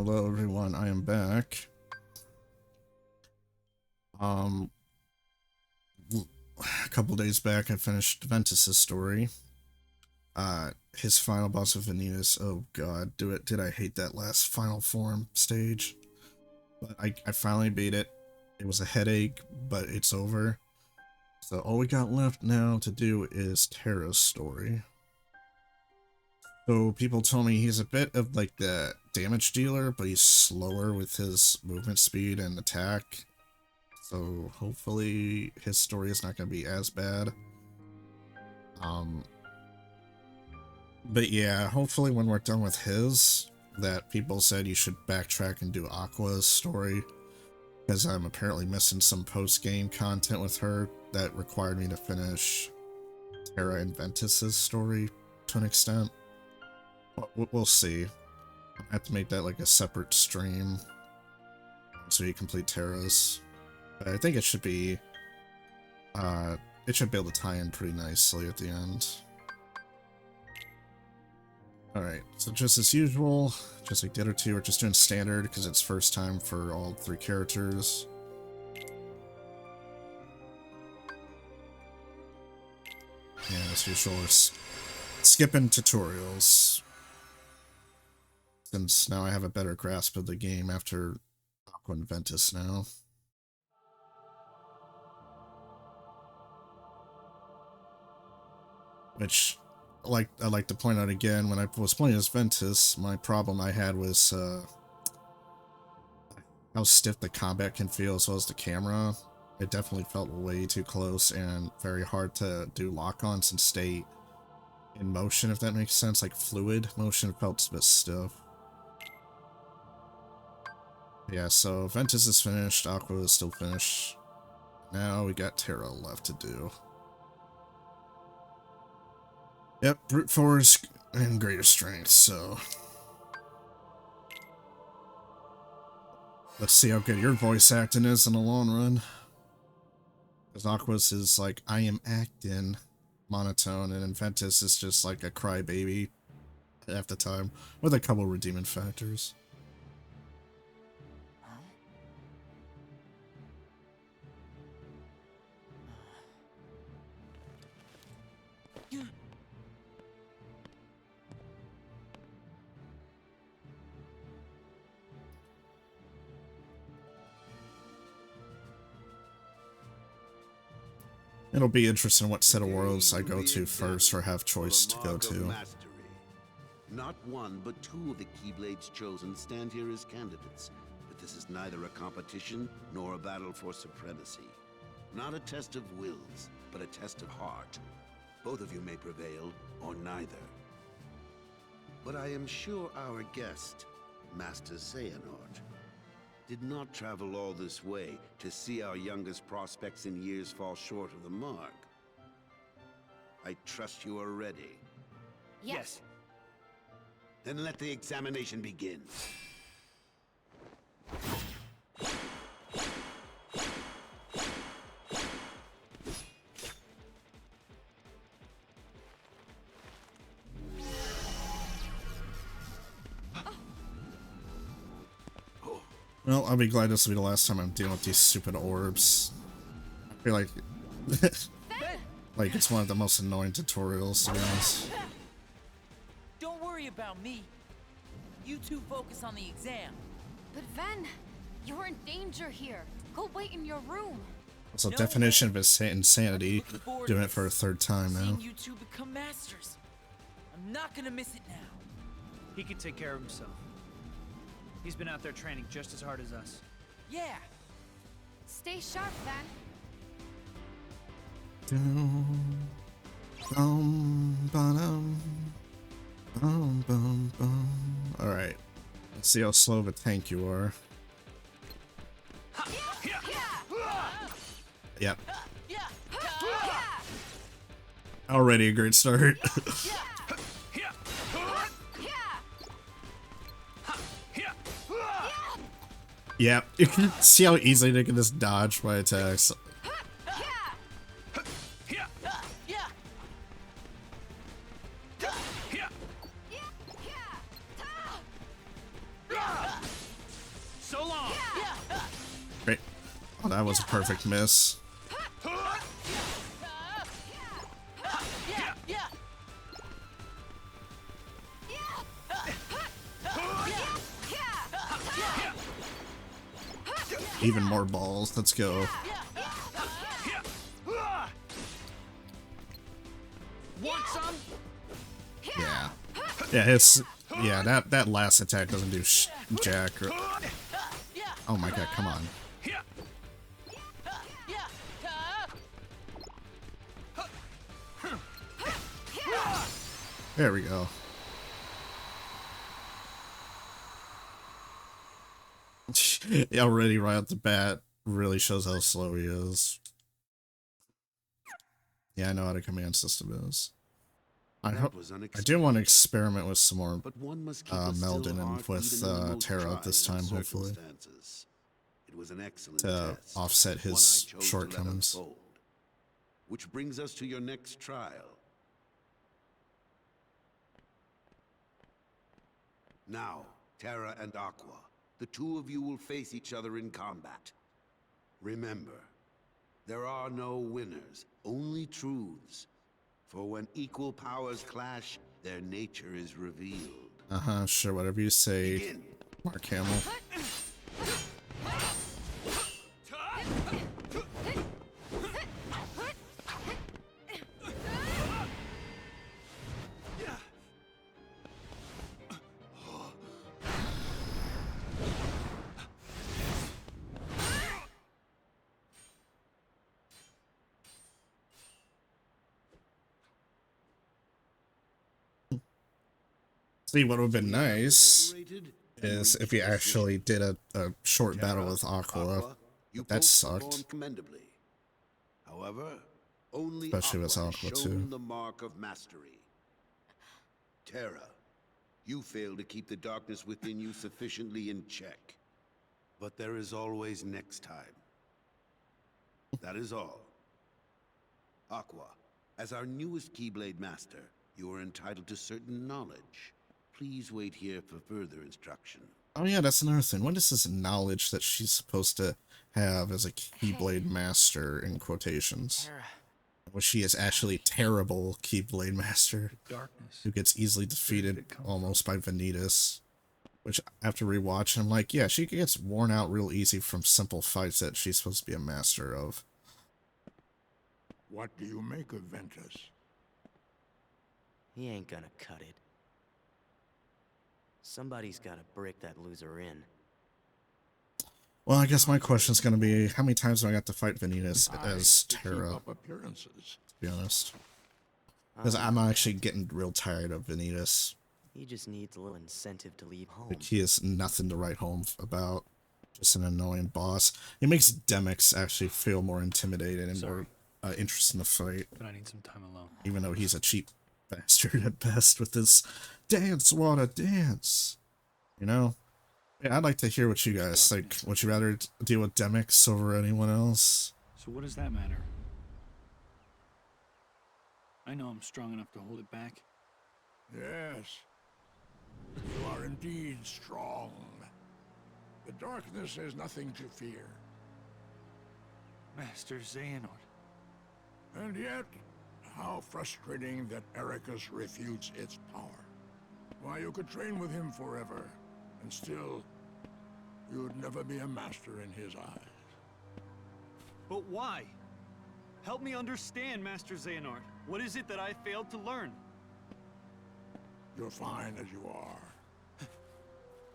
Hello everyone, I am back. A couple days back I finished Ventus's story. His final boss of Venus, oh god, did I hate that last final form stage. But I finally beat it. It was a headache, but it's over. So all we got left now to do is Terra's story. So people told me he's a bit of like the damage dealer, but he's slower with his movement speed and attack. So hopefully his story is not going to be as bad. But yeah, hopefully when we're done with his, that people said you should backtrack and do Aqua's story, because I'm apparently missing some post-game content with her that required me to finish Terra and Ventus's story to an extent. We'll see. I have to make that like a separate stream so you complete Terra's. But I think it should be able to tie in pretty nicely at the end. Alright, so just as usual, just like the other two, we're just doing standard because it's first time for all three characters. And as usual, we're skipping tutorials, since now I have a better grasp of the game after Aqua and Ventus now. Which, I'd like to point out again, when I was playing as Ventus, my problem I had was how stiff the combat can feel as well as the camera. It definitely felt way too close and very hard to do lock-ons and stay in motion, if that makes sense. Like fluid motion felt a bit stiff. Yeah, so Ventus is finished, Aqua is still finished. Now we got Terra left to do. Yep, brute force and greater strength, so let's see how good your voice acting is in the long run. Because Aqua's is like, I am acting monotone, and Ventus is just like a crybaby half the time, with a couple redeeming factors. It'll be interesting what set of worlds I go to first or have choice to go to. Not one, but two of the Keyblades chosen stand here as candidates. But this is neither a competition nor a battle for supremacy. Not a test of wills, but a test of heart. Both of you may prevail, or neither. But I am sure our guest, Master Xehanort, did not travel all this way to see our youngest prospects in years fall short of the mark. I trust you are ready. Yes. Then let the examination begin. Well, I'll be glad this will be the last time I'm dealing with these stupid orbs. I feel like like it's one of the most annoying tutorials, to be honest. Don't worry about me. You two focus on the exam. But Ven, you're in danger here. Go wait in your room. It's a definition of insanity, doing it for a third time now. Seeing you two become masters. I'm not gonna miss it now. He can take care of himself. He's been out there training just as hard as us. Yeah. Stay sharp, Ven. Alright. Let's see how slow of a tank you are. Yep. Already a great start. Yep. You can see how easily they can just dodge my attacks. Oh, that was a perfect miss. Even more balls. Let's go. Want some? Yeah. Yeah, that last attack doesn't do jack. Or... Oh my god, come on. There we go. Already right off the bat really shows how slow he is. Yeah, I know how the command system is. I do want to experiment with some more Meldon and with Terra this time, hopefully, It was an excellent to test, offset one I his chose to let shortcomings. unfold. Which brings us to your next trial. Now, Terra and Aqua, the two of you will face each other in combat. Remember, there are no winners, only truths. For when equal powers clash, their nature is revealed. Uh-huh, sure, whatever you say, Begin. Mark Hamill. See, what would have been nice is if you actually did a short battle with Aqua. You But that both sucked. performed commendably. However, only Especially with Aqua has Aqua, shown too. the mark of mastery. Terra, you failed to keep the darkness within you sufficiently in check. But there is always next time. That is all. Aqua, as our newest Keyblade Master, you are entitled to certain knowledge. Please wait here for further instruction. Oh yeah, that's another thing. What is this knowledge that she's supposed to have as a Keyblade Master, in quotations? Terra. Well, she is actually terrible Keyblade Master, Darkness. who gets easily defeated almost by Vanitas. Which, after rewatching, I'm like, yeah, she gets worn out real easy from simple fights that she's supposed to be a master of. What do you make of Ventus? He ain't gonna cut it. Somebody's gotta break that loser in. Well, I guess my question's gonna be, how many times do I got to fight Vanitas as To keep Terra, up appearances. to be honest? Because I'm actually getting real tired of Vanitas. He just needs a little incentive to leave home. Like, he is nothing to write home about. Just an annoying boss. He makes Demix actually feel more intimidated and more interested in the fight. But I need some time alone. Even though he's a cheap bastard at best with his dance, water, dance. You know? Yeah, I'd like to hear what you guys think. Would you rather deal with Demix over anyone else? So what does that matter? I know I'm strong enough to hold it back. Yes. You are indeed strong. The darkness is nothing to fear. Master Xehanort. And yet, how frustrating that Ericus refutes its power. Why, you could train with him forever, and still, you would never be a master in his eyes. But why? Help me understand, Master Xehanort. What is it that I failed to learn? You're fine as you are.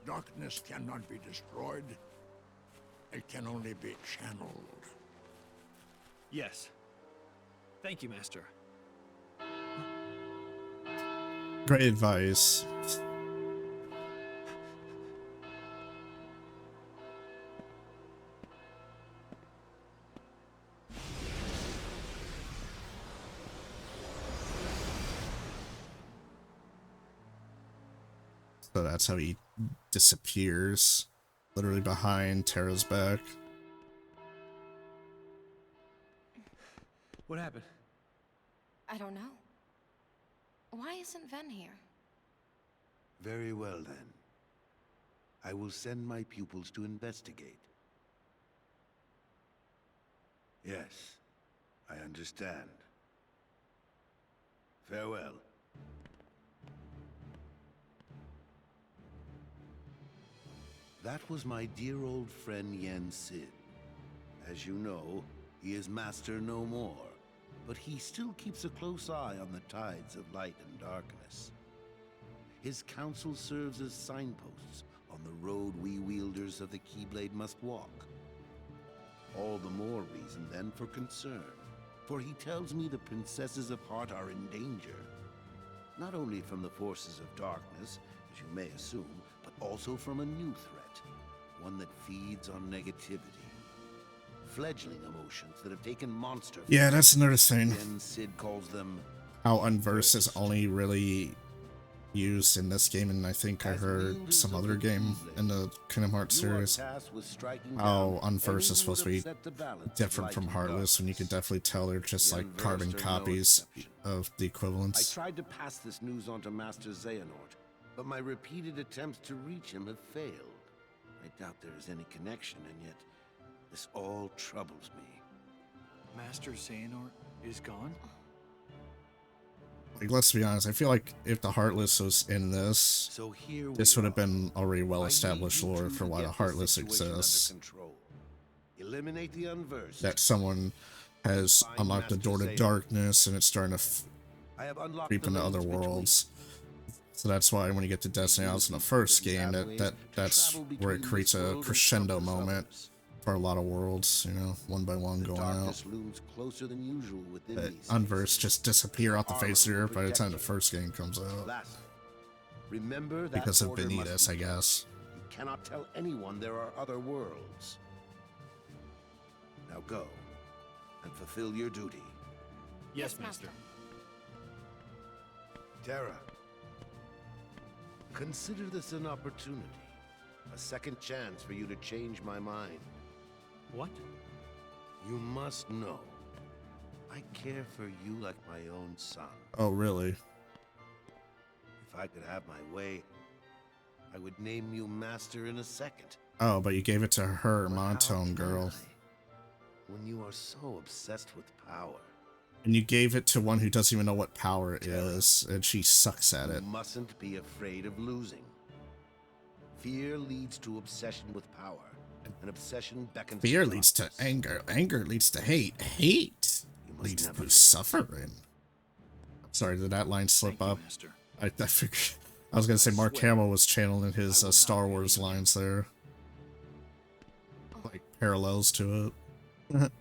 Darkness cannot be destroyed. It can only be channeled. Yes. Thank you, Master. Great advice. So that's how he disappears. Literally behind Terra's back. What happened? I don't know. Why isn't Ven here? Very well, then. I will send my pupils to investigate. Yes, I understand. Farewell. That was my dear old friend Yen Sid. As you know, he is master no more, but he still keeps a close eye on the tides of light and darkness. His counsel serves as signposts on the road we wielders of the Keyblade must walk. All the more reason then for concern, for he tells me the princesses of Heart are in danger. Not only from the forces of darkness, as you may assume, but also from a new threat, one that feeds on negativity. Fledgling emotions that have taken monster form. Yeah, that's another thing. Yen Sid calls them How Unverse is only really used in this game, and I think I heard some other game in the Kingdom Hearts series. How Unverse is supposed to be different from Heartless, and you can definitely tell they're just like carbon copies of the equivalents. I tried to pass this news on to Master Xehanort, but my repeated attempts to reach him have failed. I doubt there is any connection, and yet this all troubles me. Master Xehanort is gone? Like, let's be honest, I feel like if the Heartless was in this, So here this we would have are. been already I well-established need you lore two for to why get the this Heartless situation under exists. control. Eliminate the Unversed. That someone has Find unlocked the Master door to Xehanort. darkness, and it's starting to I have unlocked creep the into other lanes between. worlds. So that's why when you get to Destiny House in the first game, that's where it creates a crescendo moment for a lot of worlds, you know, one by one going out. Darkness looms closer than usual within But these Unverse spaces. just disappear off the face of the Armor earth by the time the protect first game comes out. Lastly, remember that Because of order must Vanitas, be I guess. You cannot tell anyone there are other worlds. Now go and fulfill your duty. Yes, Master. Terra, consider this an opportunity, a second chance for you to change my mind. What? You must know, I care for you like my own son. Oh, really? If I could have my way, I would name you Master in a second. Oh, but you gave it to her, But how Monotone can girl. I, when you are so obsessed with power? And you gave it to one who doesn't even know what power is, and she sucks at You it. mustn't be afraid of losing. Fear leads to obsession with power. An obsession beckons Fear to leads to darkness. anger. Anger leads to hate. Hate You must leads never to let suffering. Sorry, did that line slip Thank you, up? Master. I figured. I was gonna say Mark Hamill was channeling his I will Star not Wars hate you. lines there, like parallels to it.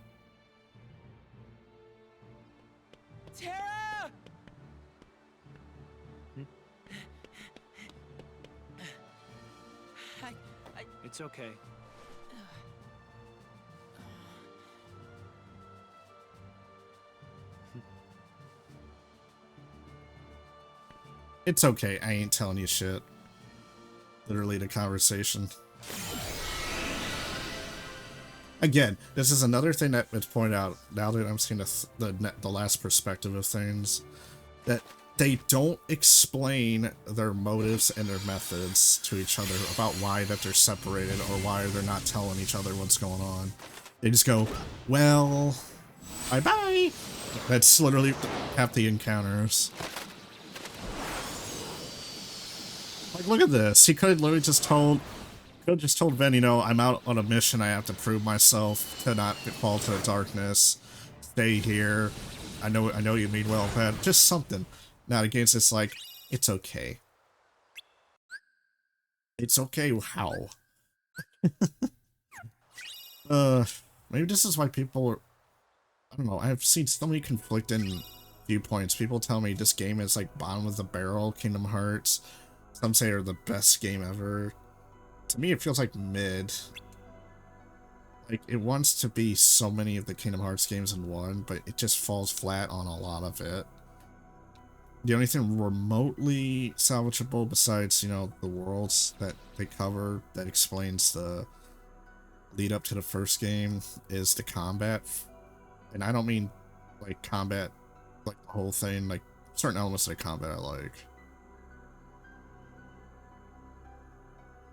Terra! It's okay. It's okay. I ain't telling you shit. Literally the conversation. Again, this is another thing that was pointed out now that I'm seeing the last perspective of things, that they don't explain their motives and their methods to each other about why that they're separated or why they're not telling each other what's going on. They just go, well, bye-bye. That's literally half the encounters. Like, look at this. He could have literally just told Ven, you know, I'm out on a mission. I have to prove myself to not fall to the darkness. Stay here. I know you mean well, but just something. Not against. It's like, it's okay. It's okay. How? Maybe this is why people are. I don't know. I've seen so many conflicting viewpoints. People tell me this game is like bottom of the barrel. Kingdom Hearts. Some say are the best game ever. To me, it feels like mid. Like, it wants to be so many of the Kingdom Hearts games in one, but it just falls flat on a lot of it. The only thing remotely salvageable besides, you know, the worlds that they cover that explains the lead up to the first game is the combat. And I don't mean, like, combat, like, the whole thing. Like, certain elements of the combat I like.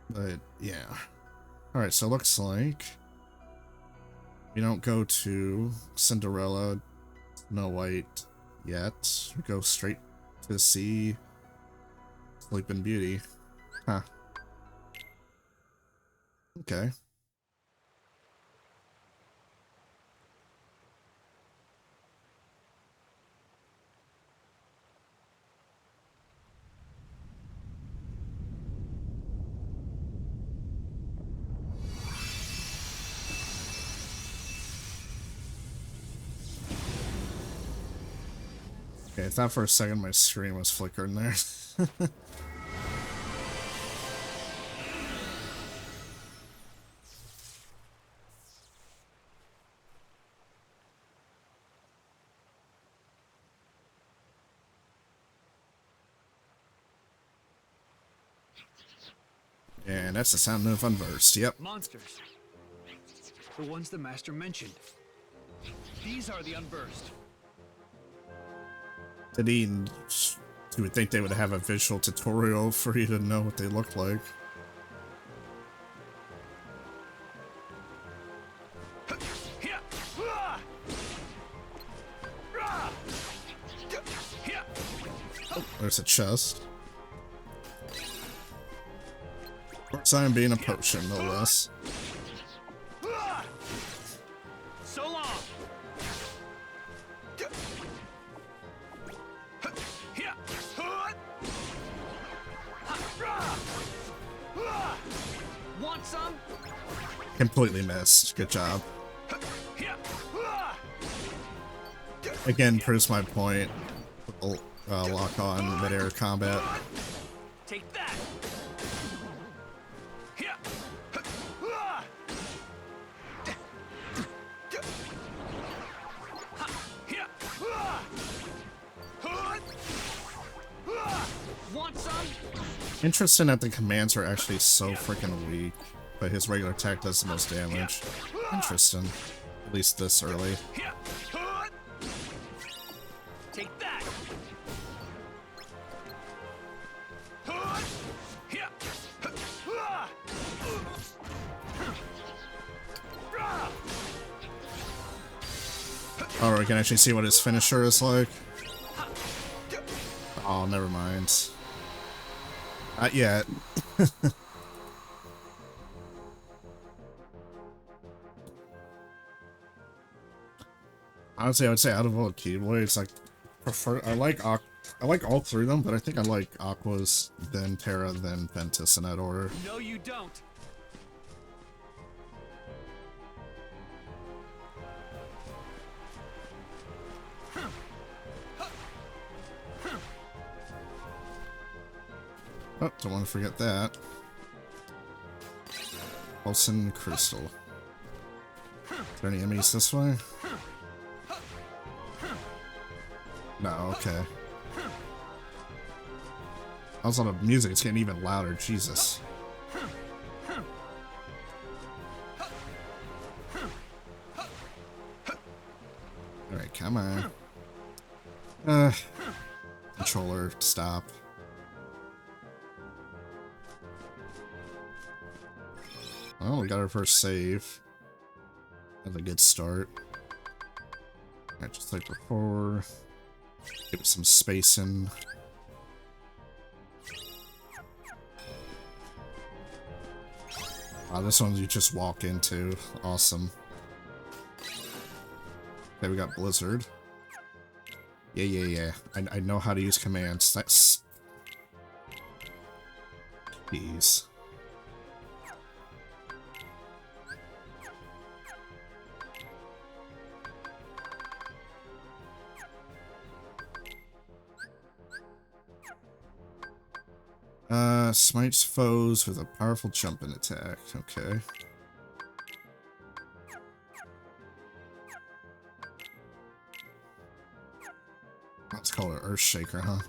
But, yeah. Alright, so it looks like We don't go to Cinderella, Snow White yet. We go straight to see Sleeping Beauty. Huh. Okay. Okay, I thought for a second my screen was flickering there. And that's the sound of Unversed, yep. Monsters. The ones the Master mentioned. These are the Unversed. You would think they would have a visual tutorial for you to know what they look like. Oh, there's a chest. Quartzine being a potion, no less. So long. Want some? Completely missed. Good job. Again, proves my point. Lock on mid-air combat. Take that. Want some? Interesting that the commands are actually so freaking weak, but his regular attack does the most damage. Interesting. At least this early. Take that. Oh, we can actually see what his finisher is like. Oh, never mind. Not yet. Honestly, I would say out of all the Keyblades, I like all three of them, but I think I like Aqua's, then Terra, then Ventus in that order. No, you don't. Oh, don't want to forget that. Pulsing Crystal. Is there any enemies this way? No, okay. Also, the music is getting even louder, Jesus. Alright, come on. Controller, stop. Well, we got our first save. That's a good start. Alright, just like before. Give it some spacing. Wow, this one you just walk into. Awesome. Okay, we got Blizzard. Yeah. I know how to use commands. That's... Jeez. Smites foes with a powerful jumping attack. Okay. Let's call it Earthshaker, huh?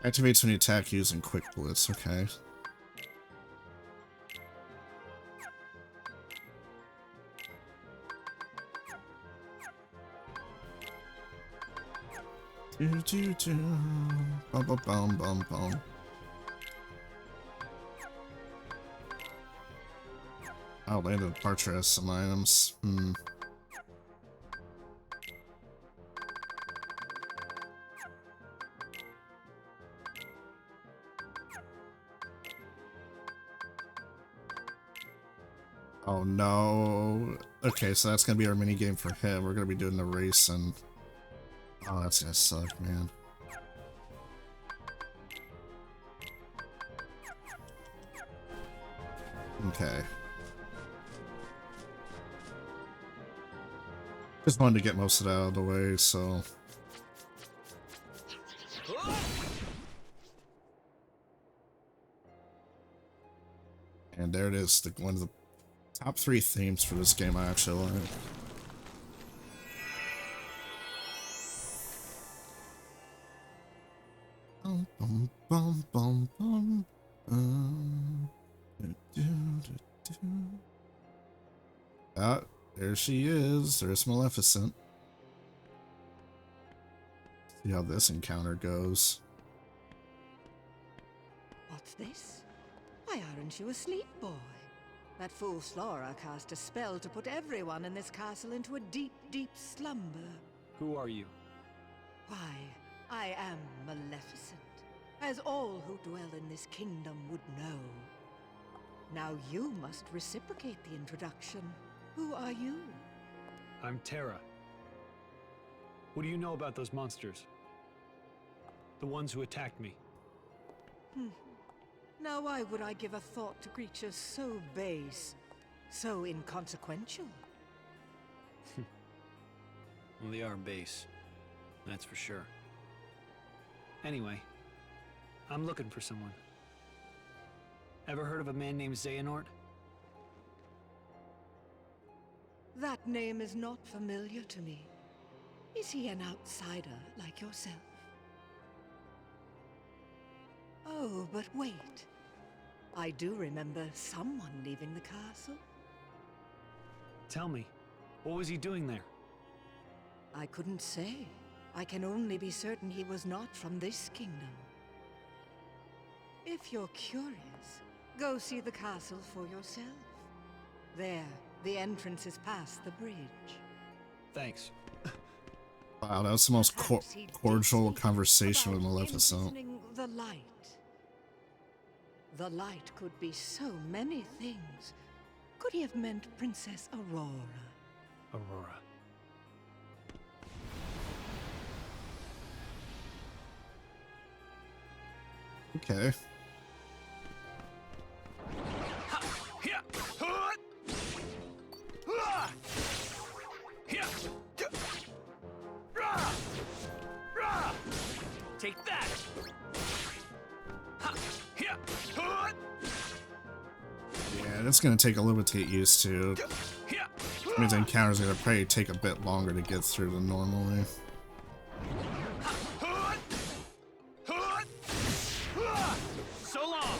Activates when you attack using Quick Blitz. Okay. Do, do, do. Bum, bum, bum, bum, bum. Oh, landed departure has some items. Oh no. Okay, so that's gonna be our mini game for him. We're gonna be doing the race and oh, that's gonna suck, man. Okay. Just wanted to get most of that out of the way, so. And there it is, one of the top 3 themes for this game I actually like. Bum, bum, bum, bum, bum. Ah, there she is. There's Maleficent. See how this encounter goes. What's this? Why aren't you asleep, boy? That fool Slora cast a spell to put everyone in this castle into a deep, deep slumber. Who are you? Why, I am Maleficent, as all who dwell in this kingdom would know. Now you must reciprocate the introduction. Who are you? I'm Terra. What do you know about those monsters? The ones who attacked me. Now why would I give a thought to creatures so base, so inconsequential? Well, they are base. That's for sure. Anyway, I'm looking for someone. Ever heard of a man named Xehanort? That name is not familiar to me. Is he an outsider like yourself? Oh, but wait. I do remember someone leaving the castle. Tell me, what was he doing there? I couldn't say. I can only be certain he was not from this kingdom. If you're curious, go see the castle for yourself. There, the entrance is past the bridge. Thanks. Wow, that was the most cordial conversation with Maleficent. The light. The light could be so many things. Could he have meant Princess Aurora? Aurora. Okay. Take that! Yeah, that's gonna take a little bit to get used to. Means the encounters are gonna probably take a bit longer to get through than normally. So long!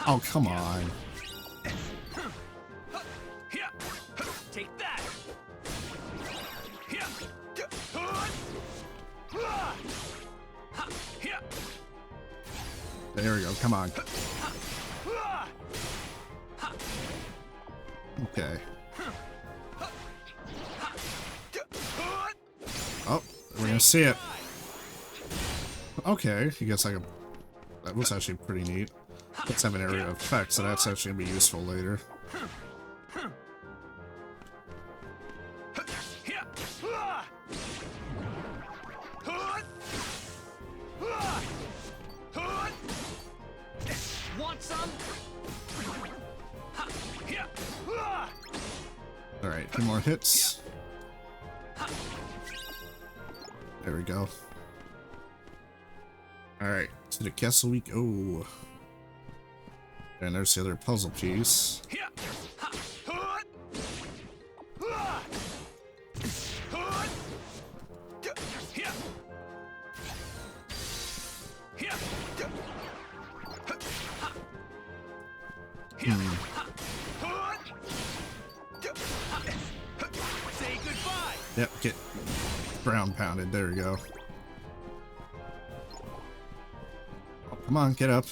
Oh, come on. Take that! There we go, come on. Okay. Oh, we're gonna see it. Okay, I guess that was actually pretty neat. Let's have an area of effect, so that's actually gonna be useful later. Want some? Alright, 2 more hits. There we go. Alright, to the castle we go. And there's the other puzzle piece. Say goodbye. Yep, get ground pounded. There we go. Oh, come on, get up.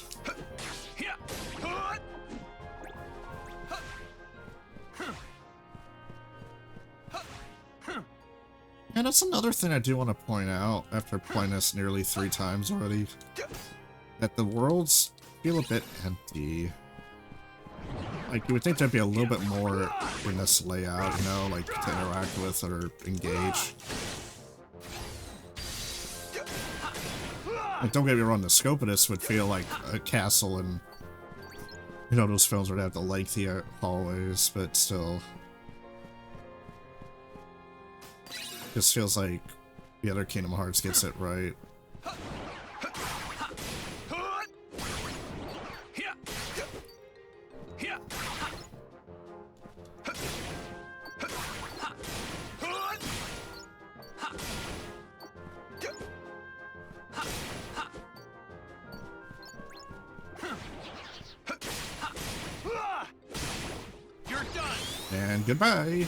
And that's another thing I do want to point out after playing this nearly 3 times already. That the worlds feel a bit empty. Like, you would think there'd be a little bit more in this layout, you know, like to interact with or engage. Like, don't get me wrong, the scope of this would feel like a castle, and you know, those films would have the lengthy hallways, but still. Just feels like the other Kingdom Hearts gets it right. You're done. And goodbye.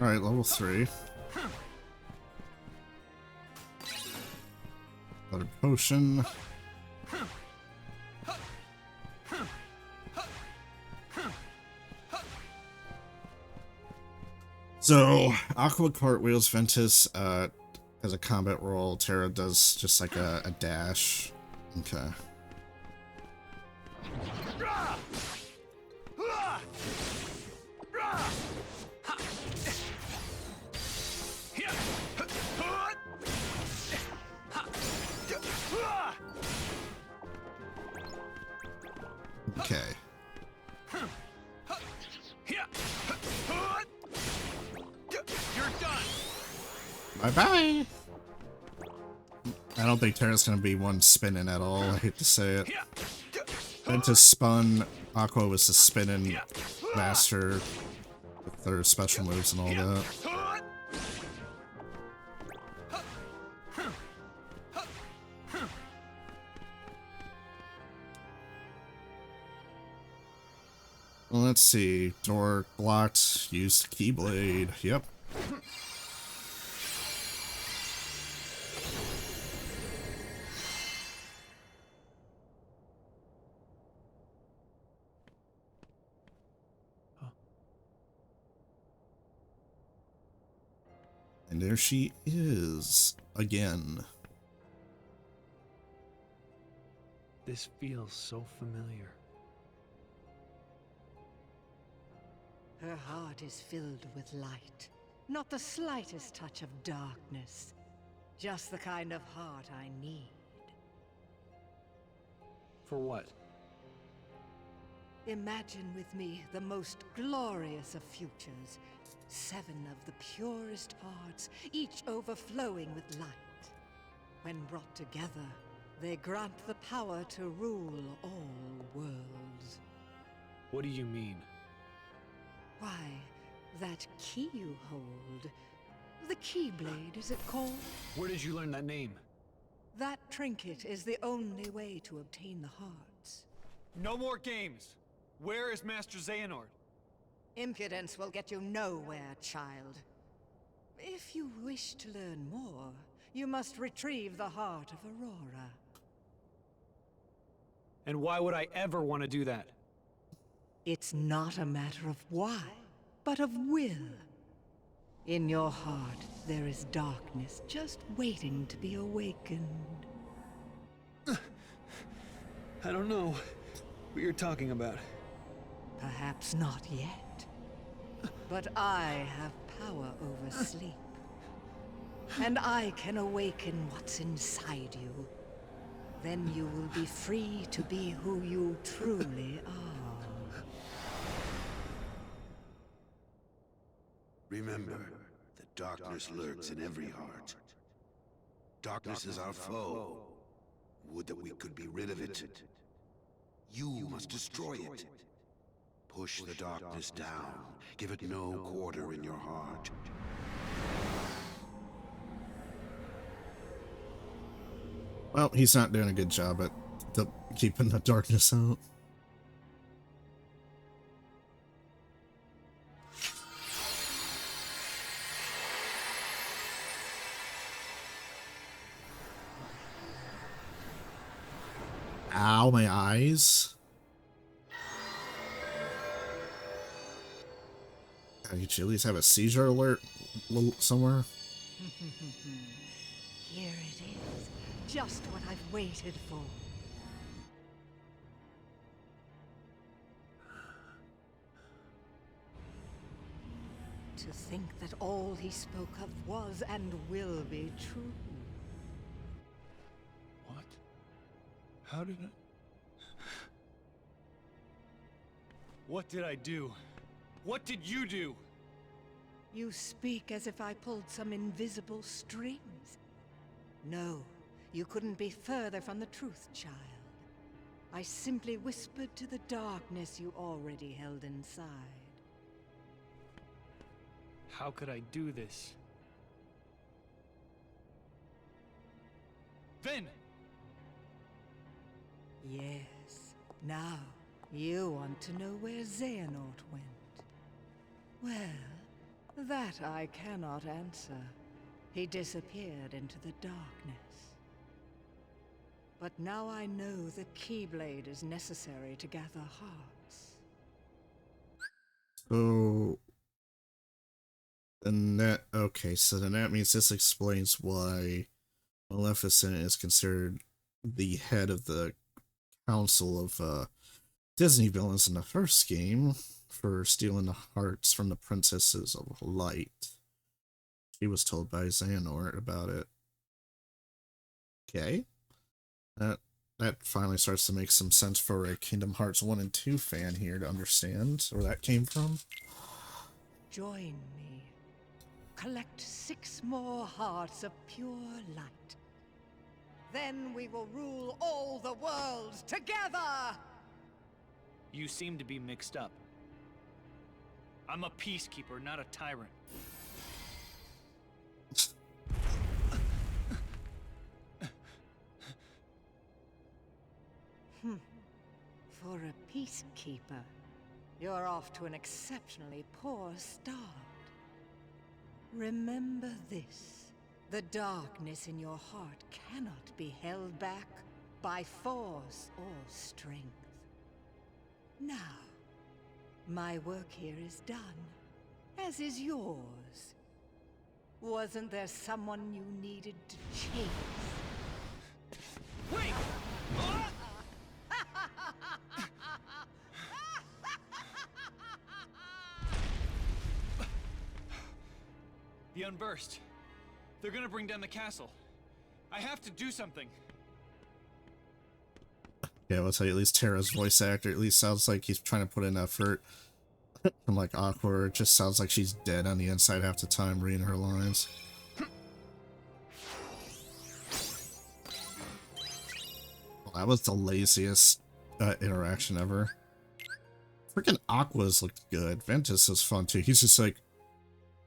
Alright, level 3. Another potion. So, Aqua cartwheels Ventus as a combat roll. Terra does just like a dash. Okay. Okay. You're done. Bye-bye! I don't think Terra's gonna be one spinning at all, I hate to say it. Ventus spun, Aqua was the spinning master with their special moves and all that. Well, let's see. Door blocked. Use the Keyblade. Yep. And there she is again. This feels so familiar. Her heart is filled with light. Not the slightest touch of darkness. Just the kind of heart I need. For what? Imagine with me the most glorious of futures. 7 of the purest hearts, each overflowing with light. When brought together, they grant the power to rule all worlds. What do you mean? Why, that key you hold. The Keyblade, is it called? Where did you learn that name? That trinket is the only way to obtain the hearts. No more games. Where is Master Xehanort? Impudence will get you nowhere, child. If you wish to learn more, you must retrieve the heart of Aurora. And why would I ever want to do that? It's not a matter of why, but of will. In your heart, there is darkness just waiting to be awakened. I don't know what you're talking about. Perhaps not yet. But I have power over sleep. And I can awaken what's inside you. Then you will be free to be who you truly are. Remember that darkness lurks in every heart. Darkness is our foe. Would that we could be rid of it. You must destroy it. Push the darkness down. Give it no quarter in your heart. Well, he's not doing a good job at keeping the darkness out. Ow, my eyes. Did you at least have a seizure alert somewhere? Here it is. Just what I've waited for. To think that all he spoke of was and will be true. What? How did I... What did I do? What did you do? You speak as if I pulled some invisible strings. No, you couldn't be further from the truth, child. I simply whispered to the darkness you already held inside. How could I do this? Ven! Yes, now you want to know where Xehanort went. Well, that I cannot answer. He disappeared into the darkness. But now I know the Keyblade is necessary to gather hearts. So then so then that means this explains why Maleficent is considered the head of the council of Disney villains in the first game for stealing the hearts from the princesses of light. She was told by Xehanort about it. Okay. That finally starts to make some sense for a Kingdom Hearts 1 and 2 fan here to understand where that came from. Join me. Collect 6 more hearts of pure light. Then we will rule all the worlds together! You seem to be mixed up. I'm a peacekeeper, not a tyrant. For a peacekeeper, you're off to an exceptionally poor start. Remember this. The darkness in your heart cannot be held back by force or strength. Now, my work here is done, as is yours. Wasn't there someone you needed to chase? Wait! The Unburst. They're gonna bring down the castle. I have to do something. Yeah, I'll tell you, at least Terra's voice actor at least sounds like he's trying to put in effort. From like Aqua, it just sounds like she's dead on the inside half the time reading her lines. Well, that was the laziest interaction ever. Freaking Aqua's looked good. Ventus is fun too. He's just like,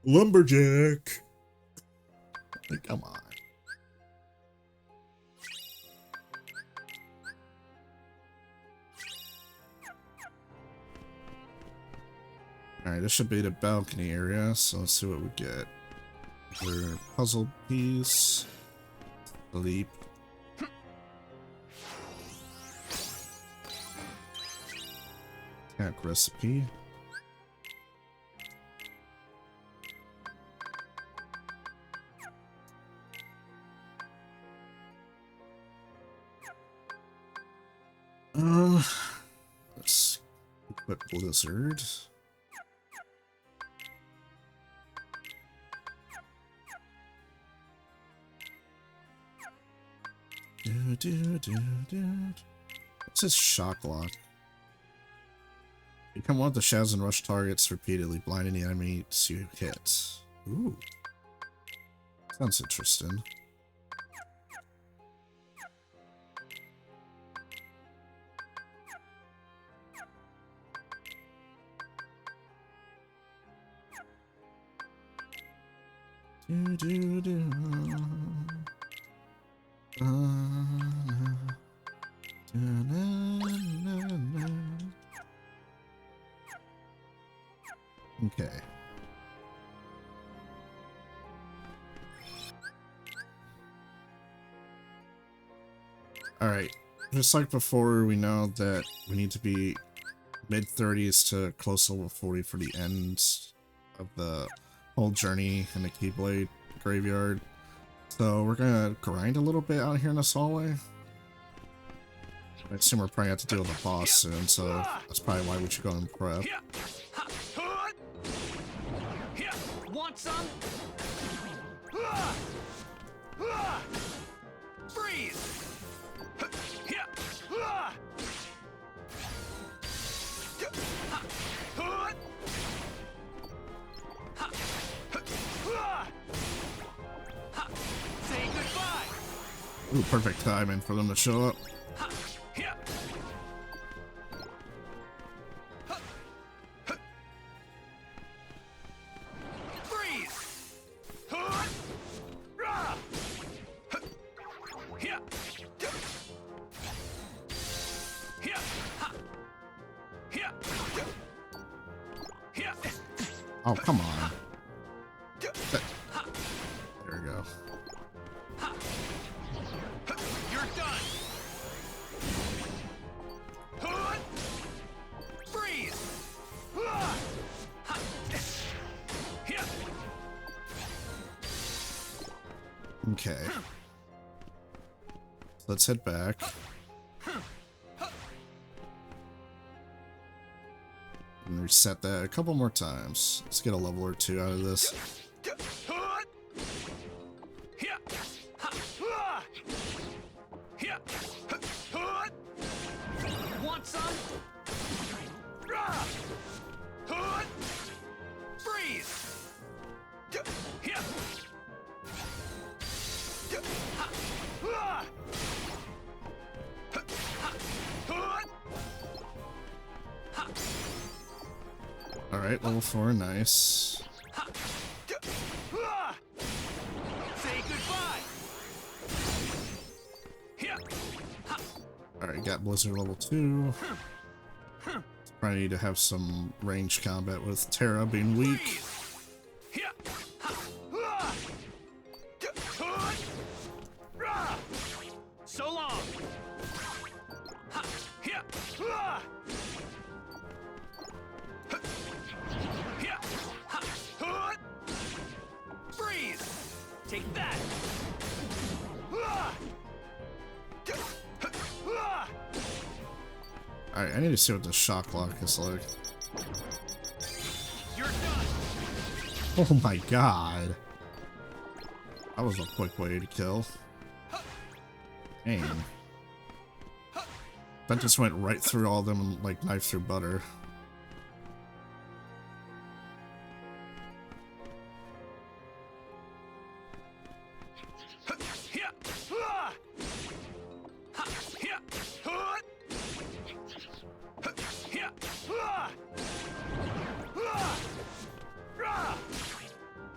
lumberjack. Like, come on. Alright, this should be the balcony area, so let's see what we get. Another puzzle piece. Sleep. Attack recipe. Let's equip Blizzard. What's his shock lock? Become one of the shadows and rush targets repeatedly, blinding the enemies you hit. Ooh. Sounds interesting. Do, do. Okay. Alright. Just like before, we know that we need to be mid-30s to close to level 40 for the end of the whole journey in the Keyblade graveyard. So we're gonna grind a little bit out here in this hallway. I assume we're probably have to deal with the boss soon, so that's probably why we should go and prep. Want some? Freeze! Say goodbye! Ooh, perfect timing for them to show up. Oh, come on. There we go. You're done! Freeze! Okay. Let's head back. And reset that a couple more times. Let's get a level or two out of this. Want some? Freeze! Alright, level 4, nice. Say goodbye! Alright, got Blizzard level 2. Probably need to have some range combat with Terra being weak. So long! Freeze! Take that! Alright, I need to see what the shock lock is like. You're done! Oh my god. That was a quick way to kill. Dang. That just went right through all of them like knife through butter.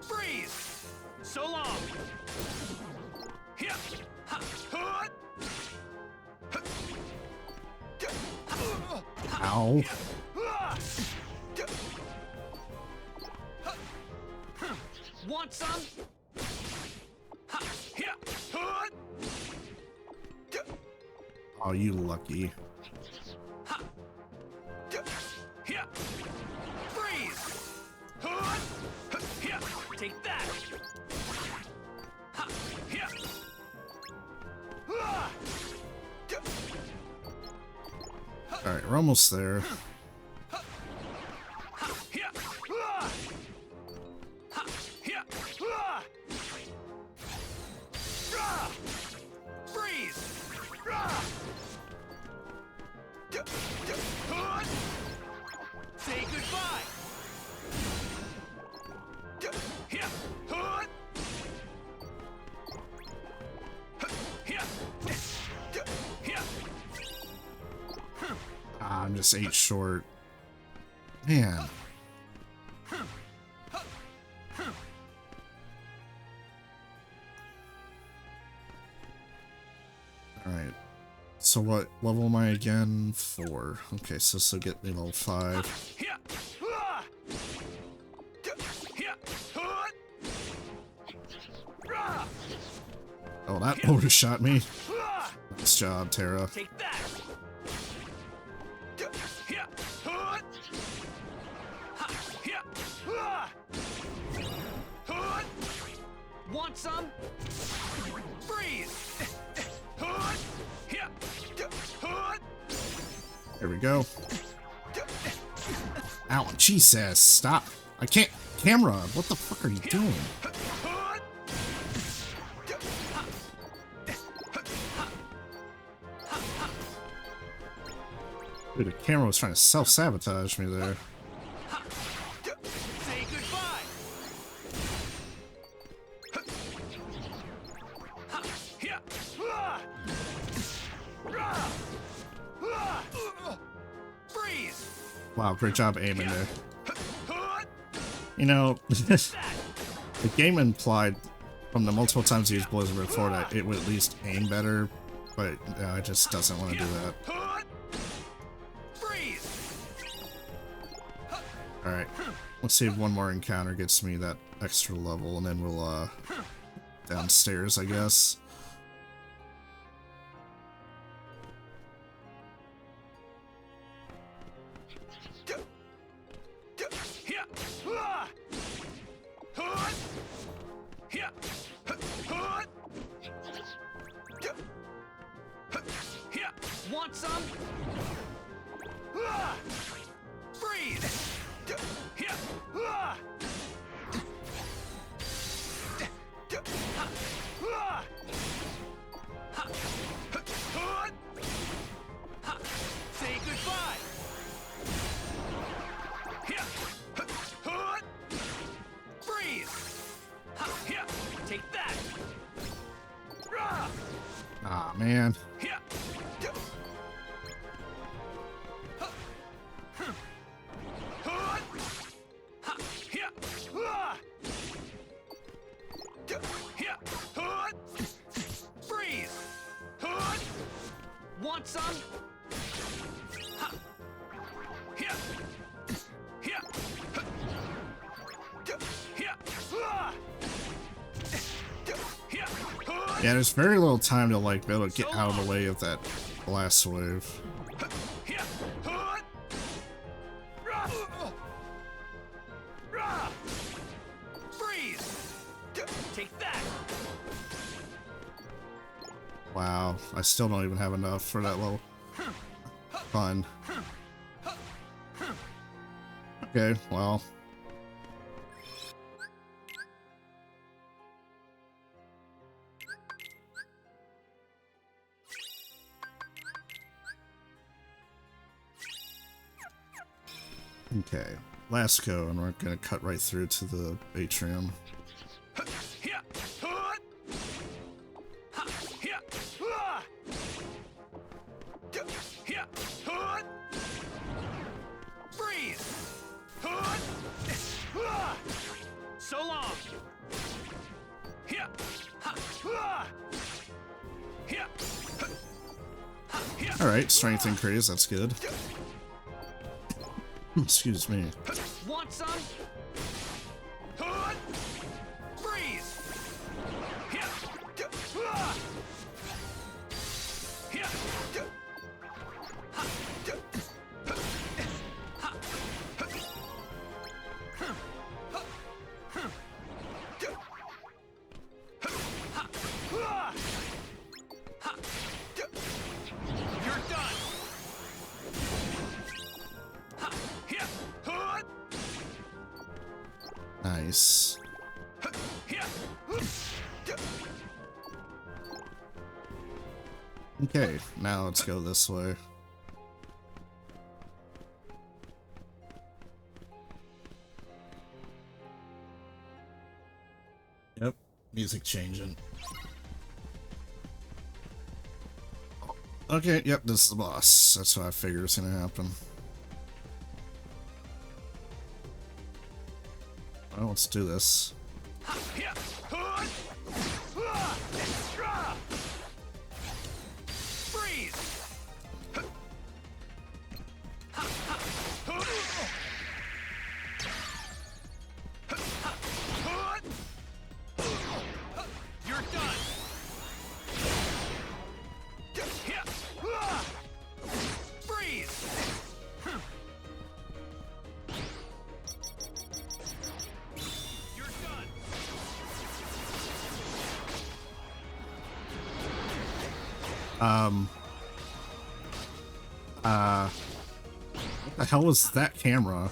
Freeze! So long! Ow. Want some? Oh, you lucky. Freeze! Take that! Alright, we're almost there. Freeze! Say goodbye! Ah, I'm just 8 short. Man. So what level am I again? 4. Okay, so this will get me level 5. Oh, that mortar shot me. Nice job, Terra. Take that. Want some? Freeze! There we go. Ow, Jesus, stop. I can't. Camera, what the fuck are you doing? Dude, the camera was trying to self-sabotage me there. Say goodbye. Freeze! Wow, great job aiming there. You know, the game implied from the multiple times you used Blizzard before that it would at least aim better, but it just doesn't want to do that. Alright, let's see if one more encounter gets me that extra level, and then we'll, downstairs, I guess. Want some? Freeze! Say goodbye. Freeze! Take that. Ah, man. Freeze! Want some? Yeah, there's very little time to, like, be able to get out of the way of that blast wave. Freeze! Take that. Wow, I still don't even have enough for that level. Fun. Okay, well. Okay, last go, and we're gonna cut right through to the atrium. Freeze! So long! Alright, strength increase, that's good. Excuse me. Want some? Freeze! You're done! Nice. Okay, now let's go this way. Yep, music changing. Okay, yep, this is the boss. That's what I figured was gonna happen. Well, let's do this. Freeze! What the hell was that camera?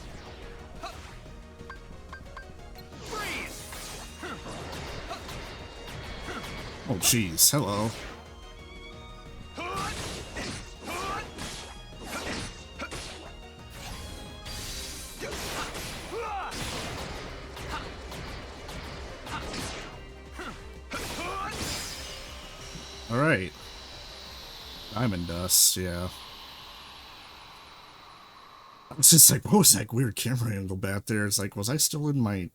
Oh, jeez. Hello. All right. Diamond dust, yeah. I was just like, what was that weird camera angle back there? It's like, was I still in my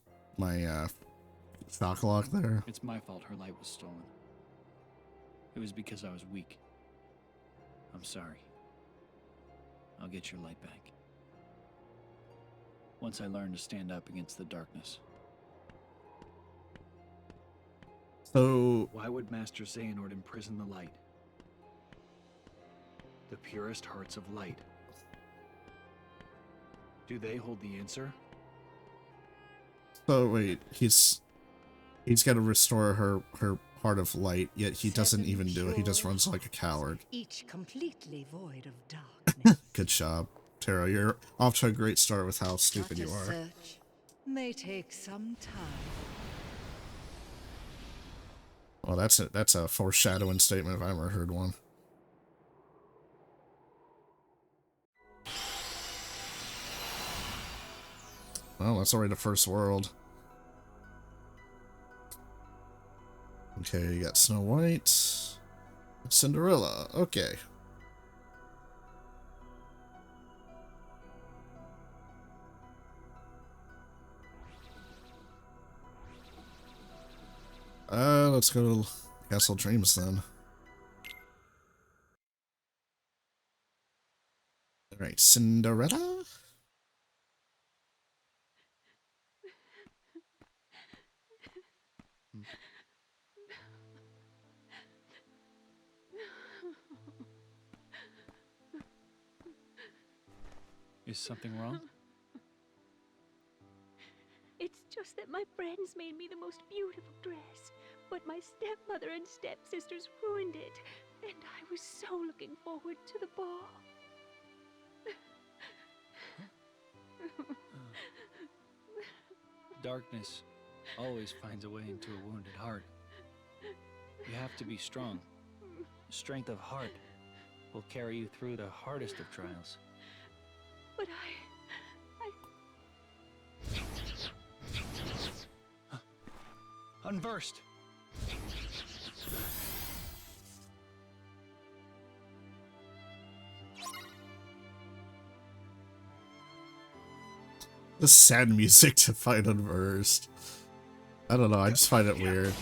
shock lock there? It's my fault her light was stolen. It was because I was weak. I'm sorry. I'll get your light back. Once I learn to stand up against the darkness. So Why would Master Xehanort imprison the light? The purest hearts of light. Do they hold the answer? wait, he's got to restore her heart of light, yet he doesn't even do it. He just runs like a coward. Each completely void of darkness. Good job, Terra. You're off to a great start with how stupid you Such a are. search may take some time. Well, that's a foreshadowing statement if I ever heard one. Well, that's already the first world. Okay, you got Snow White, Cinderella. Okay. Let's go to Castle Dreams then. Alright, Cinderella? Is something wrong? It's just that my friends made me the most beautiful dress, but my stepmother and stepsisters ruined it, and I was so looking forward to the ball. Darkness always finds a way into a wounded heart. You have to be strong. Strength of heart will carry you through the hardest of trials. But Unversed! The sad music to fight Unversed. I don't know, I just find it weird.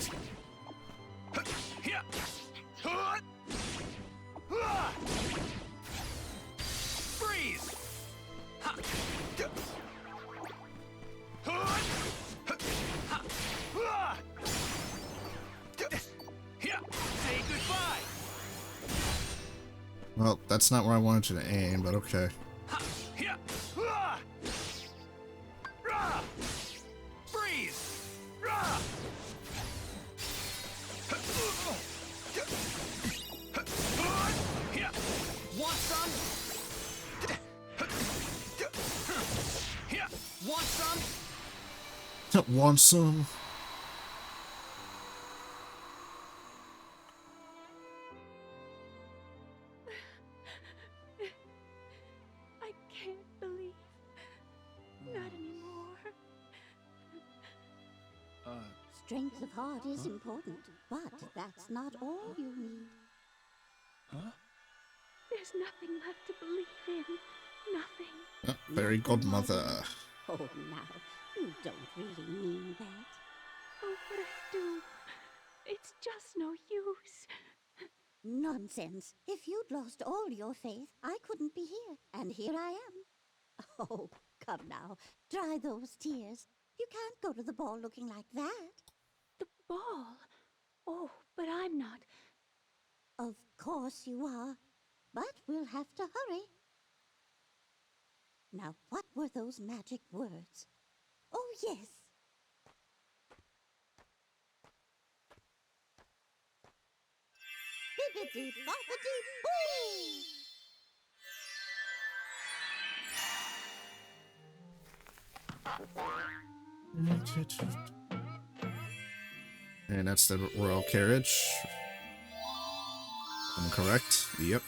Well, that's not where I wanted you to aim, but okay. Want some? Want some? Want some? I can't believe. Not anymore. Strength of heart is important, but that's not all you need. There's nothing left to believe in. Nothing. Fairy godmother. Oh, now, you don't really mean that. Oh, but I do. It's just no use. Nonsense. If you'd lost all your faith, I couldn't be here, and here I am. Oh, come now. Dry those tears. You can't go to the ball looking like that. The ball? Oh, but I'm not. Of course you are. But we'll have to hurry. Now, what were those magic words? Oh, yes. Bippity boppity boo! And that's the royal carriage. I'm correct. Yep.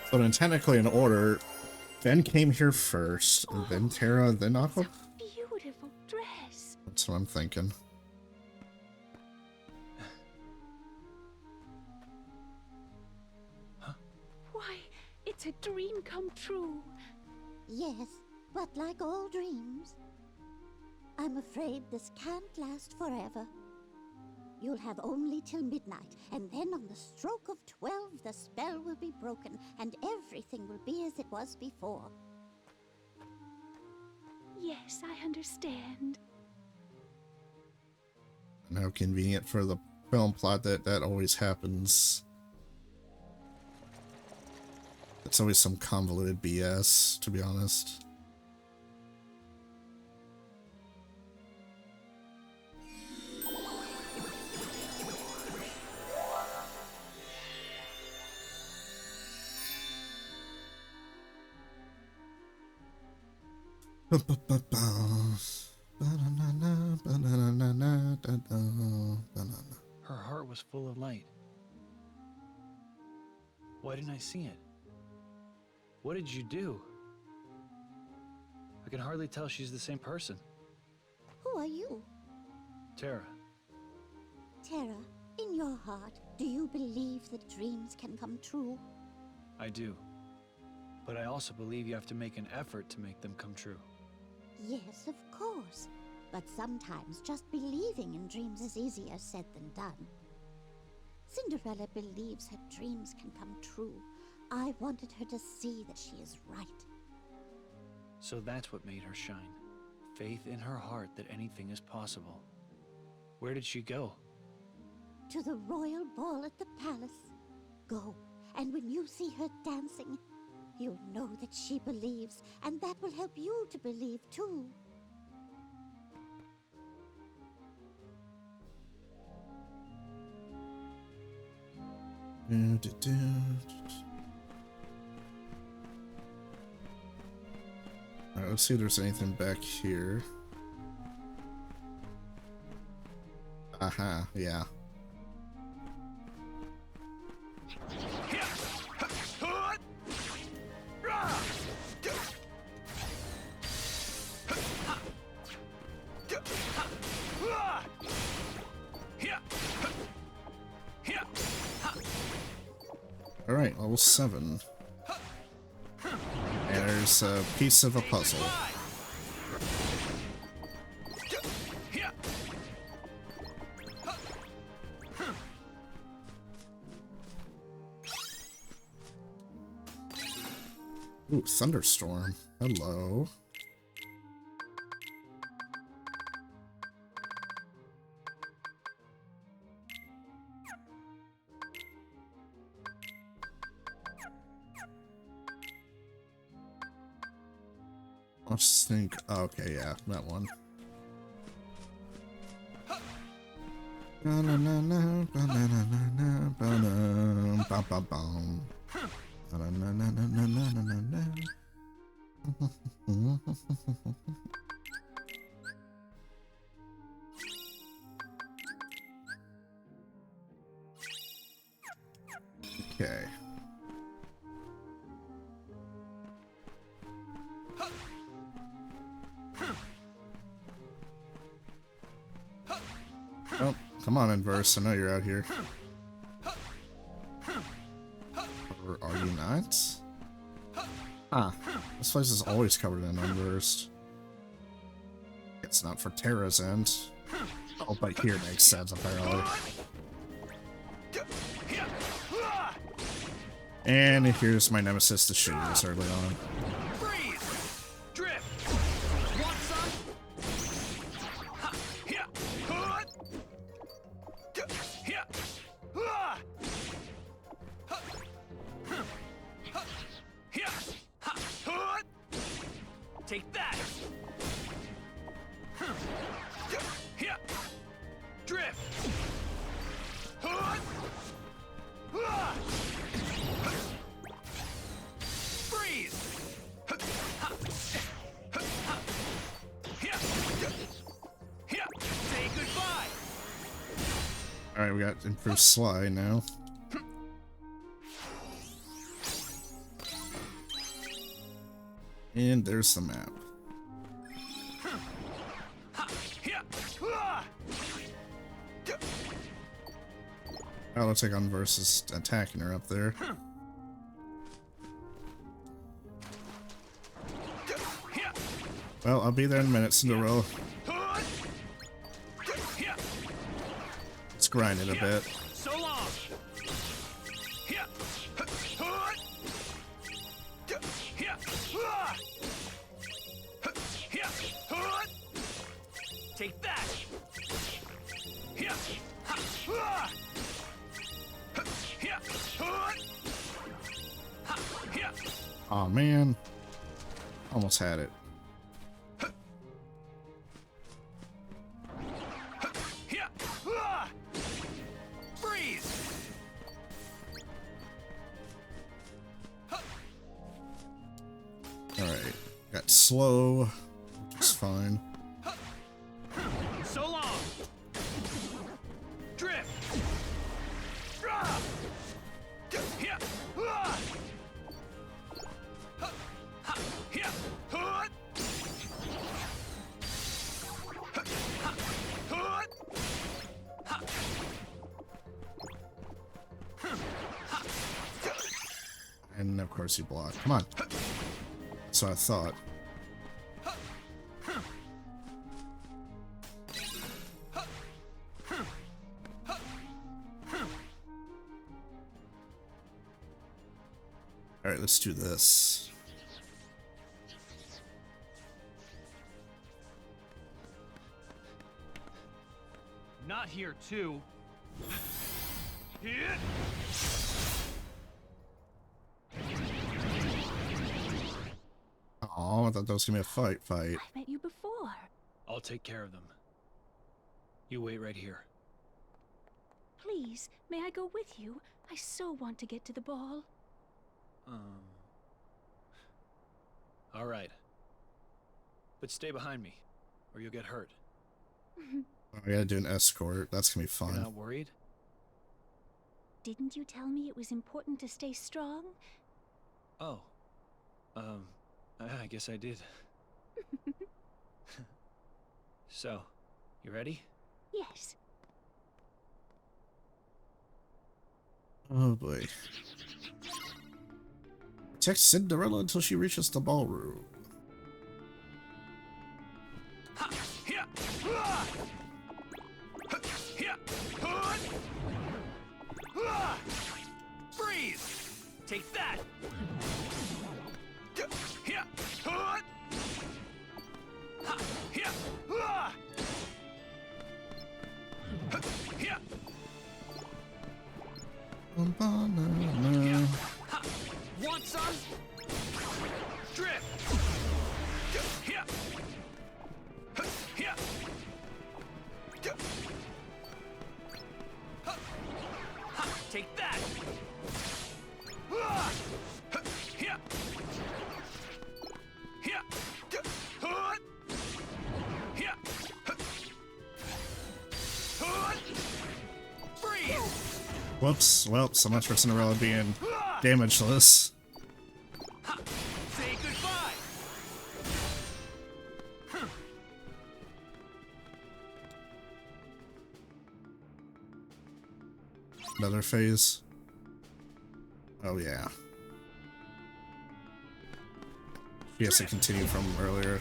So then technically in order, Ben came here first, then Terra, then Aqua. Beautiful dress. That's what I'm thinking. Why, it's a dream come true. Yes, but like all dreams, I'm afraid this can't last forever. You'll have only till midnight, and then on the stroke of 12, the spell will be broken, and everything will be as it was before. Yes, I understand. And how convenient for the film plot that always happens. It's always some convoluted BS, to be honest. Her heart was full of light. Why didn't I see it? What did you do? I can hardly tell she's the same person. Who are you? Terra. Terra, in your heart, do you believe that dreams can come true? I do. But I also believe you have to make an effort to make them come true. Yes, of course. But sometimes just believing in dreams is easier said than done. Cinderella believes her dreams can come true. I wanted her to see that she is right. So that's what made her shine. Faith in her heart that anything is possible. Where did she go? To the royal ball at the palace. Go, and when you see her dancing, you'll know that she believes, and that will help you to believe too. Alright, let's see if there's anything back here. Aha, yeah. Alright, level 7. And there's a piece of a puzzle. Ooh, thunderstorm. Hello. Let's think. Oh, okay, yeah, that one. Okay. Oh, come on, Inverse. I know you're out here. Or are you not? Ah, this place is always covered in Inverse. It's not for Terra's end. Oh, but here makes sense, apparently. And here's my nemesis to shoot us early on. Alright, we got improved slide now. And there's the map. Oh, looks like on versus attacking her up there. Well, I'll be there in a minute, Cinderella. Let's grind it a bit. So long. Take that. Aw, man. Almost had it. Alright. Got slow, which is fine. So long. Drift. And of course you block. Come on. That's what I thought. Alright, let's do this. Not here, too. Oh, I thought that was gonna be a fight. I've met you before. I'll take care of them. You wait right here. Please, may I go with you? I so want to get to the ball. All right. But stay behind me, or you'll get hurt. I gotta do an escort. That's gonna be You're fun. not worried? Didn't you tell me it was important to stay strong? Oh. I guess I did. So, you ready? Yes. Oh boy. Protect Cinderella until she reaches the ballroom. Freeze! Take that! Banana. Want some? Drift! Take that! Whoops. Well, so much for Cinderella being damageless. Say goodbye! Another phase. Oh yeah. She has to continue from earlier.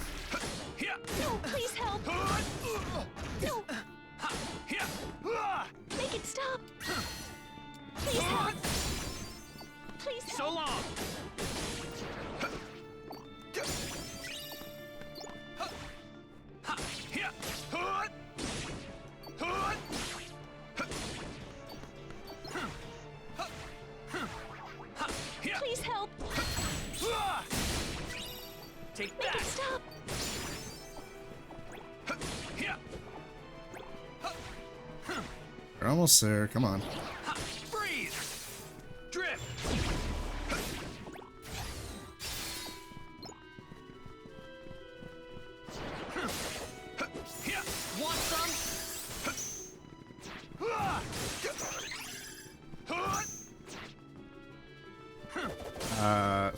No, please help! No! Make it stop! Please help! Please help! So long! Please help! Take Make that! it stop! We're almost there. Come on. Freeze! Drift! Want some?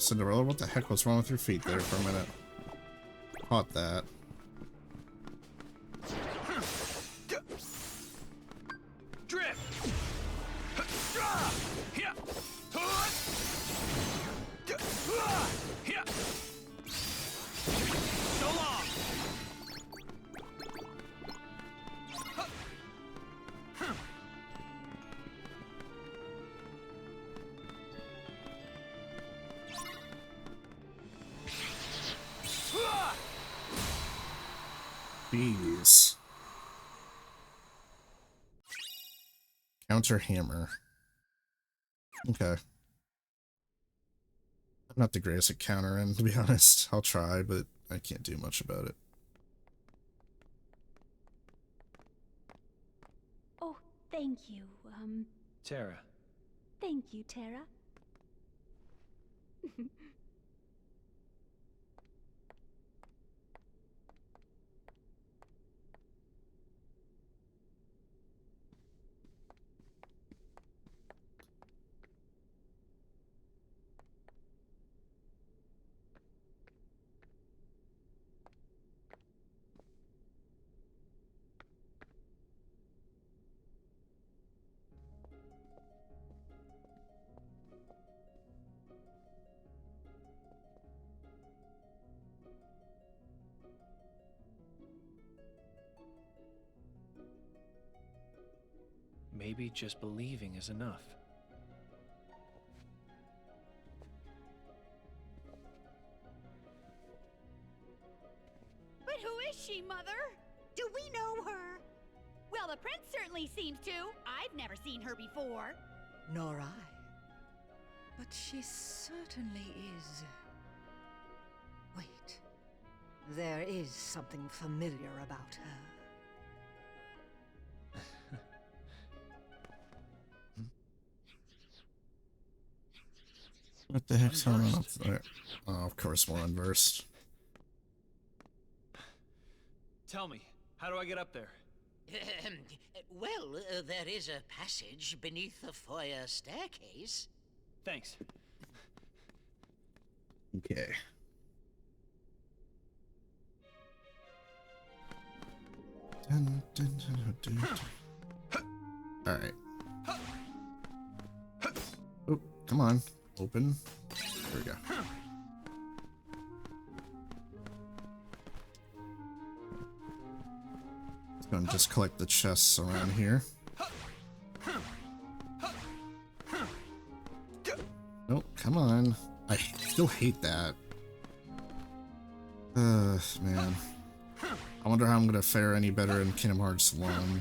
Cinderella, what the heck was wrong with your feet there for a minute? Caught that. Jeez. Counter hammer. Okay. I'm not the greatest at countering, to be honest. I'll try, but I can't do much about it. Oh, thank you, Terra. thank you, Terra. Maybe just believing is enough. But who is she, Mother? Do we know her? Well, the prince certainly seems to. I've never seen her before. Nor I. But she certainly is. Wait. There is something familiar about her. What the heck's going on up there? Oh, of course, more unversed. Tell me, how do I get up there? Well, there is a passage beneath the foyer staircase. Thanks. Okay. Alright. Oh, come on. Open. There we go. Let's go and just collect the chests around here. Nope, come on. I still hate that. Man. I wonder how I'm gonna fare any better in Kingdom Hearts 1.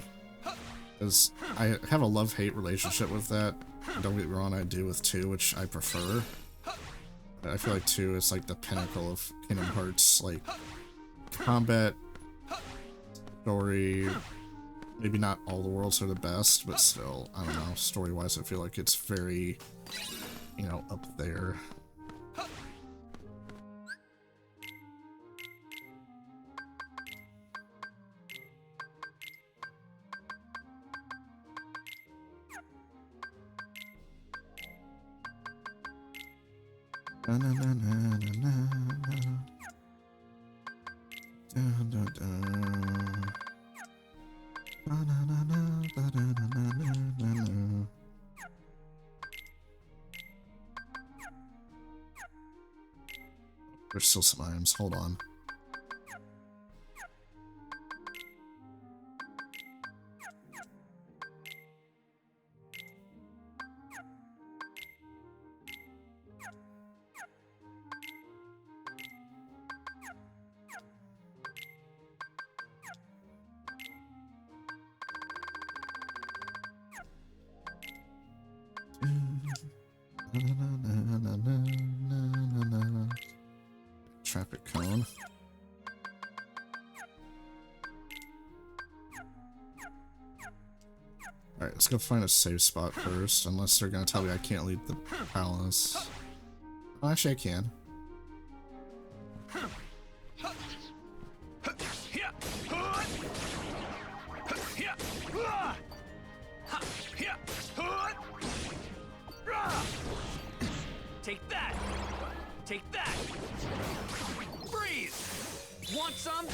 Because I have a love-hate relationship with that. Don't get me wrong, I do with 2, which I prefer. But I feel like 2 is like the pinnacle of Kingdom Hearts, like combat, story. Maybe not all the worlds are the best, but still, I don't know, story-wise I feel like it's very, you know, up there. Na, na, na, na, na, na. Dun, dun, dun. Na, na, na, na, da, da, na, na, na, na. There's still some items, hold on. Traffic cone. Alright, let's go find a safe spot first, unless they're gonna tell me I can't leave the palace. Oh, actually I can. Take that! Take that! Freeze! Want some?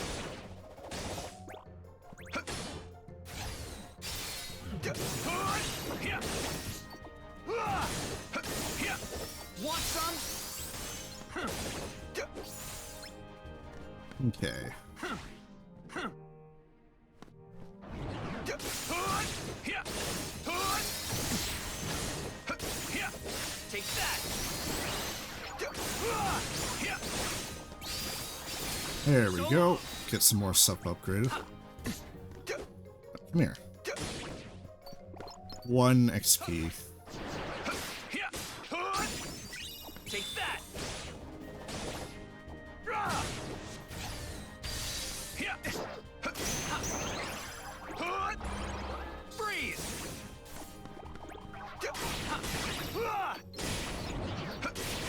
Want some? Okay. Take that! There we go. Get some more stuff upgraded. Come here. 1 XP. Take that! Freeze!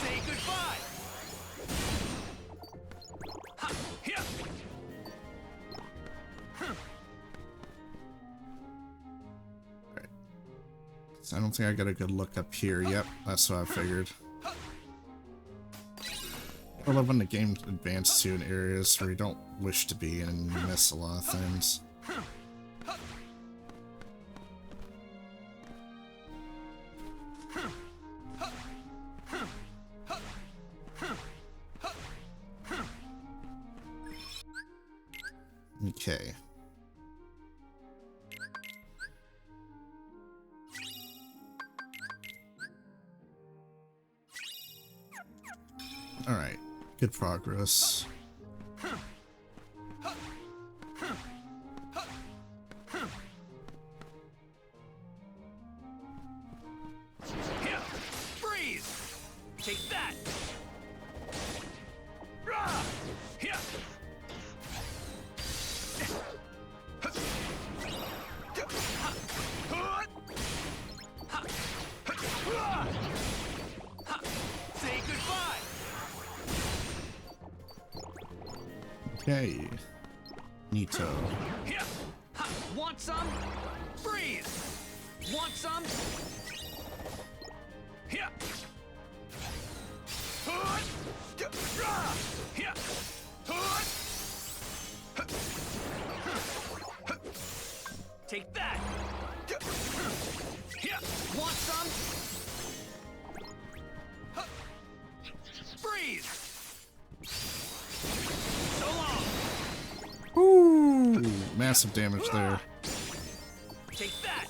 Say goodbye! Alright. So I don't think I got a good look up here. Yep, that's what I figured. I love when the game advances you in areas where you don't wish to be and you miss a lot of things. Okay. All right. Good progress. Freeze! Take that! Say goodbye! Okay. Neato. Want some? Freeze! Want some? Take that! Want some? Freeze! So long! Ooh, massive damage there. Take that!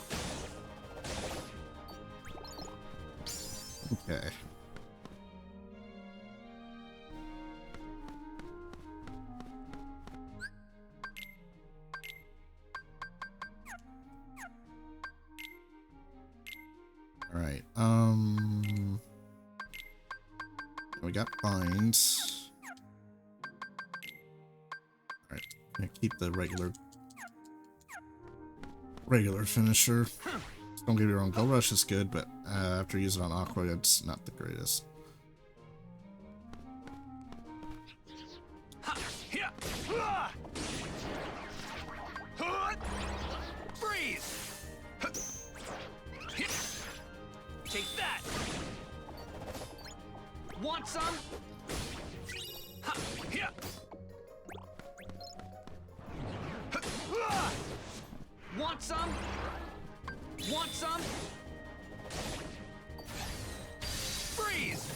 Okay. All right. We got binds. All right. Gonna keep the regular finisher. Don't get me wrong, Go Rush is good, but after using it on Aqua, it's not the greatest. Freeze! Take that! Want some? Want some? Want some? Freeze!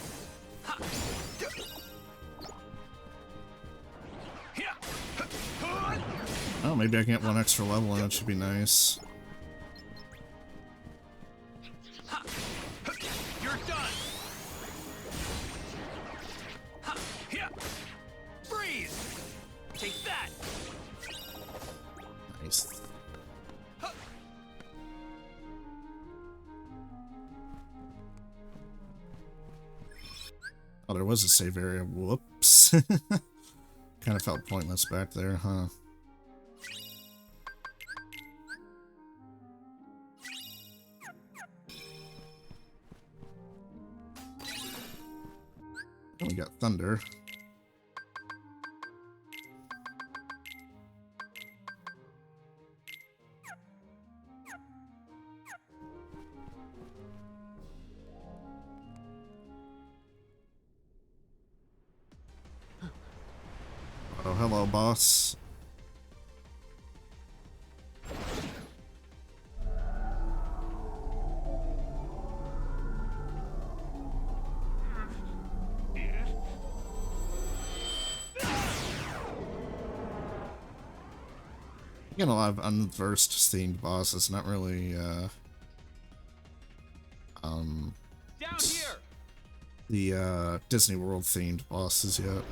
Oh, maybe I can get 1 extra level and it should be nice. You're done! Freeze! Take that! Nice. Oh, there was a save area. Whoops. Kind of felt pointless back there, huh? We got thunder. hello, boss. Getting a lot of unversed themed bosses, not really Down here. the Disney World themed bosses yet.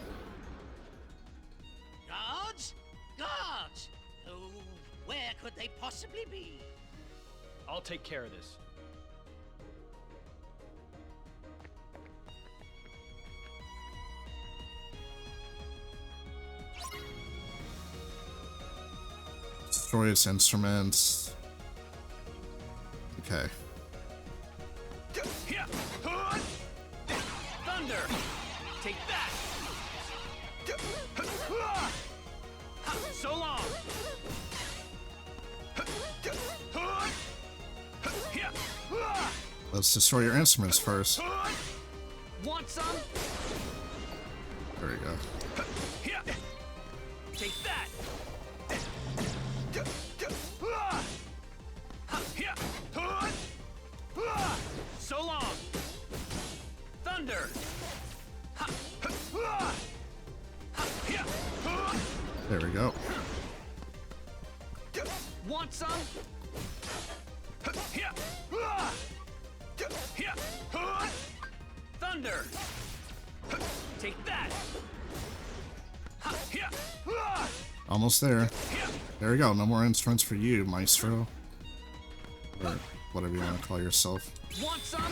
Guards? Guards! Oh, where could they possibly be? I'll take care of this. Destroy its instruments. Okay. Thunder. Take that. So long. Let's destroy your instruments first. Want some? There we go. Take that. So long. Thunder. There we go. Want some? Thunder. Take that. Almost there. There we go. No more instruments for you, Maestro. Or whatever you want to call yourself. Want some?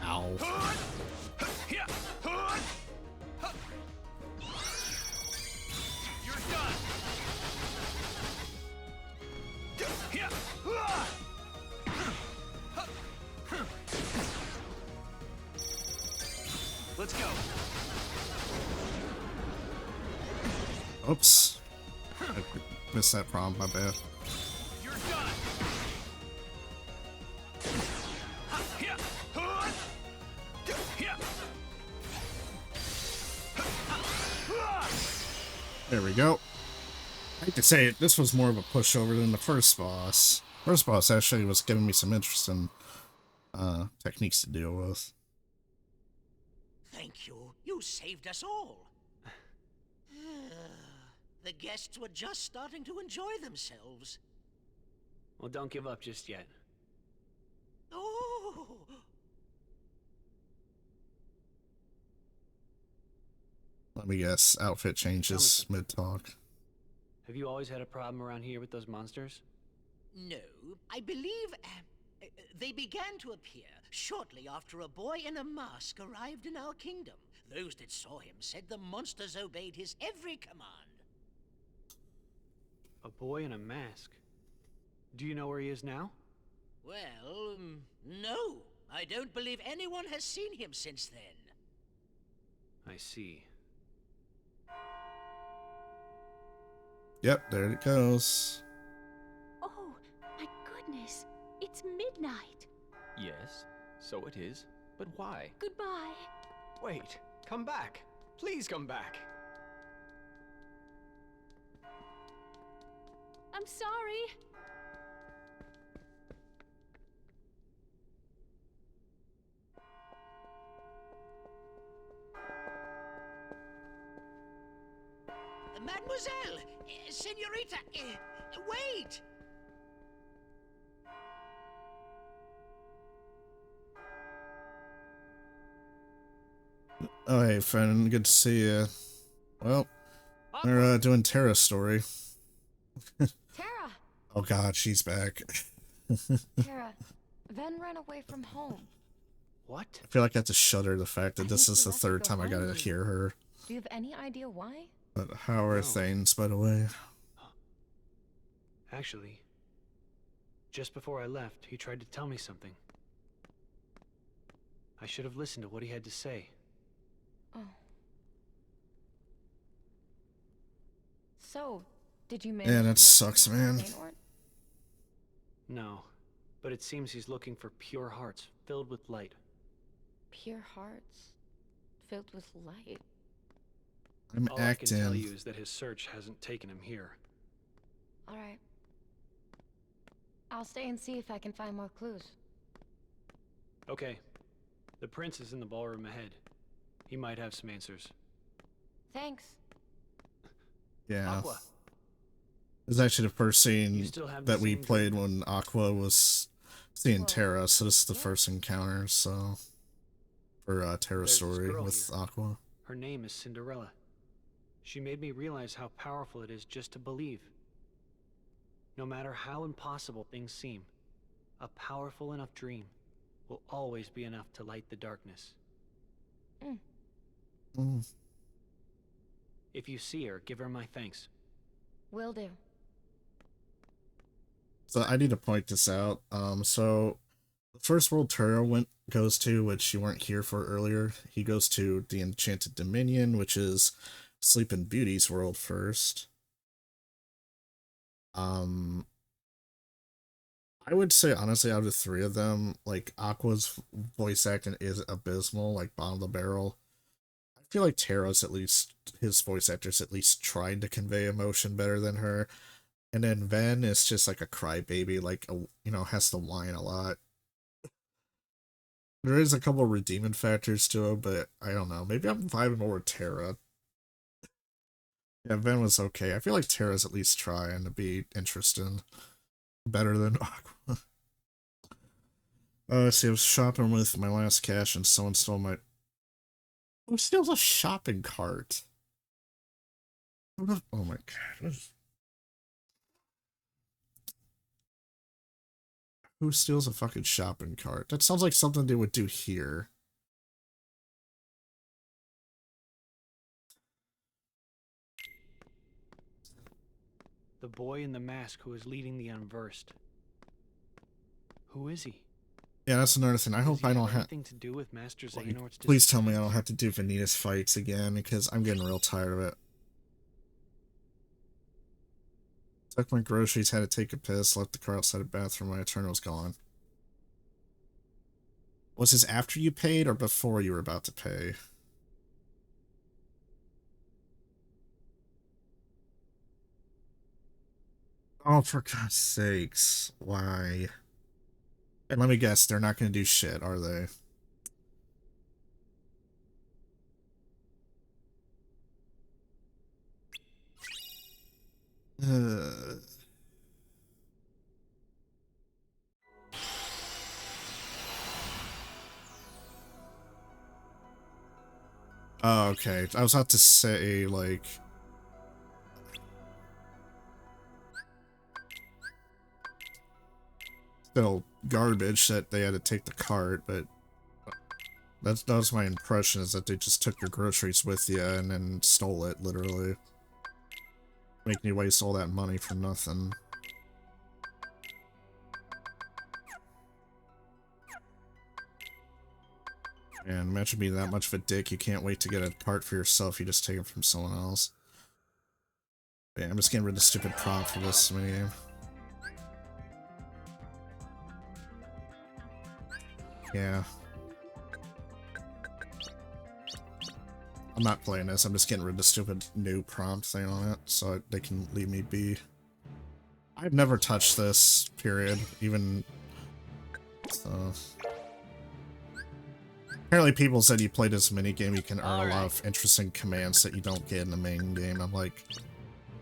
Ow. You're done. Let's go. Oops. I missed that prompt, my bad. You're done. There we go. I hate to say it, this was more of a pushover than the first boss. First boss actually was giving me some interesting techniques to deal with. Thank you. You saved us all. The guests were just starting to enjoy themselves. Well, don't give up just yet. Oh! Let me guess, outfit changes mid-talk. Have you always had a problem around here with those monsters? No, I believe they began to appear shortly after a boy in a mask arrived in our kingdom. Those that saw him said the monsters obeyed his every command. A boy in a mask? Do you know where he is now? Well, no. I don't believe anyone has seen him since then. I see. Yep, there it goes. Oh, my goodness. It's midnight. Yes, so it is. But why? Goodbye. Wait, come back. Please come back. I'm sorry. Mademoiselle! Senorita! Wait! Oh, hey, friend. Good to see you. Well, we're doing Terra's story. Terra! Oh god, she's back. Terra, Ven ran away from home. What? I feel like I have to shudder the fact that I this think is she the left to third go time I gotta find you. hear her. Do you have any idea why? But how are things, by the way? Actually, just before I left, he tried to tell me something. I should have listened to what he had to say. Oh. So, did you manage Yeah, to that get sucks, man. Raynor? No, but it seems he's looking for pure hearts filled with light. Pure hearts filled with light. I'm All I can tell acting. you is that his search hasn't taken him here. All right. I'll stay and see if I can find more clues. Okay. The prince is in the ballroom ahead. He might have some answers. Thanks. Yeah. Aqua. This is actually the first scene still have the that we same played dream? when Aqua was seeing Whoa. Terra, so this is the first encounter, so for Terra's There's this story girl with here. Aqua. Her name is Cinderella. She made me realize how powerful it is just to believe. No matter how impossible things seem, a powerful enough dream will always be enough to light the darkness. If you see her, give her my thanks. Will do. So I need to point this out. So the first world Terra goes to, which you weren't here for earlier, he goes to the Enchanted Dominion, which is Sleeping Beauty's world first. I would say honestly, out of the three of them, like Aqua's voice acting is abysmal, like bottom of the barrel. I feel like Terra's, at least his voice actor's at least trying to convey emotion better than her. And then Ven is just like a crybaby, like has to whine a lot. There is a couple redeeming factors to it, but I don't know. Maybe I'm vibing more with Terra. Yeah, Ven was okay. I feel like Terra's at least trying to be interesting. Better than Aqua. See, I was shopping with my last cash and someone stole my... Who steals a shopping cart? Oh my god. Who steals a fucking shopping cart? That sounds like something they would do here. The boy in the mask who is leading the unversed. Who is he? Yeah, that's another thing. I hope I don't have anything to do with Master Xehanort's Please tell me I don't have to do Vanitas fights again, because I'm getting real tired of it. Took my groceries, had to take a piss, left the car outside the bathroom, my turn was gone. Was this after you paid or before you were about to pay? Oh, for God's sakes. Why? And let me guess, they're not going to do shit, are they? Oh, okay. I was about to say, like... Still garbage that they had to take the cart, but... that was my impression, is that they just took your groceries with you and then stole it, literally. Making you waste all that money for nothing. And imagine being that much of a dick, you can't wait to get a cart for yourself, you just take it from someone else. Yeah, I'm just getting rid of the stupid prompt for this minigame. Yeah. I'm not playing this, I'm just getting rid of the stupid new prompt thing on it, so they can leave me be. I've never touched this, period, even... so... Apparently people said you play this minigame, you can earn a lot of interesting commands that you don't get in the main game. I'm like,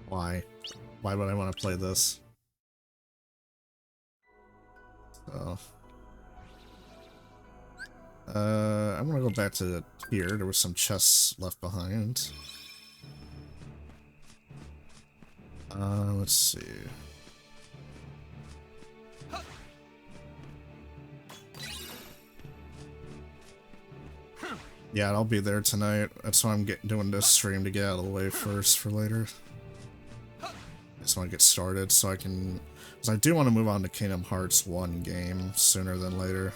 why? Why would I want to play this? So... I'm gonna go back to here. There was some chests left behind. Let's see. Yeah, I'll be there tonight. That's why I'm doing this stream, to get out of the way first for later. I just want to get started so I can... because I do want to move on to Kingdom Hearts 1 game sooner than later.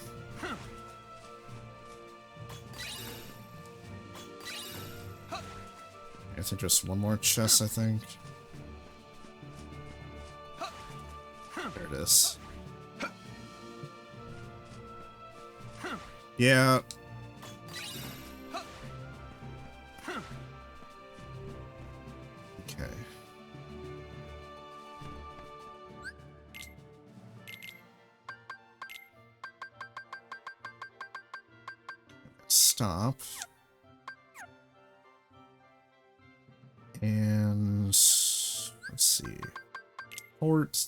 I think just one more chest, I think. There it is. Yeah. stop. And let's see. Port.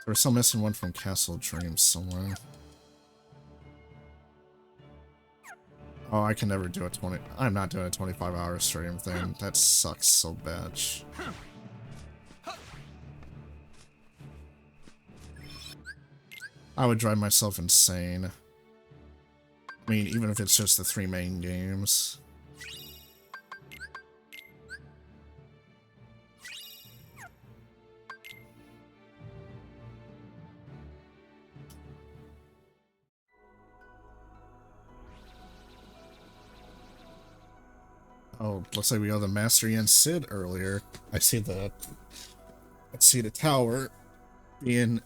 We're still missing one from Castle Dreams somewhere. Oh, I can never do a 20. I'm not doing a 25-hour stream thing. That sucks so bad. I would drive myself insane. I mean, even if it's just the 3 main games. Oh, looks like we got the Master and Sid earlier. I see the tower being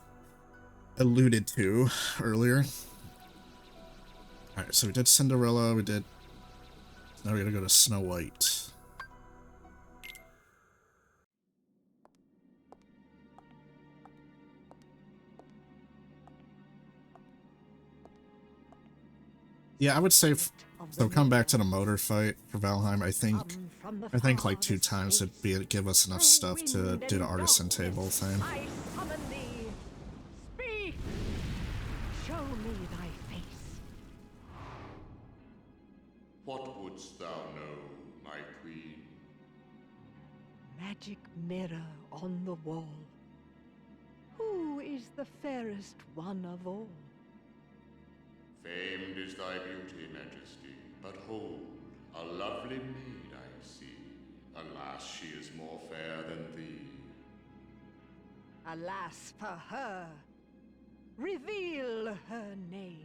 alluded to earlier. Alright, so we did Cinderella, we did... Now we gotta go to Snow White. Yeah, I would say... So come back to the motor fight for Valheim, I think like 2 times would give us enough stuff to do the artisan table thing. I summon thee. Speak! Show me thy face. What wouldst thou know, my queen? Magic mirror on the wall. Who is the fairest one of all? Famed is thy beauty, Majesty, but hold, a lovely maid I see. Alas, she is more fair than thee. Alas for her. Reveal her name.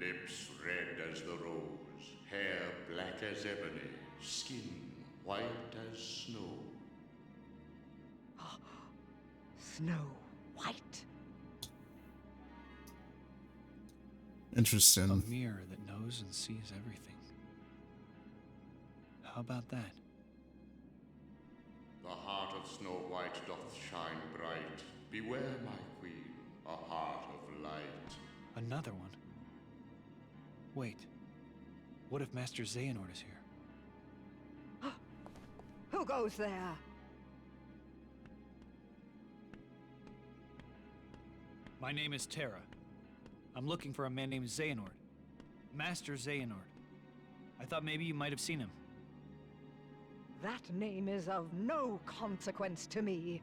Lips red as the rose, hair black as ebony, skin white as snow. Snow White. Interesting. A mirror that knows and sees everything. How about that? The heart of Snow White doth shine bright. Beware, my queen, a heart of light. Another one? Wait. What if Master Xehanort is here? Who goes there? My name is Terra. I'm looking for a man named Xehanort. Master Xehanort. I thought maybe you might have seen him. That name is of no consequence to me.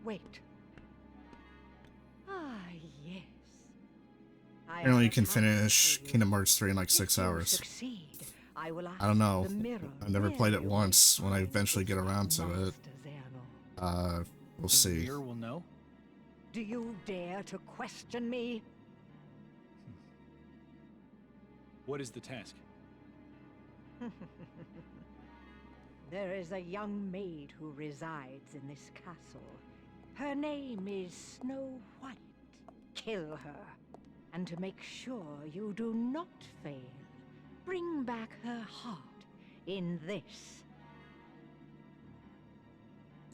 Wait. Ah, yes. Apparently you can finish Kingdom Hearts 3 in like 6 hours. Succeed, I don't know. I've never played it once. When I eventually get around to it, we'll see. The mirror will know? Do you dare to question me? What is the task? There is a young maid who resides in this castle. Her name is Snow White. Kill her. And to make sure you do not fail, bring back her heart in this.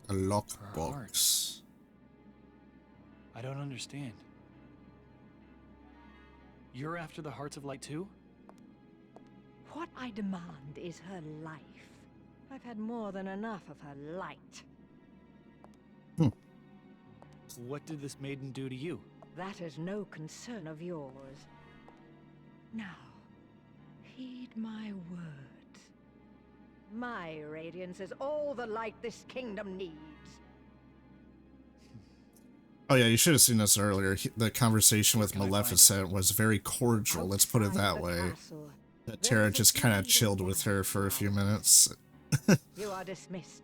A lockbox. I don't understand. You're after the Hearts of Light too? What I demand is her life. I've had more than enough of her light. What did this maiden do to you? That is no concern of yours. Now, heed my words. My radiance is all the light this kingdom needs. Oh yeah, you should have seen this earlier. The conversation with Maleficent was very cordial, let's put it that way. That Terra just kind of chilled with her for a few minutes. You are dismissed.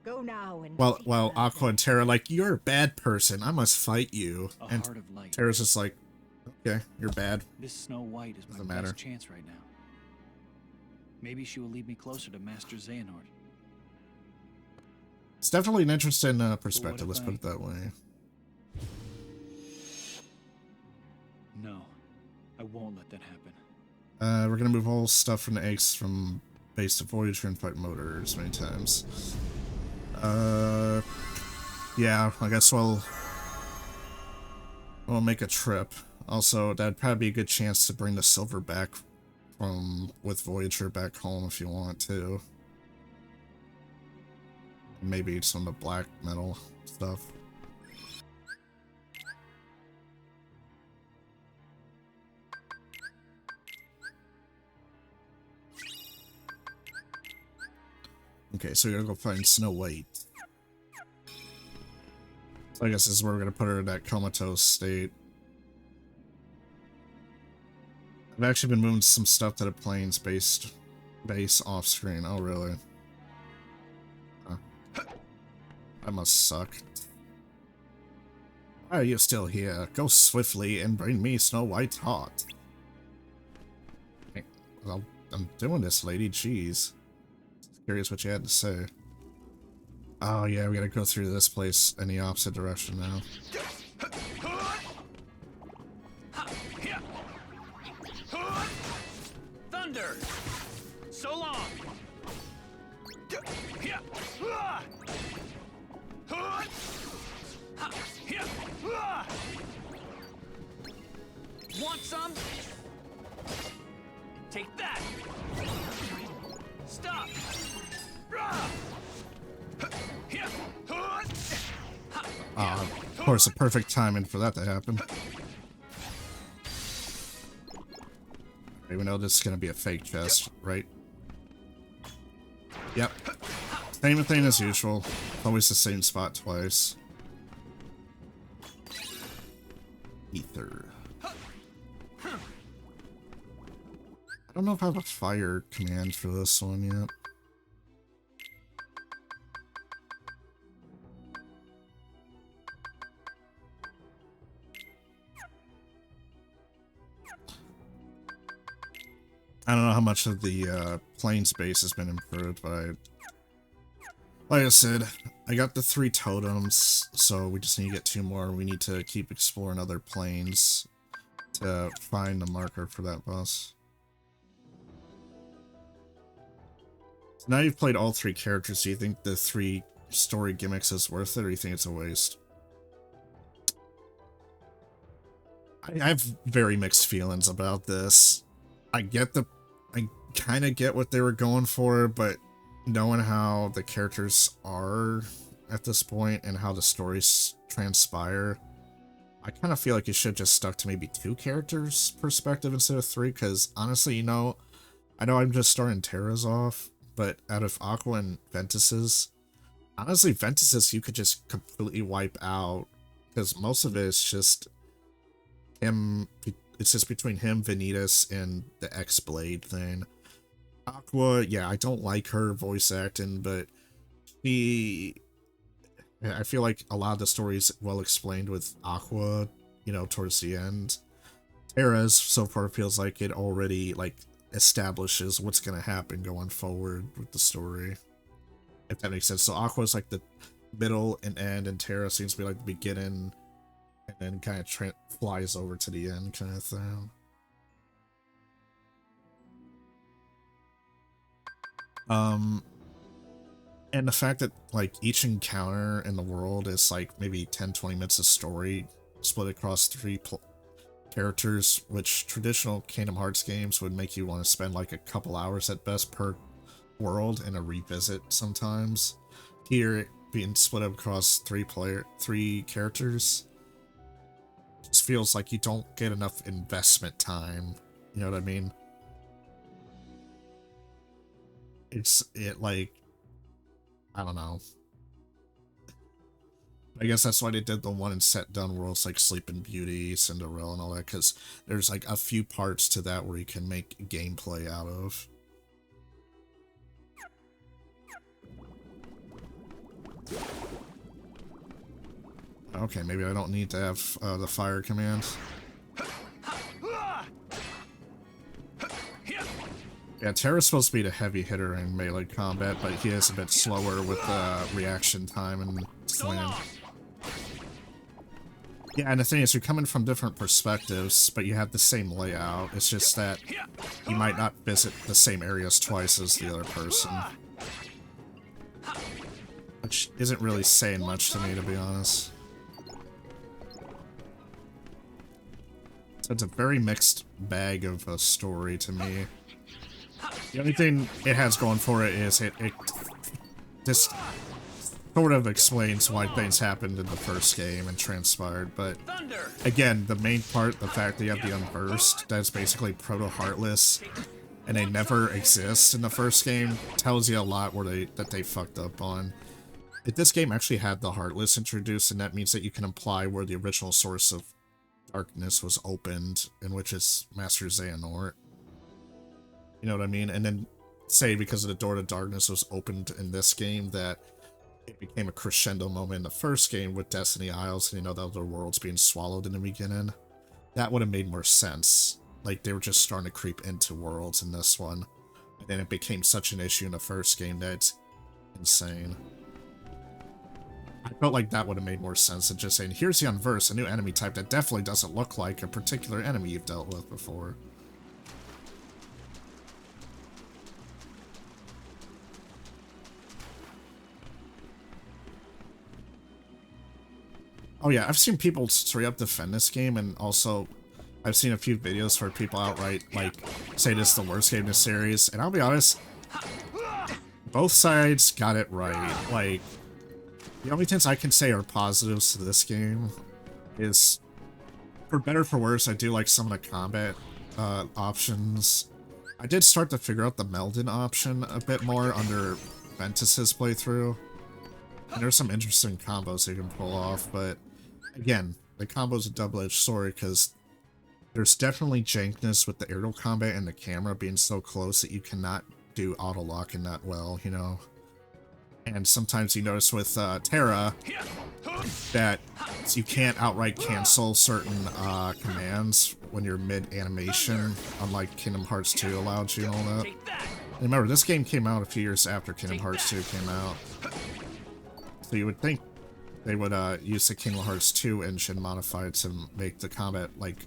Go now and While Aqua and Terra like, you're a bad person, I must fight you. A And heart of light. Terra's just like, okay, you're bad. This Snow White is my Doesn't matter. best chance right now. Maybe she will lead me closer to Master Xehanort. It's definitely an interesting perspective, let's put it that way. No, I won't let that happen. We're gonna move all stuff from the eggs from base to Voyager and fight motors many times. Yeah, I guess we'll make a trip. Also, that'd probably be a good chance to bring the silver back from with Voyager back home if you want to. Maybe some of the black metal stuff. Okay, so we're gonna go find Snow White. So I guess this is where we're gonna put her in that comatose state. I've actually been moving some stuff to the planes base off screen. Oh, really? Huh. That must suck. Why are you still here? Go swiftly and bring me Snow White's heart. Hey, well, I'm doing this, lady. Jeez. Curious what you had to say. Oh yeah, we gotta go through this place in the opposite direction now. Thunder! So long! Want some? Take that! Stop! Of course, the perfect timing for that to happen. Okay, we know this is gonna be a fake chest, right? Yep. Same thing as usual. Always the same spot twice. Ether. I don't know if I have a fire command for this one yet. I don't know how much of the plains base has been improved, but like I said, I got the 3 totems, so we just need to get 2 more. We need to keep exploring other planes to find the marker for that boss. So now you've played all 3 characters, do you think the 3 story gimmicks is worth it, or do you think it's a waste? I have very mixed feelings about this. I kind of get what they were going for, but knowing how the characters are at this point and how the stories transpire, I kind of feel like you should just stuck to maybe 2 characters perspective instead of 3, because honestly, you know, I know I'm just starting Terra's off, but out of Aqua and Ventus's, honestly, Ventus's you could just completely wipe out, because most of it is just him. It's just between him, Vanitas, and the X-Blade thing. Aqua, yeah, I don't like her voice acting, but I feel like a lot of the story is well explained with Aqua, you know, towards the end. Terra's, so far, feels like it already, like, establishes what's going to happen going forward with the story. If that makes sense. So Aqua's like the middle and end, and Terra seems to be like the beginning, and then kind of flies over to the end kind of thing. And the fact that, like, each encounter in the world is, like, maybe 10-20 minutes of story split across 3 characters, which traditional Kingdom Hearts games would make you want to spend, like, a couple hours at best per world and a revisit sometimes. Here, being split up across 3 characters just feels like you don't get enough investment time. You know what I mean? Like, I don't know. I guess that's why they did the one in set done worlds like Sleeping Beauty, Cinderella, and all that, because there's like a few parts to that where you can make gameplay out of. Okay, maybe I don't need to have the fire command. Yeah, Terra's supposed to be the heavy hitter in melee combat, but he is a bit slower with reaction time and swinging. Yeah, and the thing is, you're coming from different perspectives, but you have the same layout. It's just that you might not visit the same areas twice as the other person. which isn't really saying much to me, to be honest. So it's a very mixed bag of a story to me. The only thing it has going for it is it just sort of explains why things happened in the first game and transpired, but again, the main part, the fact that you have the Unversed, that's basically proto-Heartless, and they never exist in the first game, tells you a lot that they fucked up on. If this game actually had the Heartless introduced, and that means that you can imply where the original source of darkness was opened, in which is Master Xehanort. You know what I mean? And then say because of the door to darkness was opened in this game, that it became a crescendo moment in the first game with Destiny Isles, and you know, the other worlds being swallowed in the beginning. That would have made more sense. Like, they were just starting to creep into worlds in this one. And then it became such an issue in the first game that it's insane. I felt like that would have made more sense than just saying, here's the Unverse, a new enemy type that definitely doesn't look like a particular enemy you've dealt with before. Oh yeah, I've seen people straight up defend this game, and also I've seen a few videos where people outright, like, say this is the worst game in the series, and I'll be honest, both sides got it right. Like, the only things I can say are positives to this game is, for better or for worse, I do like some of the combat options. I did start to figure out the Meldon option a bit more under Ventus's playthrough, and there's some interesting combos you can pull off, but again, the combo's a double-edged sword because there's definitely jankness with the aerial combat and the camera being so close that you cannot do auto-locking that well, you know? And sometimes you notice with Terra that you can't outright cancel certain commands when you're mid-animation, unlike Kingdom Hearts 2 allowed you and all that. And remember, this game came out a few years after Kingdom Hearts 2 came out. So you would think they would use the Kingdom Hearts 2 engine modified to make the combat, like,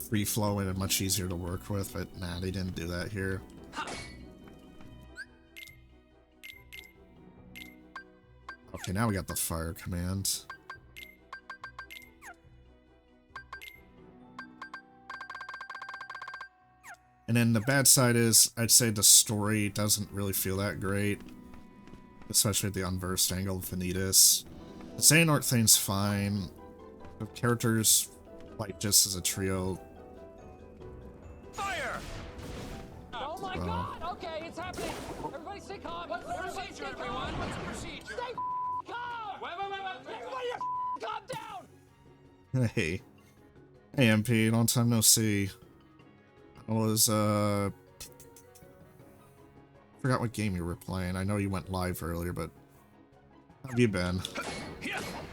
free-flowing and much easier to work with, but nah, they didn't do that here. Okay, now we got the fire command. And then the bad side is, I'd say the story doesn't really feel that great. Especially the Unversed angle of Vanitas. The Xehanort thing's fine. The characters, like, just as a trio. Fire! Oh my god! Okay, it's happening! Everybody stay calm! What's the procedure, everyone? What's the procedure? Stay calm! Wait! Everybody calm down! Hey. Hey, MP, long time no see. I was, forgot what game you were playing. I know you went live earlier, but how have you been?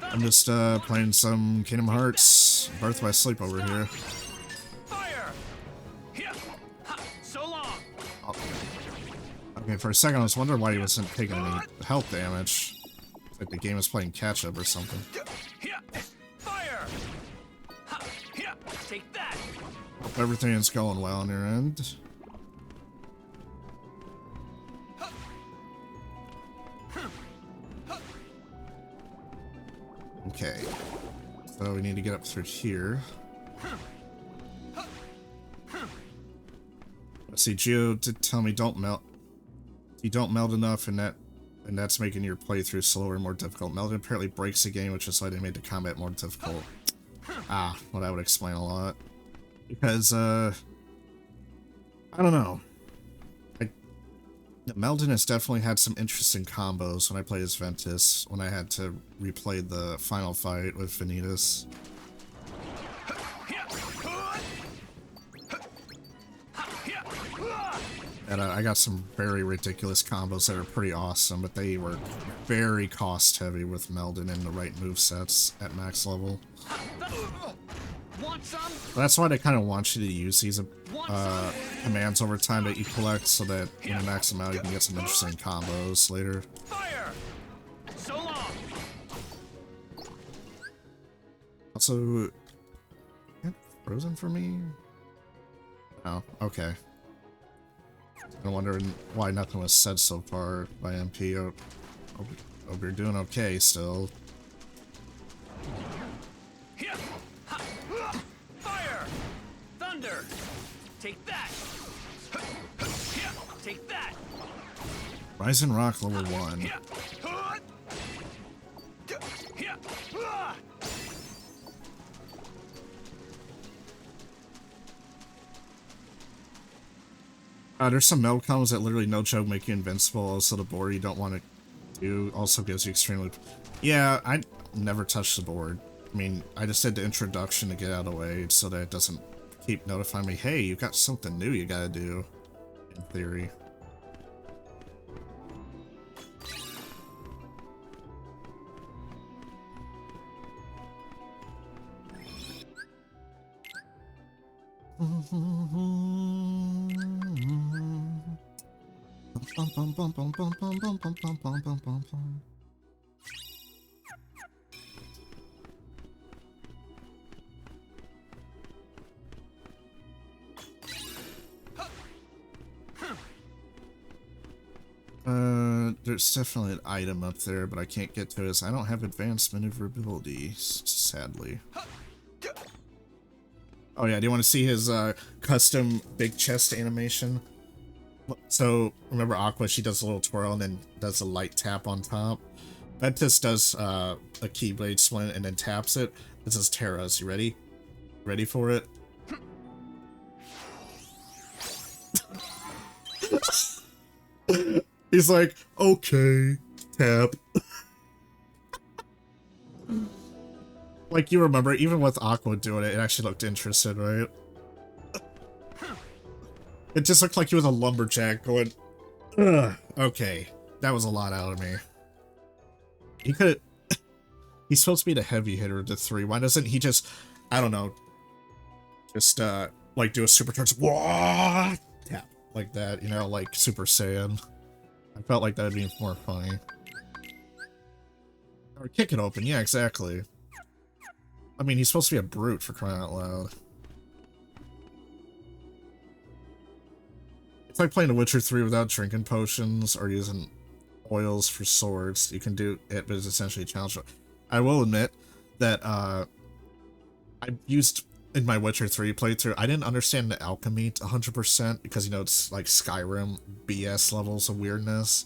I'm just playing some Kingdom Hearts, Brith By Sleep over here. Fire! So long. Oh. Okay, for a second I was wondering why he wasn't taking any health damage. Like the game is playing catch up or something. Fire! Take that. Hope everything is going well on your end. Okay, so we need to get up through here. Let's see, Geo did tell me don't melt. You don't melt enough, and that's making your playthrough slower and more difficult. Melting apparently breaks the game, which is why they made the combat more difficult. Ah, well, that would explain a lot. Because, I don't know. Meldon has definitely had some interesting combos when I played as Ventus, when I had to replay the final fight with Vanitas. And I got some very ridiculous combos that are pretty awesome, but they were very cost-heavy with Meldon and the right movesets at max level. That's why they kind of want you to use these commands over time that you collect, so that when you max them out, you can get some interesting combos later. Fire! So long. Also, frozen for me? Oh, okay. I'm wondering why nothing was said so far by MP. Hope you're doing okay still. Fire! Thunder! Take that! Take that! Rising Rock level 1. There's some meld combos that literally no joke make you invincible. Also, the board you don't want to do also gives you extremely... Yeah, I never touched the board. I mean, I just did the introduction to get out of the way so that it doesn't keep notifying me, hey, you got something new you gotta do, in theory. There's definitely an item up there, but I can't get to it as I don't have advanced maneuverability, sadly. Oh yeah, do you want to see his custom big chest animation? So, remember Aqua, she does a little twirl and then does a light tap on top. Ventus does a Keyblade splint and then taps it. This is Terra's. You ready? Ready for it? He's like, okay, tap. Like, you remember, even with Aqua doing it, it actually looked interesting, right? It just looked like he was a lumberjack going, ugh, okay, that was a lot out of me. He could... He's supposed to be the heavy hitter of the three. Why doesn't he just, I don't know, just, like, do a super turn, wah, tap, like that, you know, like Super Saiyan. I felt like that would be more funny. Or kick it open, yeah, exactly. I mean, he's supposed to be a brute for crying out loud. It's like playing The Witcher 3 without drinking potions or using oils for swords. You can do it, but it's essentially a challenge. I will admit that I used, in my Witcher 3 playthrough, I didn't understand the alchemy 100% because, you know, it's like Skyrim BS levels of weirdness.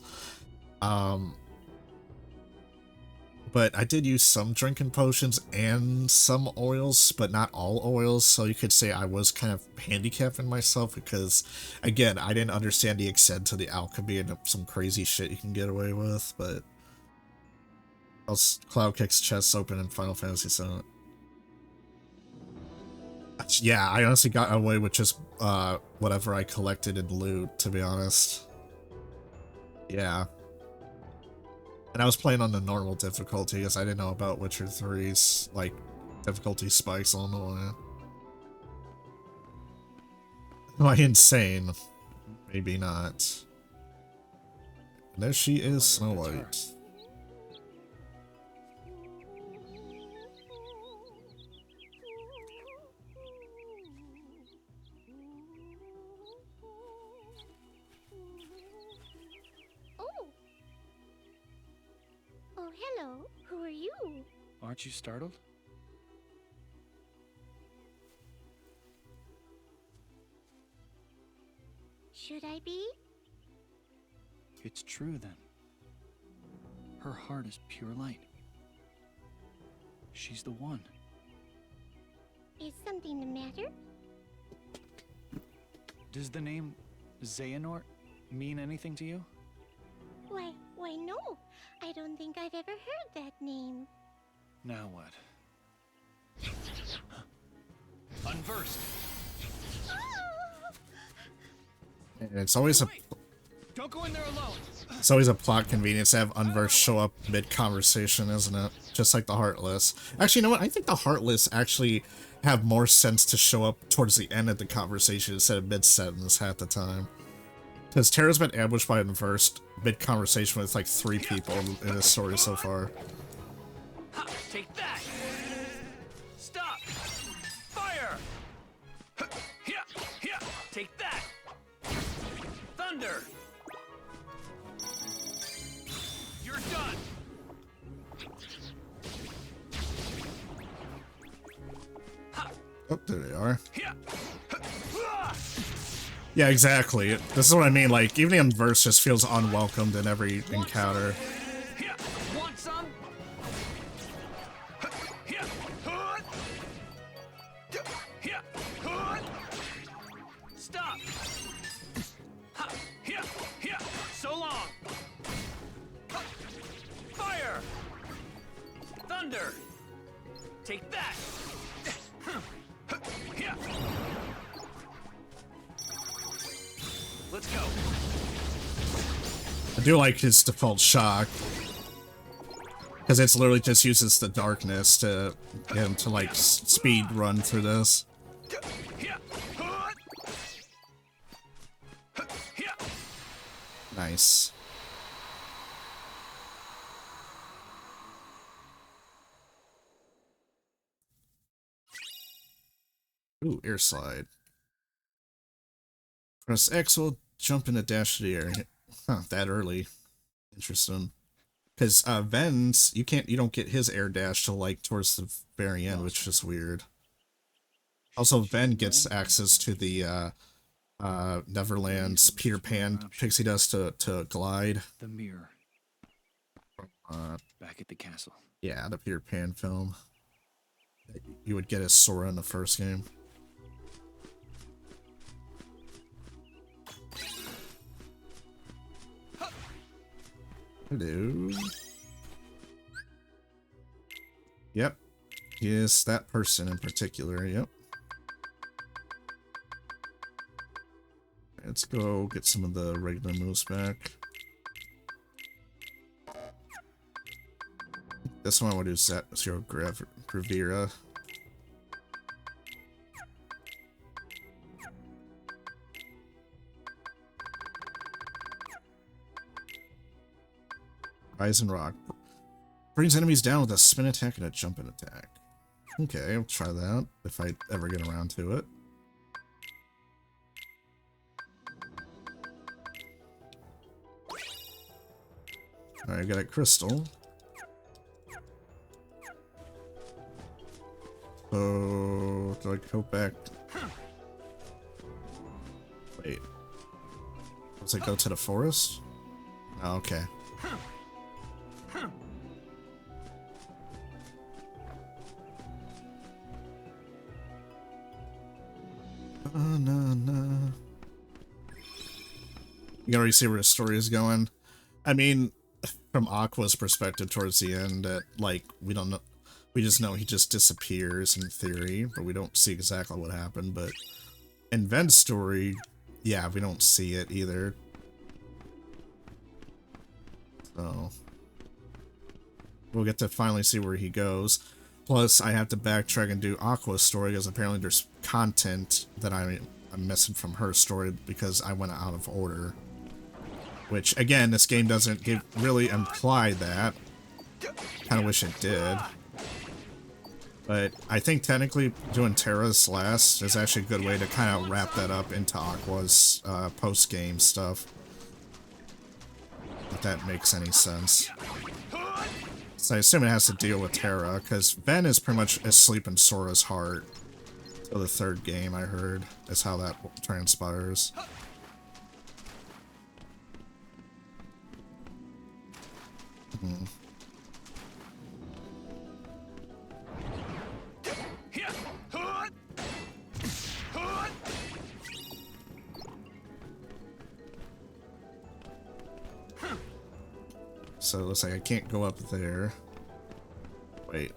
But I did use some drinking potions and some oils, but not all oils, so you could say I was kind of handicapping myself because, again, I didn't understand the extent to the alchemy and some crazy shit you can get away with, but... Cloud kicks chests open in Final Fantasy VII. Yeah, I honestly got away with just whatever I collected in loot, to be honest. Yeah. And I was playing on the normal difficulty because I didn't know about Witcher 3's, like, difficulty spikes on the way. Am I insane? Maybe not. And there she is, Snow White. Oh, hello. Who are you? Aren't you startled? Should I be? It's true then. Her heart is pure light. She's the one. Is something the matter? Does the name Xehanort mean anything to you? Why no. I don't think I've ever heard that name. Now what? Unversed. And it's always a... Don't go in there alone. It's always a plot convenience to have Unversed show up mid-conversation, isn't it? Just like the Heartless. Actually, you know what? I think the Heartless actually have more sense to show up towards the end of the conversation instead of mid-sentence half the time. Because Terra's been ambushed by Unversed mid-conversation with like 3 people in this story so far. Ha, take that! Stop! Fire! Here! Take that! Thunder! You're done! Oh, there they are. Yeah, exactly. This is what I mean. Like, even the inverse just feels unwelcomed in every encounter. Want some? Stop! So long! Fire! Thunder! Take that! Let's go. I do like his default shock. Because it's literally just uses the darkness to get him to, like, speed run through this. Nice. Ooh, air slide. Press X will jump in a dash to the air. Huh, that early. Interesting. Because Ven's, you don't get his air dash till like towards the very end, which is weird. Also, Ven gets access to the Neverland's Peter Pan pixie dust to glide. The mirror. Back at the castle. Yeah, the Peter Pan film. You would get as Sora in the first game. Hello. Yep. Yes, that person in particular, yep. Let's go get some of the regular moves back. This one I want to do Zero Gravira. Rise and Rock. Brings enemies down with a spin attack and a jumping attack. Okay, I'll try that if I ever get around to it. Alright, I got a crystal. So, do I go back? Wait. Does it go to the forest? Oh, okay. No. You can already see where the story is going. I mean, from Aqua's perspective towards the end, that like we don't know, we just know he just disappears in theory, but we don't see exactly what happened. But in Ven's story, yeah, we don't see it either. So we'll get to finally see where he goes. Plus, I have to backtrack and do Aqua's story because apparently there's content that I'm missing from her story because I went out of order. Which, again, this game doesn't really imply that. Kind of wish it did. But I think technically doing Terra's last is actually a good way to kind of wrap that up into Aqua's post-game stuff. If that makes any sense. So I assume it has to deal with Terra, because Ven is pretty much asleep in Sora's heart. So the third game, I heard, is how that transpires. So it looks like I can't go up there. Wait.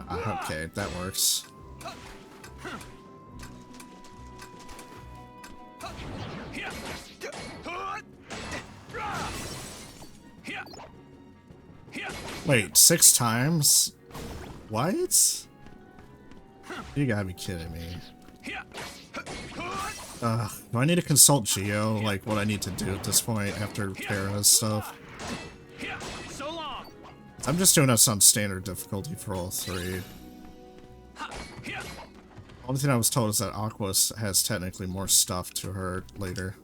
Okay, that works. Wait, 6 times? What? You gotta be kidding me. Do I need to consult Geo, like what I need to do at this point after Terra's stuff? I'm just doing this on standard difficulty for all 3. Only thing I was told is that Aqua has technically more stuff to her later.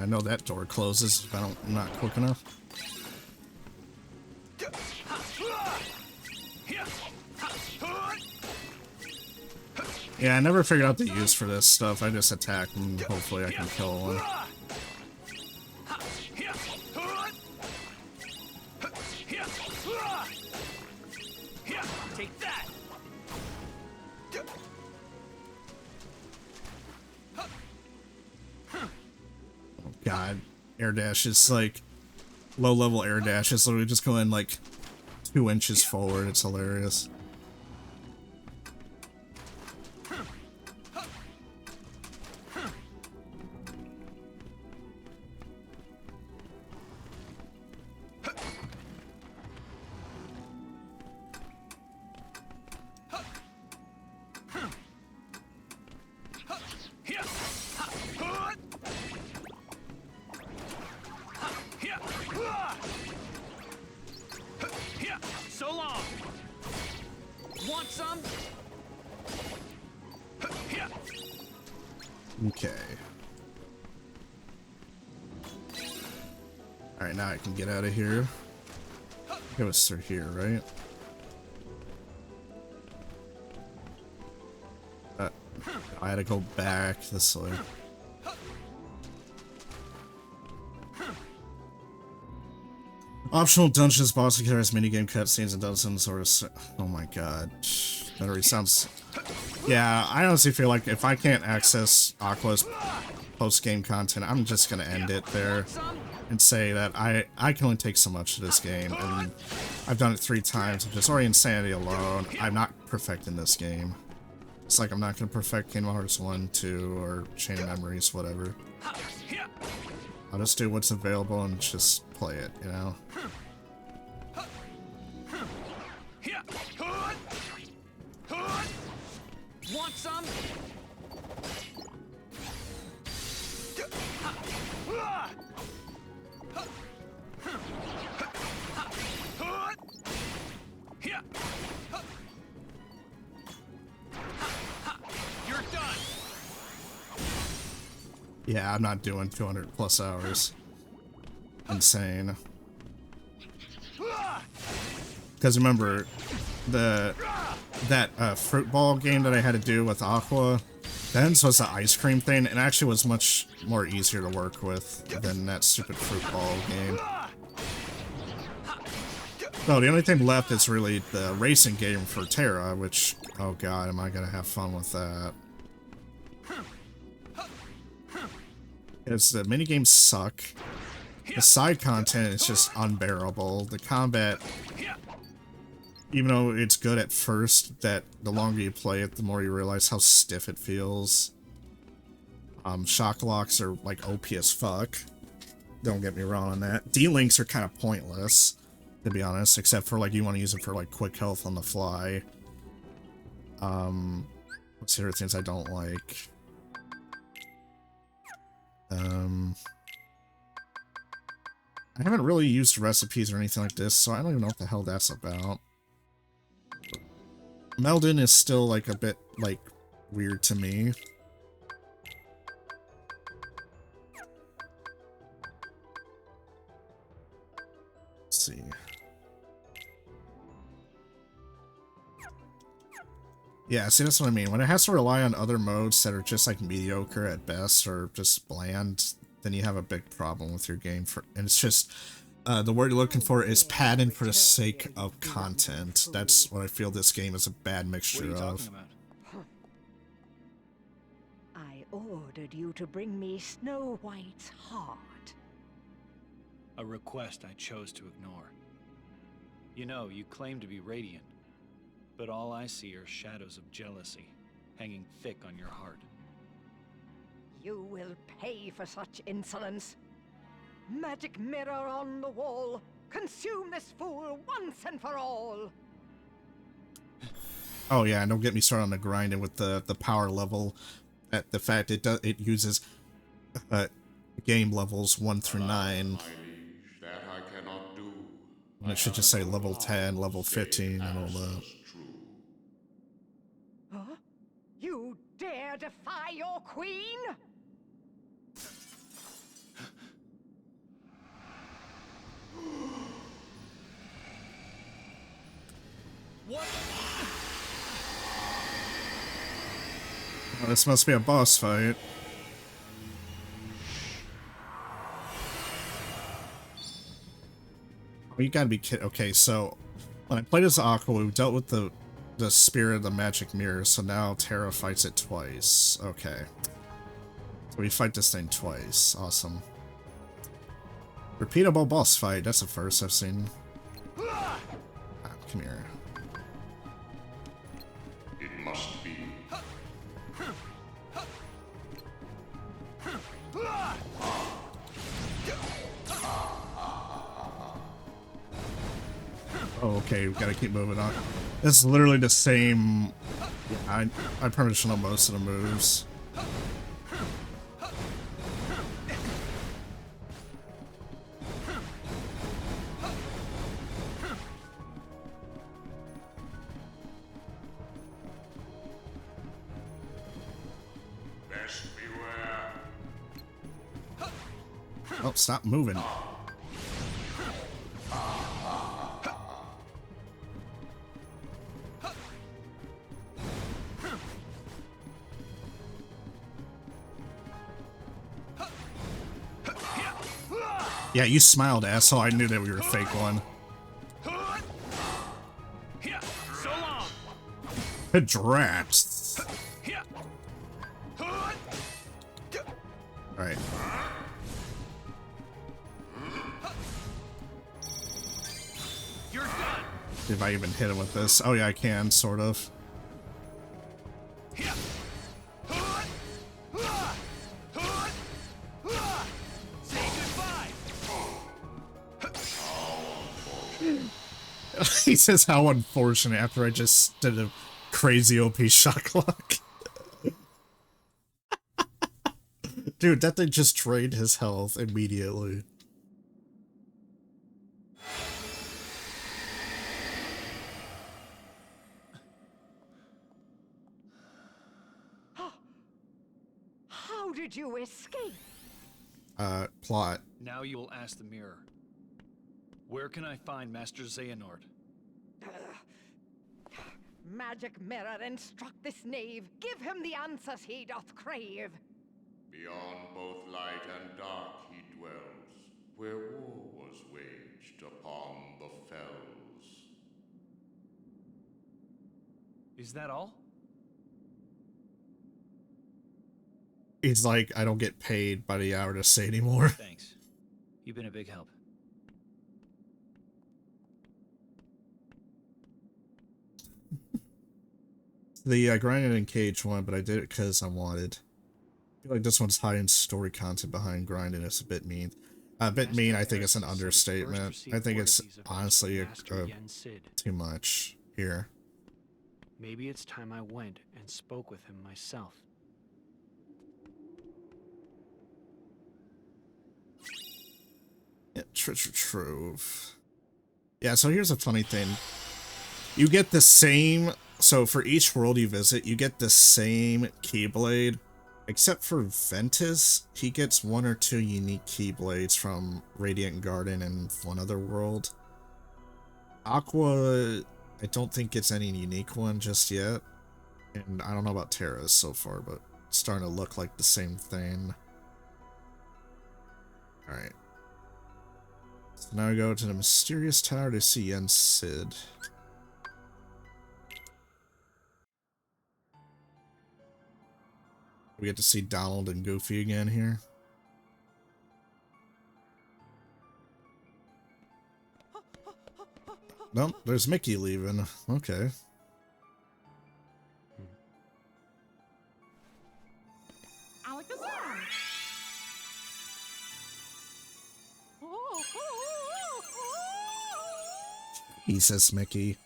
I know that door closes if I'm not quick enough. Yeah, I never figured out the use for this stuff. I just attack and hopefully I can kill one. Take that. Oh god, air dash is like low-level air dash is literally just going like 2 inches forward. It's hilarious. So long. Want some? Okay. Alright, now I can get out of here. It was through here, right? I had to go back this way. Optional dungeons, boss encounters, minigame cutscenes, and dozens or... Oh my god. That already sounds... Yeah, I honestly feel like if I can't access Aqua's post-game content, I'm just gonna end it there and say that I can only take so much of this game, and I've done it 3 times, and just already Insanity alone, I'm not perfecting this game. It's like I'm not gonna perfect Kingdom Hearts 1, 2, or Chain of Memories, whatever. I'll just do what's available and just play it, you know? Want some? You're done. Yeah, I'm not doing 200 plus hours. Insane. Because remember, that fruit ball game that I had to do with Aqua, that was the ice cream thing, and actually was much more easier to work with than that stupid fruit ball game. No, the only thing left is really the racing game for Terra, which, oh god, am I gonna have fun with that. Because the minigames suck. The side content is just unbearable. The combat, even though it's good at first, that the longer you play it, the more you realize how stiff it feels. Shock locks are like OP as fuck. Don't get me wrong on that. D-links are kind of pointless, to be honest, except for like you want to use it for like quick health on the fly. What's the other things I don't like? I haven't really used recipes or anything like this, so I don't even know what the hell that's about. Meldon is still like a bit like weird to me. Let's see. Yeah, see, that's what I mean. When it has to rely on other modes that are just like mediocre at best or just bland, then you have a big problem with your game. And it's just, the word you're looking for is padding for the sake of content. That's what I feel this game is a bad mixture of. I ordered you to bring me Snow White's heart. A request I chose to ignore. You know, you claim to be radiant, but all I see are shadows of jealousy hanging thick on your heart. You will pay for such insolence. Magic mirror on the wall, consume this fool once and for all. Oh yeah, and don't get me started on the grinding with the power level. At the fact it uses game levels 1 through 9. That I cannot do. And it should just say level 10, level 15, and all that. Huh? You dare defy your queen? Oh, this must be a boss fight. Oh, you gotta be kidding. Okay, so when I played as Aqua, we dealt with the spirit of the magic mirror, so now Terra fights it twice. Okay. So we fight this thing twice. Awesome. Repeatable boss fight. That's the first I've seen. Ah, come here. It must be. Oh, okay, we gotta keep moving on. This is literally the same. I pretty much know most of the moves. Best beware. Oh, stop moving. Yeah, you smiled, asshole. I knew that we were a fake one. So long. Drats. Alright. You're done. If I even hit him with this. Oh yeah, I can, sort of. Say goodbye. He says how unfortunate after I just did a crazy OP shock lock. Dude, that thing just drained his health immediately. How did you escape? Plot. Now you will ask the mirror. Where can I find Master Xehanort? Magic mirror, instruct this knave. Give him the answers he doth crave. Beyond both light and dark he dwells, where war was waged upon the fells. Is that all? He's like, I don't get paid by the hour to say anymore. Thanks. You've been a big help. The grinded in cage one, but I did it because I wanted. I feel like this one's hiding story content behind grinding. It's a bit mean. A bit mean, I think it's an understatement. I think it's honestly too much here. Maybe it's time I went and spoke with him myself. Yeah, trove. Yeah, so here's a funny thing. You get the same... So for each world you visit, you get the same Keyblade. Except for Ventus, he gets 1 or 2 unique Keyblades from Radiant Garden and one other world. Aqua, I don't think gets any unique one just yet. And I don't know about Terra so far, but it's starting to look like the same thing. Alright. So now we go to the mysterious tower to see Yen Sid. We get to see Donald and Goofy again here. Nope, there's Mickey leaving. Okay. He says Mickey.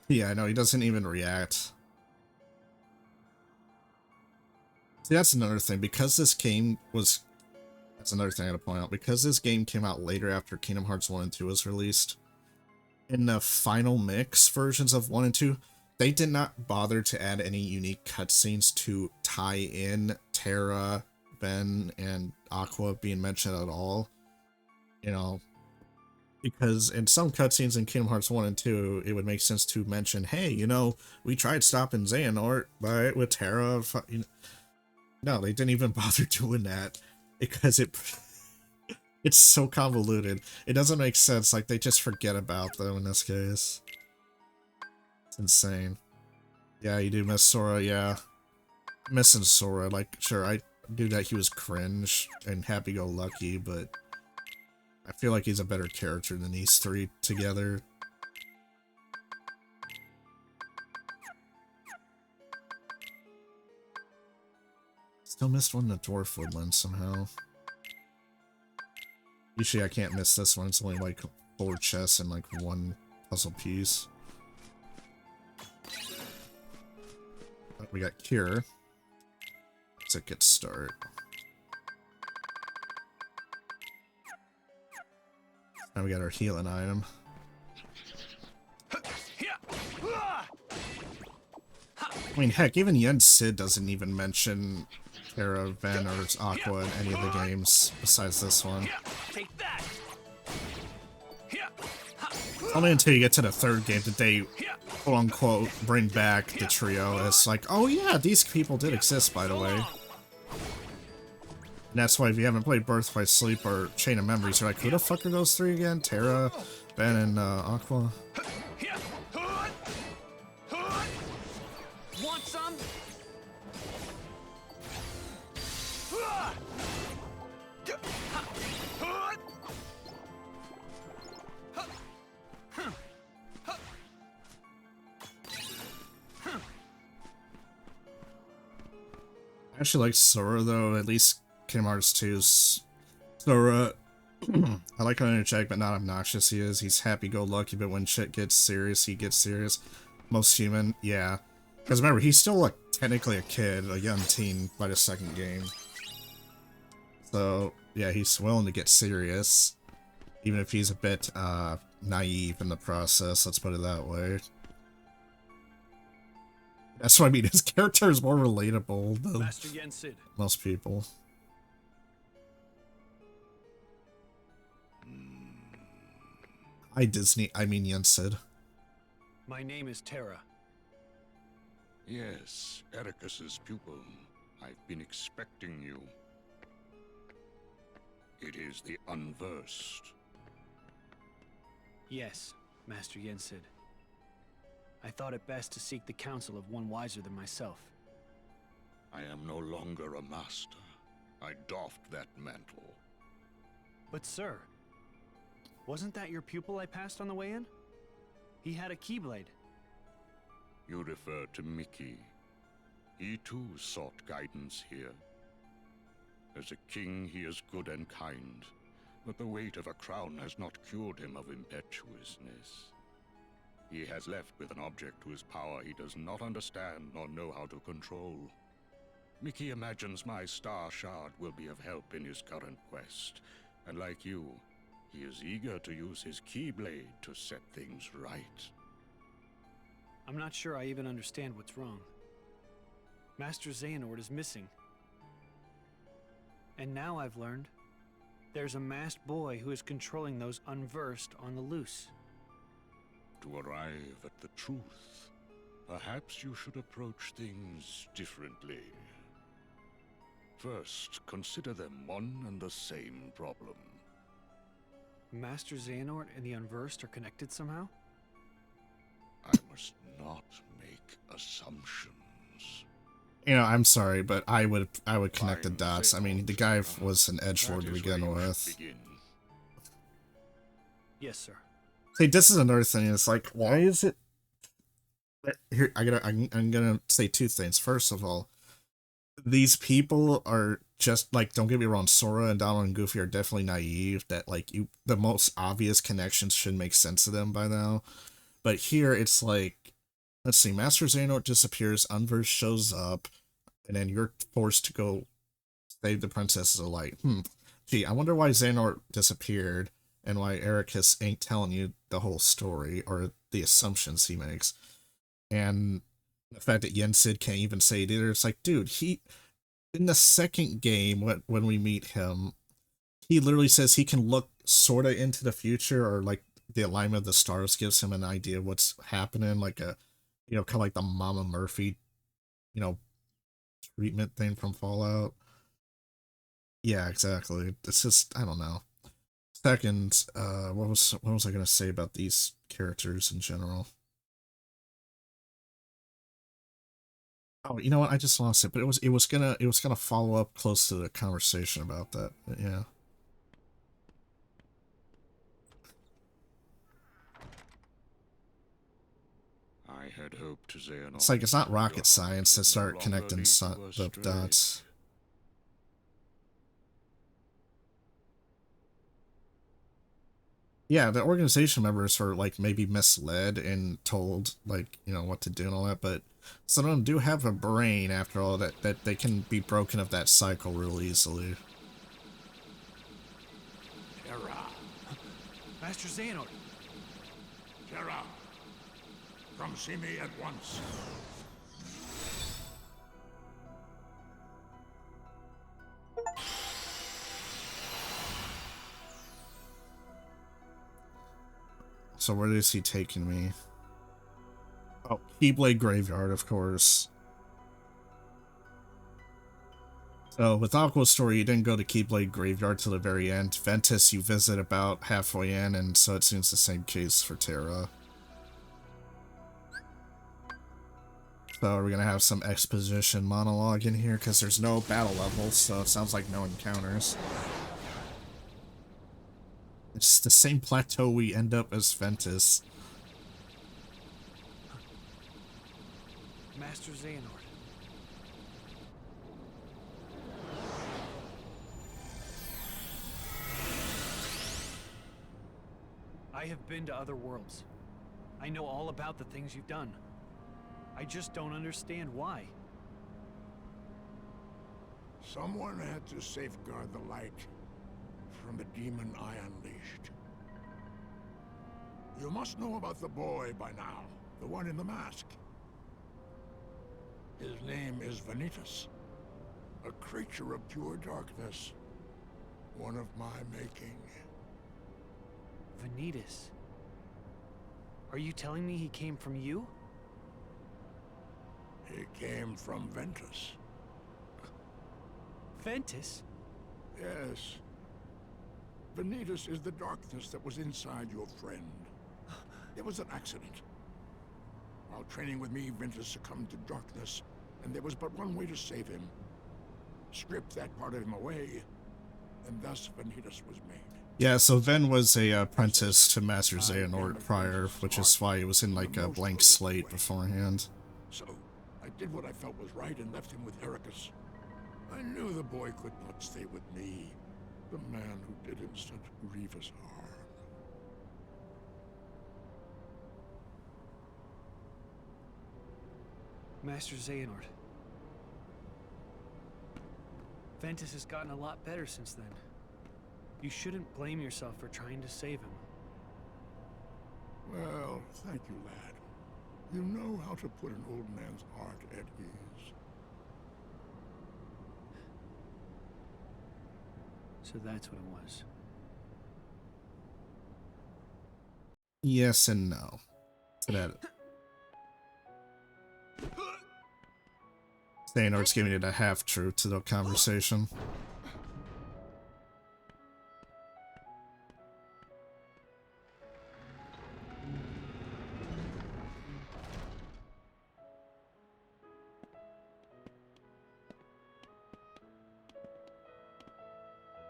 Yeah, I know, he doesn't even react. See, that's another thing. Because this game was That's another thing I gotta point out. Because this game came out later after Kingdom Hearts 1 and 2 was released, in the final mix versions of 1 and 2, they did not bother to add any unique cutscenes to tie in Terra, Ben, and Aqua being mentioned at all. You know, because in some cutscenes in Kingdom Hearts 1 and 2, it would make sense to mention, hey, you know, we tried stopping Xehanort with Terra. No, they didn't even bother doing that because it's so convoluted. It doesn't make sense. Like, they just forget about them in this case. It's insane. Yeah, you do miss Sora, yeah. Missing Sora, like, sure, I knew that he was cringe and happy-go-lucky, but I feel like he's a better character than these three together. Still missed one in the Dwarf Woodland somehow. Usually I can't miss this one, it's only like 4 chests and like 1 puzzle piece. But we got Cure. It's a good start. Now we got our healing item. I mean, heck, even Yen Sid doesn't even mention Terra, Ben, or Aqua in any of the games besides this one. Only until you get to the 3rd game did they, quote-unquote, bring back the trio. It's like, oh yeah, these people did exist, by the way. And that's why if you haven't played Brith By Sleep or Chain of Memories, you're like, who the fuck are those 3 again? Terra, Ben, and Aqua? Want some? I actually like Sora, though, at least Kingdom Hearts 2's Sora. I like how energetic but not obnoxious he is. He's happy-go-lucky, but when shit gets serious, he gets serious. Most human, yeah. Because remember, he's still like technically a kid, a young teen by the 2nd game. So, yeah, he's willing to get serious. Even if he's a bit naive in the process, let's put it that way. That's what I mean, his character is more relatable than Master Yen Sid. most people. I mean Yen Sid. My name is Terra. Yes, Ericus's pupil. I've been expecting you. It is the Unversed. Yes, Master Yen Sid. I thought it best to seek the counsel of one wiser than myself. I am no longer a master. I doffed that mantle. But sir, wasn't that your pupil I passed on the way in? He had a keyblade. You refer to Mickey. He too sought guidance here. As a king, he is good and kind, but the weight of a crown has not cured him of impetuousness. He has left with an object whose power he does not understand nor know how to control. Mickey imagines my star shard will be of help in his current quest, and like you, he is eager to use his keyblade to set things right. I'm not sure I even understand what's wrong. Master Xehanort is missing. And now I've learned there's a masked boy who is controlling those unversed on the loose. To arrive at the truth, perhaps you should approach things differently. First, consider them one and the same problem. Master Xehanort and the Unversed are connected somehow? I must not make assumptions. You know, I'm sorry, but I would connect the dots. I mean, the guy was an edgelord to begin with. Yes, sir. See, this is another thing. It's like, why is it? Here, I'm gonna say 2 things. First of all, these people are just like, don't get me wrong, Sora and Donald and Goofy are definitely naive. That like the most obvious connections should make sense to them by now. But here it's like, let's see, Master Xehanort disappears, Unverse shows up, and then you're forced to go save the Princesses of Light. gee, I wonder why Xehanort disappeared and why Ericus ain't telling you the whole story or the assumptions he makes. And the fact that Yensid can't even say it either, it's like, dude, he, in the second game, when we meet him, he literally says he can look sort of into the future, or like the alignment of the stars gives him an idea of what's happening, like a, you know, kind of like the Mama Murphy, you know, treatment thing from Fallout. Yeah, exactly. It's just, I don't know. Second, what was I gonna say about these characters in general? Oh, you know what? I just lost it, but it was gonna follow up close to the conversation about that. But yeah. I had hoped Xehanort. It's like it's not rocket science to start connecting the dots. Yeah, the organization members are like maybe misled and told like, you know, what to do and all that, but some of them do have a brain after all, that they can be broken of that cycle real easily. Terra. Master Xehanort. Terra. Come see me at once. So where is he taking me? Oh, Keyblade Graveyard, of course. So with Aqua's story, you didn't go to Keyblade Graveyard till the very end. Ventus you visit about halfway in, and so it seems the same case for Terra. So are we gonna have some exposition monologue in here? Because there's no battle levels, so it sounds like no encounters. It's the same plateau we end up as Ventus. Master Xehanort. I have been to other worlds. I know all about the things you've done. I just don't understand why. Someone had to safeguard the light from the demon I unleashed. You must know about the boy by now, the one in the mask. His name is Vanitas, a creature of pure darkness, one of my making. Vanitas? Are you telling me he came from you? He came from Ventus. Ventus? Yes. Vanitas is the darkness that was inside your friend. It was an accident. While training with me, Ventus succumbed to darkness, and there was but one way to save him. Strip that part of him away, and thus Vanitas was made. Yeah, so Ven was a apprentice to Master Xehanort prior, which is why he was in like a blank slate beforehand. So, I did what I felt was right and left him with Ericus. I knew the boy could not stay with me, the man who did him such grievous harm. Master Xehanort. Ventus has gotten a lot better since then. You shouldn't blame yourself for trying to save him. Well, thank you, lad. You know how to put an old man's heart at ease. So that's what it was. Yes and no. To that. Xehanort's giving it a half-truth to the conversation.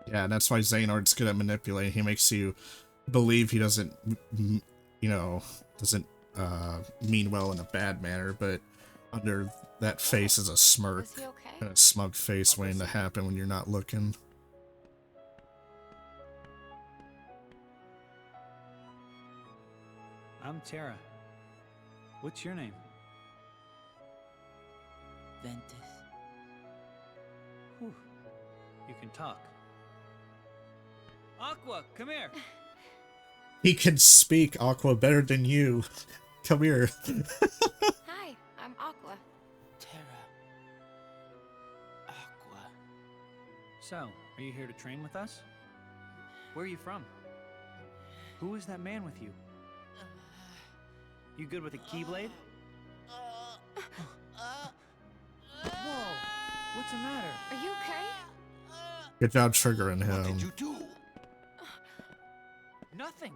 Yeah, that's why Xehanort's good at manipulating. He makes you believe he doesn't, you know, doesn't mean well in a bad manner, but under that face is a smirk, and a smug face waiting to happen when you're not looking. I'm Terra. What's your name? Ventus. Whew. You can talk. Aqua, come here. He can speak Aqua better than you. Come here. Hi, I'm Aqua. Terra. Aqua. So, are you here to train with us? Where are you from? Who is that man with you? You good with a keyblade? Whoa! What's the matter? Are you okay? Good job triggering him. What did you do? Nothing.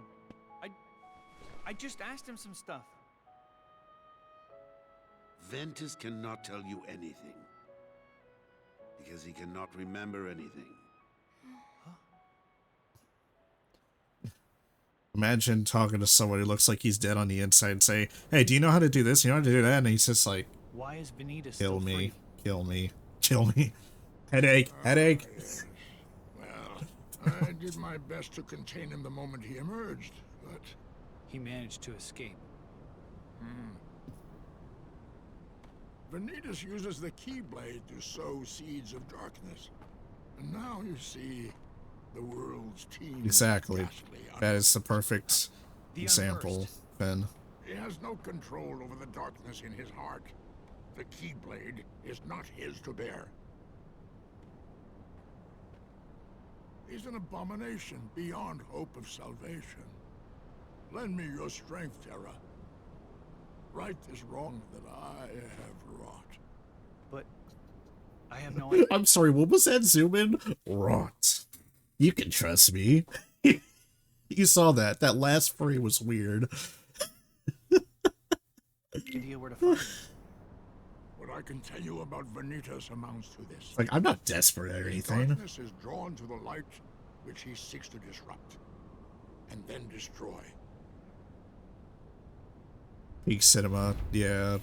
I just asked him some stuff. Ventus cannot tell you anything. Because he cannot remember anything. Imagine talking to someone who looks like he's dead on the inside and say, hey, do you know how to do this? You know how to do that? And he's just like, why is Venita kill still me, free? kill me, kill me. Headache, headache. Well, I did my best to contain him the moment he emerged, but... He managed to escape. Vanitas uses the Keyblade to sow seeds of darkness. And now you see the world's team. Exactly. That is the perfect example, Ben. He has no control over the darkness in his heart. The Keyblade is not his to bear. He's an abomination beyond hope of salvation. Lend me your strength, Terra. Right this wrong that I have wrought. But I have no idea. I'm sorry, what was that zoom in? Rot. You can trust me. You saw that. That last free was weird. Idea where to find him. What I can tell you about Vanitas amounts to this. Like, I'm not desperate or anything. Darkness is drawn to the light which he seeks to disrupt, and then destroy. Peak cinema, yeah.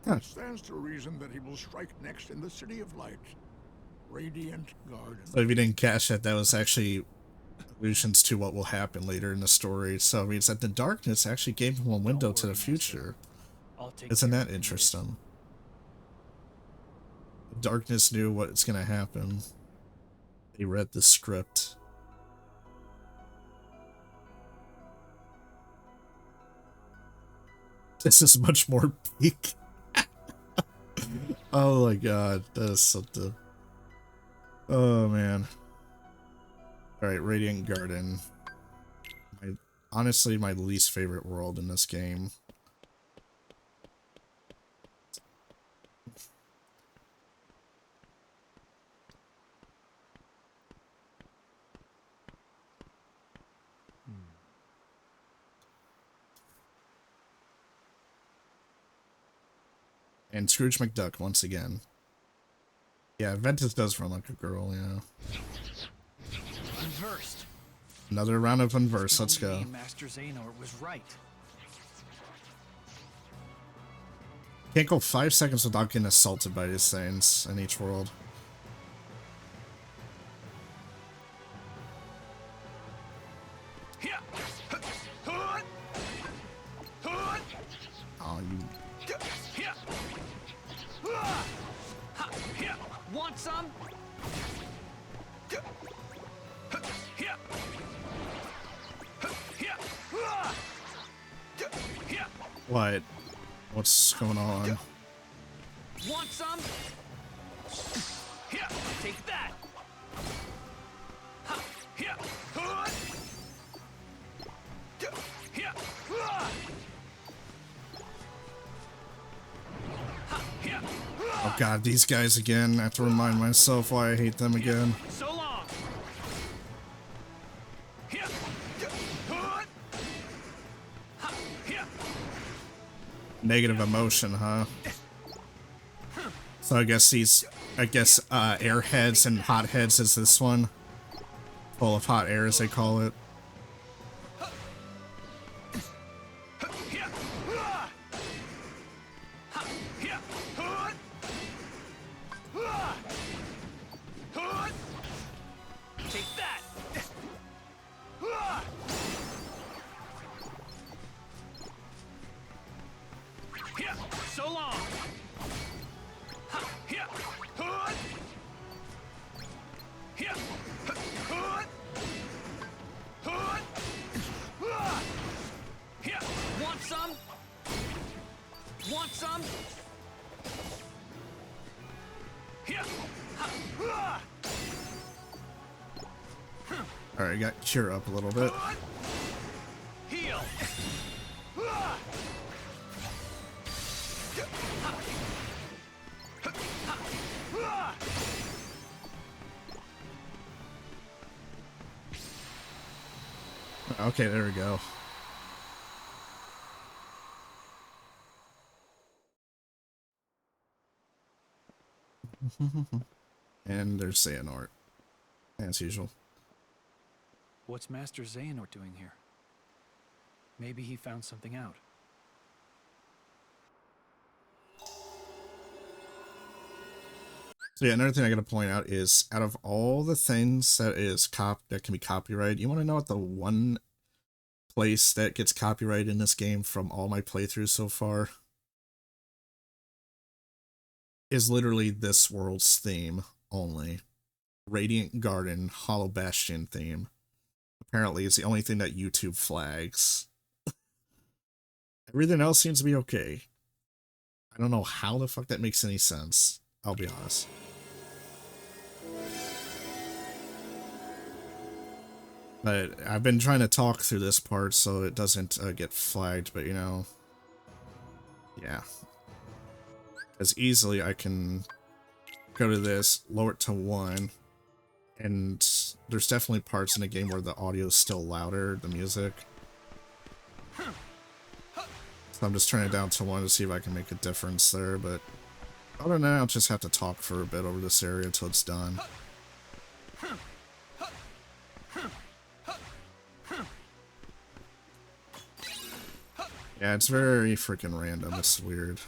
It stands to reason that he will strike next in the City of Light, Radiant Garden. So if you didn't catch that, that was actually allusions to what will happen later in the story. So it means that the darkness actually gave him a window to the future. Isn't that interesting? Darkness knew what's gonna happen. He read the script. This is much more peak. Oh my god, that is something. Oh man. Alright, Radiant Garden. Honestly, my least favorite world in this game. And Scrooge McDuck once again. Yeah, Ventus does run like a girl, yeah. Unversed. Another round of Unverse, let's go. Master Xehanort was right. Can't go 5 seconds without getting assaulted by these things in each world. Oh, you... Want some? What? What's going on? Want some? Here, take that. Here. Here. Oh god, these guys again. I have to remind myself why I hate them again. So long. Here. Negative emotion, huh? So I guess these, airheads and hotheads is this one. Full of hot air, as they call it. Take that. Here, so long. Here. some? Alright, got Cure up a little bit. Heal. Okay, there we go. And there's Xehanort, as usual. What's Master Xehanort doing here? Maybe he found something out. So yeah, another thing I gotta point out is, out of all the things that can be copyrighted, you want to know what the one place that gets copyrighted in this game from all my playthroughs so far is literally this world's theme only. Radiant Garden Hollow Bastion theme. Apparently it's the only thing that YouTube flags. Everything else seems to be okay. I don't know how the fuck that makes any sense, I'll be honest. But I've been trying to talk through this part so it doesn't get flagged, but you know, yeah. As easily I can go to this, lower it to 1, and there's definitely parts in the game where the audio is still louder, the music. So I'm just turning it down to 1 to see if I can make a difference there, but other than that, I'll just have to talk for a bit over this area until it's done. Yeah, it's very freaking random. It's weird.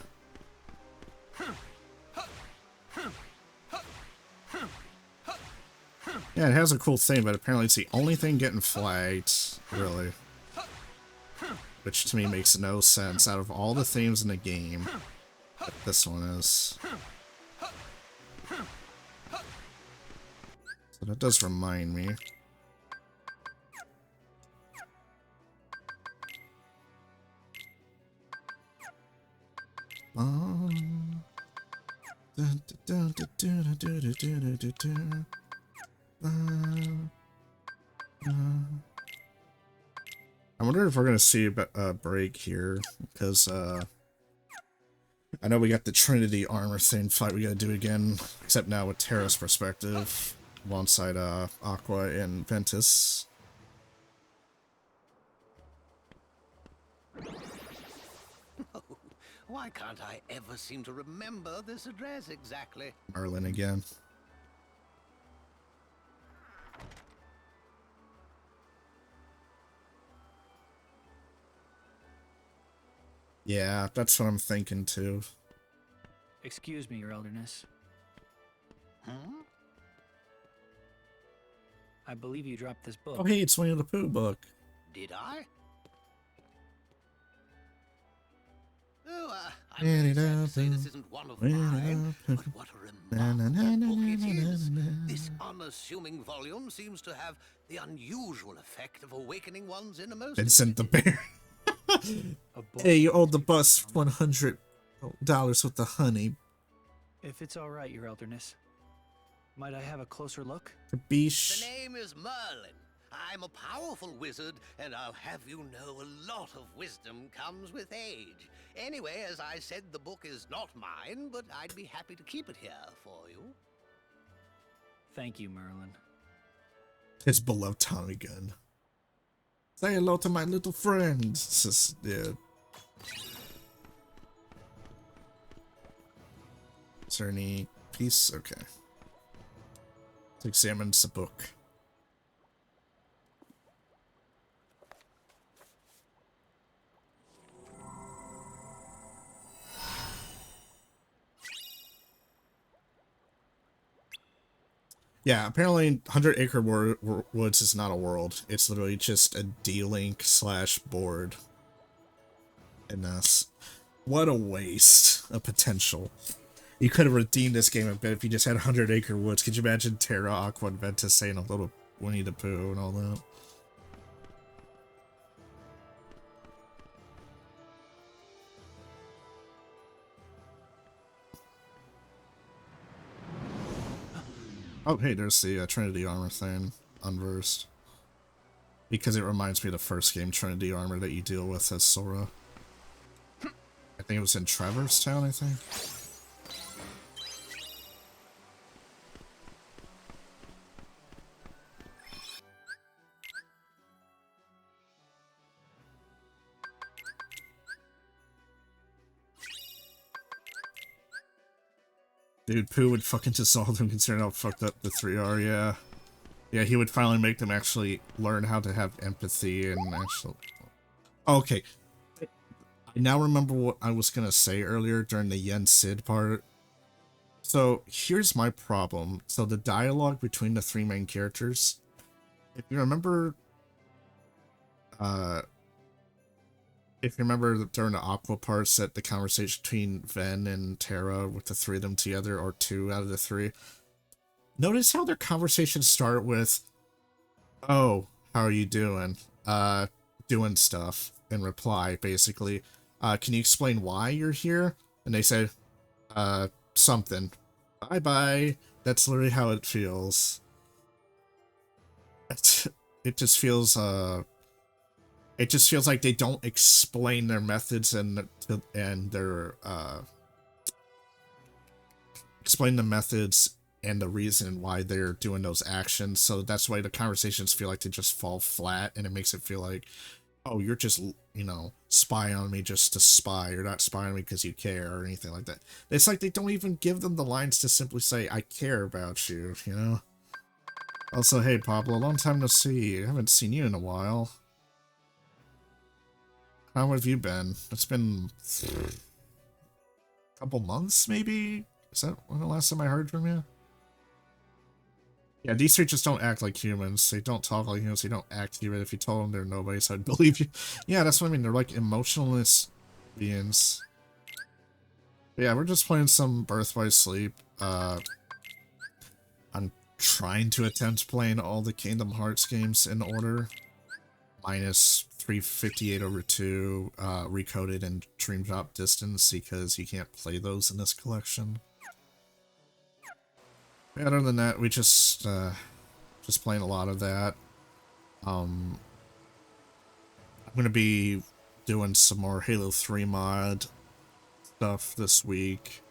Yeah, it has a cool thing, but apparently it's the only thing getting flagged, really. Which to me makes no sense. Out of all the themes in the game, this one is. So that does remind me. I wonder if we're gonna see a break here, because I know we got the Trinity armor thing fight we gotta do again, except now with Terra's perspective, alongside Aqua and Ventus. Why can't I ever seem to remember this address exactly? Merlin again. Yeah, that's what I'm thinking too. Excuse me, Your Elderness. Huh? I believe you dropped this book. Oh hey, it's Winnie the Pooh book. Did I? Oh, I'm Winnie sad to the say this Pooh, isn't one of Winnie mine, the but Pooh. what a Na, na, na, remarkable na, book it na, is. na, na. This unassuming volume seems to have the unusual effect of awakening one's innermost. Vincent the Bear. Hey, you owe the bus $100 with the honey. If it's all right, Your Elderness, might I have a closer look? Bish. The name is Merlin. I'm a powerful wizard, and I'll have you know a lot of wisdom comes with age. Anyway, as I said, the book is not mine, but I'd be happy to keep it here for you. Thank you, Merlin. His beloved Tommy gun. Say hello to my little friend. It's just, yeah. Is there any piece? Okay. Let's examine the book. Yeah, apparently 100 Acre Woods is not a world. It's literally just a D-Link / board. And what a waste of potential. You could have redeemed this game a bit if you just had 100 Acre Woods. Could you imagine Terra, Aqua, and Ventus saying a little Winnie the Pooh and all that? Oh, hey, there's the Trinity armor thing, unversed. Because it reminds me of the first game, Trinity armor, that you deal with as Sora. I think it was in Traverse Town, I think. Dude, Pooh would fucking dissolve them considering how fucked up the three are, yeah. Yeah, he would finally make them actually learn how to have empathy and actually... Okay. I now remember what I was gonna say earlier during the Yen Sid part. So, here's my problem. So, the dialogue between the three main characters... If you remember... during the Aqua parts, that the conversation between Ven and Terra, with the three of them together, or two out of the three... Notice how their conversations start with, "Oh, how are you doing?" Doing stuff, in reply, basically. Can you explain why you're here? And they say, something. Bye-bye. That's literally how it feels. It just feels, it just feels like they don't explain their methods and their, explain the methods and the reason why they're doing those actions, so that's why the conversations feel like they just fall flat, and it makes it feel like, oh, you're just, you know, spy on me just to spy, you're not spying on me because you care, or anything like that. It's like they don't even give them the lines to simply say, I care about you, you know? Also, hey, Pablo, long time no see. I haven't seen you in a while. How have you been? It's been a couple months, maybe? Is that when the last time I heard from you? Yeah, these three just don't act like humans. They don't talk like humans. They don't act human. If you told them they're nobody, so I'd believe you. Yeah, that's what I mean. They're like emotionless beings. But yeah, we're just playing some Brith By Sleep. I'm trying to attempt playing all the Kingdom Hearts games in order. Minus 358/2, recoded and Dream Drop Distance, because you can't play those in this collection. Other than that, we just playing a lot of that. I'm gonna be doing some more Halo 3 mod stuff this week,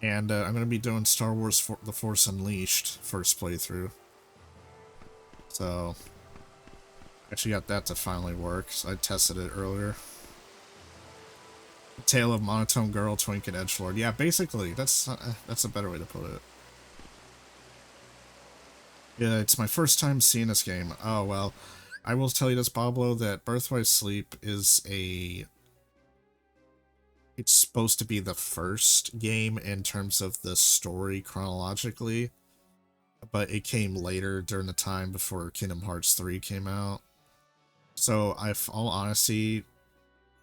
and I'm gonna be doing Star Wars The Force Unleashed first playthrough. So, actually got that to finally work. So I tested it earlier. Tale of Monotone Girl, Twink, and Edgelord. Yeah, basically, that's a better way to put it. Yeah, it's my first time seeing this game. Oh, well, I will tell you this, Pablo, that Brith By Sleep is it's supposed to be the first game in terms of the story chronologically, but it came later during the time before Kingdom Hearts 3 came out. So, all honesty,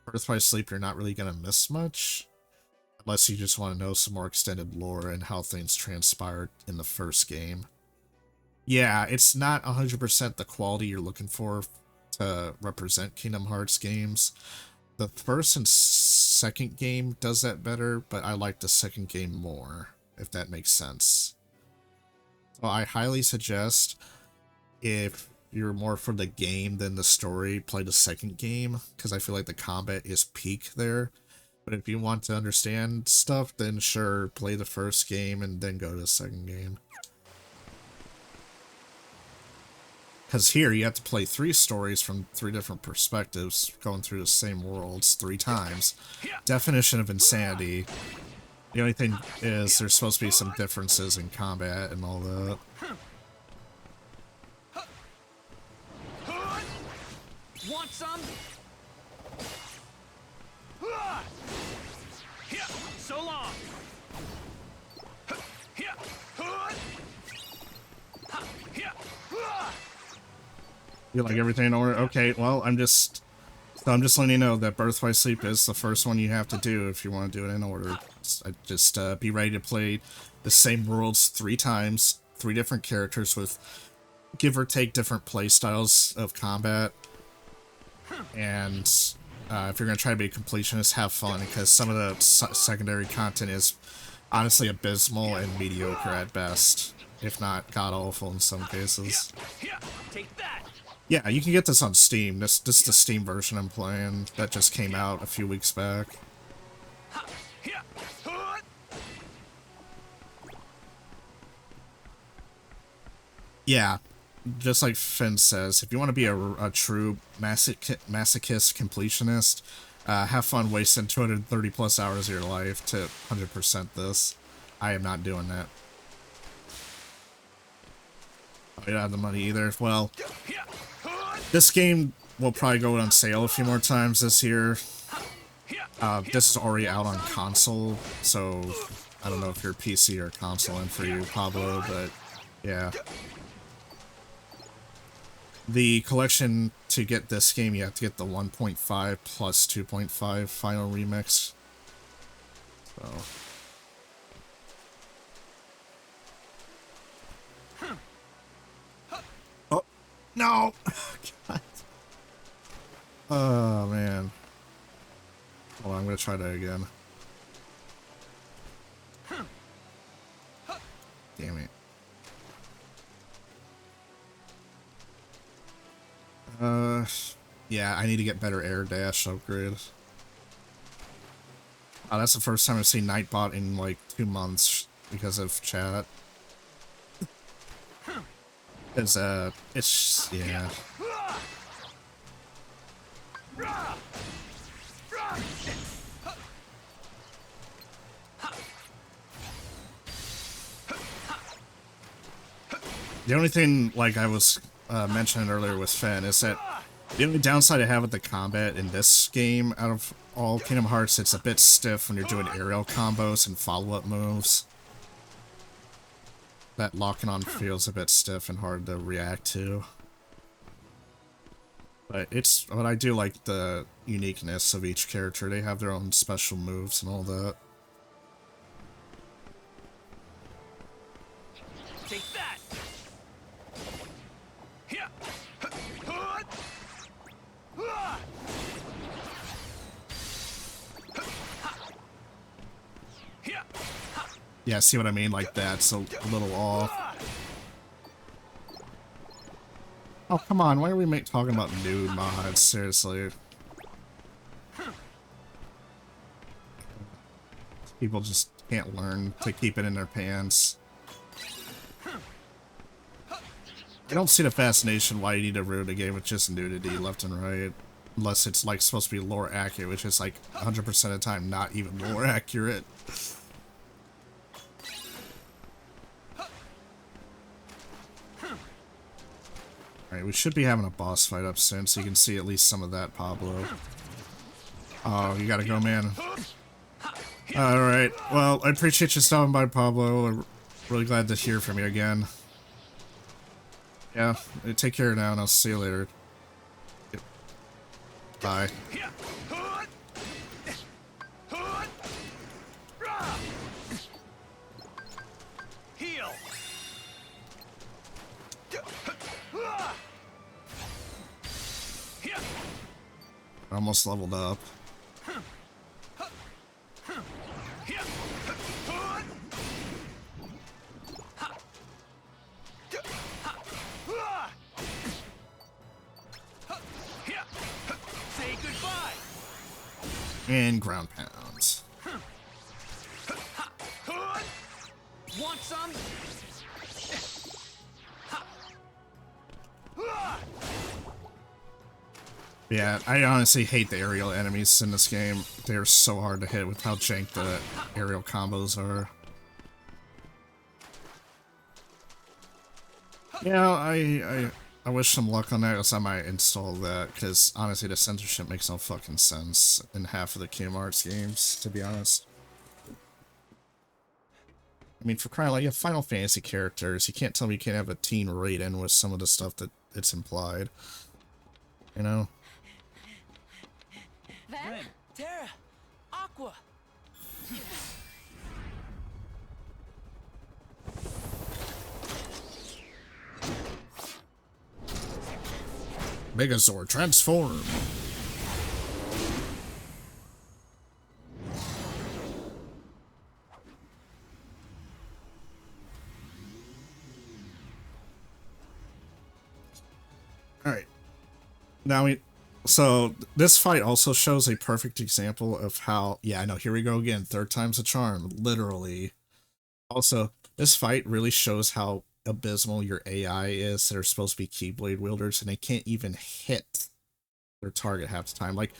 Brith By Sleep, you're not really going to miss much, unless you just want to know some more extended lore and how things transpired in the first game. Yeah, it's not 100% the quality you're looking for to represent Kingdom Hearts games. The first and second game does that better, but I like the second game more, if that makes sense. So I highly suggest, if you're more for the game than the story, play the second game, because I feel like the combat is peak there. But if you want to understand stuff, then sure, play the first game and then go to the second game. Because here, you have to play 3 stories from 3 different perspectives, going through the same worlds 3 times. Definition of insanity. The only thing is, there's supposed to be some differences in combat and all that. Want some? So long. You like everything in order? Okay, well, I'm just letting you know that Brith By Sleep is the first one you have to do if you want to do it in order. Just be ready to play the same worlds 3 times, 3 different characters with give or take different play styles of combat. And if you're going to try to be a completionist, have fun, because some of the secondary content is honestly abysmal and mediocre at best. if not god-awful in some cases. Take that. Yeah, you can get this on Steam. This is the Steam version I'm playing that just came out a few weeks back. Yeah, just like Finn says, if you want to be a true masochist completionist, have fun wasting 230 plus hours of your life to 100% this. I am not doing that. I don't have the money either. Well, this game will probably go on sale a few more times this year. This is already out on console, so I don't know if you're PC or console in for you, Pablo, but yeah. The collection, to get this game, you have to get the 1.5 plus 2.5 final remix. So. Oh, no! God. Oh, man. Hold on, I'm gonna try that again. Damn it. Yeah, I need to get better air dash upgrade. Oh, that's the first time I've seen Nightbot in like 2 months because of chat. It's, yeah. The only thing, like I was mentioning earlier with Finn, is that the only downside I have with the combat in this game, out of all Kingdom Hearts, it's a bit stiff when you're doing aerial combos and follow-up moves. That locking on feels a bit stiff and hard to react to. But I do like the uniqueness of each character. They have their own special moves and all that. Take that. Yeah, see what I mean? Like that's a little off. Oh, come on. Why are we talking about nude mods? Seriously. People just can't learn to keep it in their pants. I don't see the fascination why you need to ruin a game with just nudity left and right. Unless it's like supposed to be lore accurate, which is like 100% of the time not even lore accurate. Alright, we should be having a boss fight up soon, so you can see at least some of that, Pablo. Oh, you gotta go, man. Alright, well, I appreciate you stopping by, Pablo. I'm really glad to hear from you again. Yeah, take care now, and I'll see you later. Bye. Heal. Almost leveled up. Say goodbye. And ground pounds. Want some? Yeah, I honestly hate the aerial enemies in this game. They're so hard to hit with how jank the aerial combos are. Yeah, I wish some luck on that, because I might install that, because honestly the censorship makes no fucking sense in half of the Kingdom Hearts games, to be honest. I mean, for crying out loud, you have Final Fantasy characters. You can't tell me you can't have a teen Raiden with some of the stuff that it's implied. You know? Ven? Terra! Aqua! Megazord, transform! Alright. Now so this fight also shows a perfect example of how, yeah, I know, here we go again, third time's a charm, literally. Also, this fight really shows how abysmal your AI is that are supposed to be Keyblade wielders, and they can't even hit their target half the time. Like,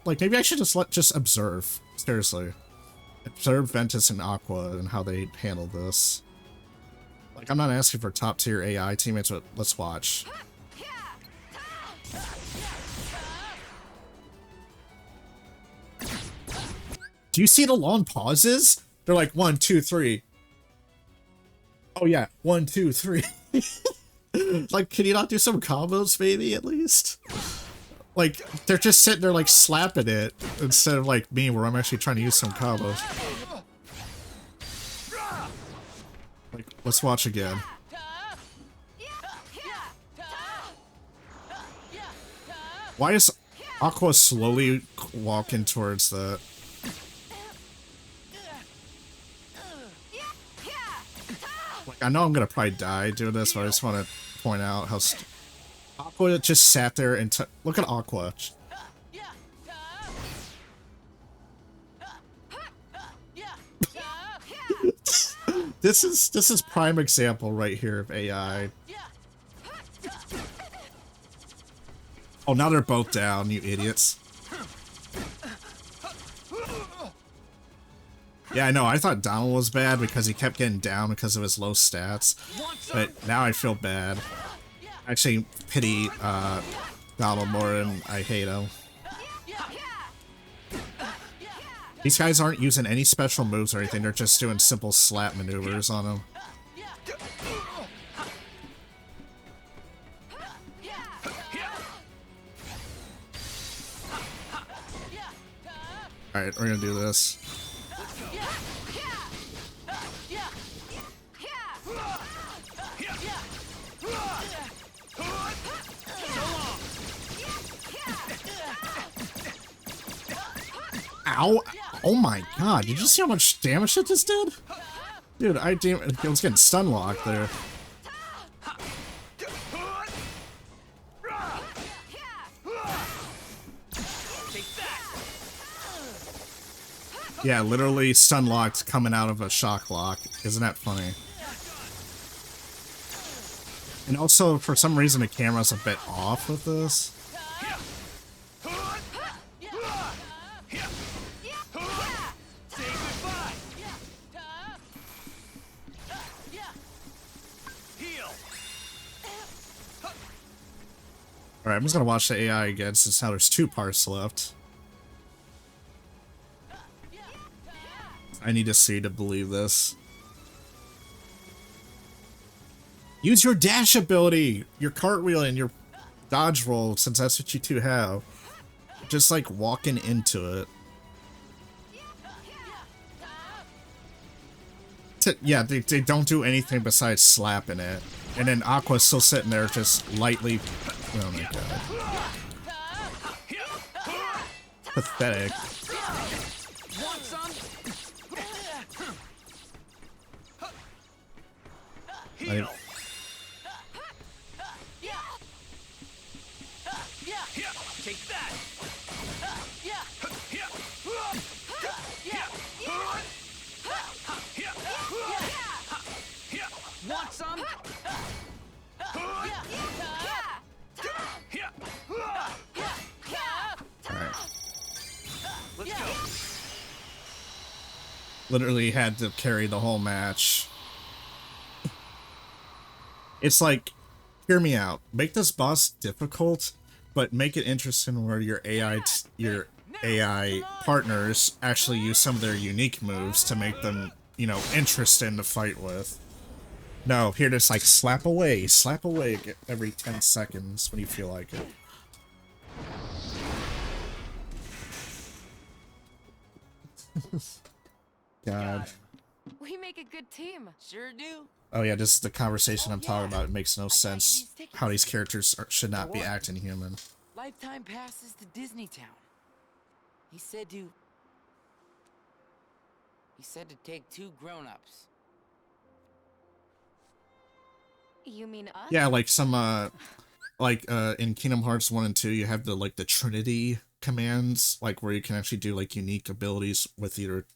maybe I should just observe. Seriously. Observe Ventus and Aqua and how they handle this. Like, I'm not asking for top tier AI teammates, but let's watch. Do you see the long pauses? They're like 1, 2, 3. Oh yeah, 1, 2, 3. Like, can you not do some combos, maybe, at least? Like, they're just sitting there, like, slapping it, instead of, like, me, where I'm actually trying to use some combos. Like, let's watch again. Why is Aqua slowly walking towards that? Like, I know I'm gonna probably die doing this, but I just want to point out how Aqua just sat there and look at Aqua. This is prime example right here of AI. Oh, now they're both down, you idiots. Yeah, I know, I thought Donald was bad because he kept getting down because of his low stats. But now I feel bad. I actually pity Donald more than I hate him. These guys aren't using any special moves or anything, they're just doing simple slap maneuvers on him. Alright, we're gonna do this. Ow! Oh my god, did you see how much damage it just did? Dude, it was getting stun locked there. Yeah, literally stun locked coming out of a shock lock. Isn't that funny? And also, for some reason, the camera's a bit off with this. Alright, I'm just gonna watch the AI again since now there's 2 parts left. I need to see to believe this. Use your dash ability! Your cartwheel and your dodge roll, since that's what you two have. Just like walking into it. Yeah, they don't do anything besides slapping it. And then Aqua's still sitting there just lightly... Oh my god. Pathetic. Take that. Want some? Alright. Let's go. Literally had to carry the whole match. It's like, hear me out. Make this boss difficult, but make it interesting where your AI partners actually use some of their unique moves to make them, you know, interesting to fight with. No, here just like slap away every 10 seconds when you feel like it. God. We make a good team. Sure do. Oh yeah, this is the conversation I'm talking about. It makes no sense how these characters should not be acting human. Lifetime passes to Disney Town. He said to take 2 grown-ups. You mean us? Yeah, like some like in Kingdom Hearts 1 and 2, you have the Trinity commands, like where you can actually do like unique abilities with either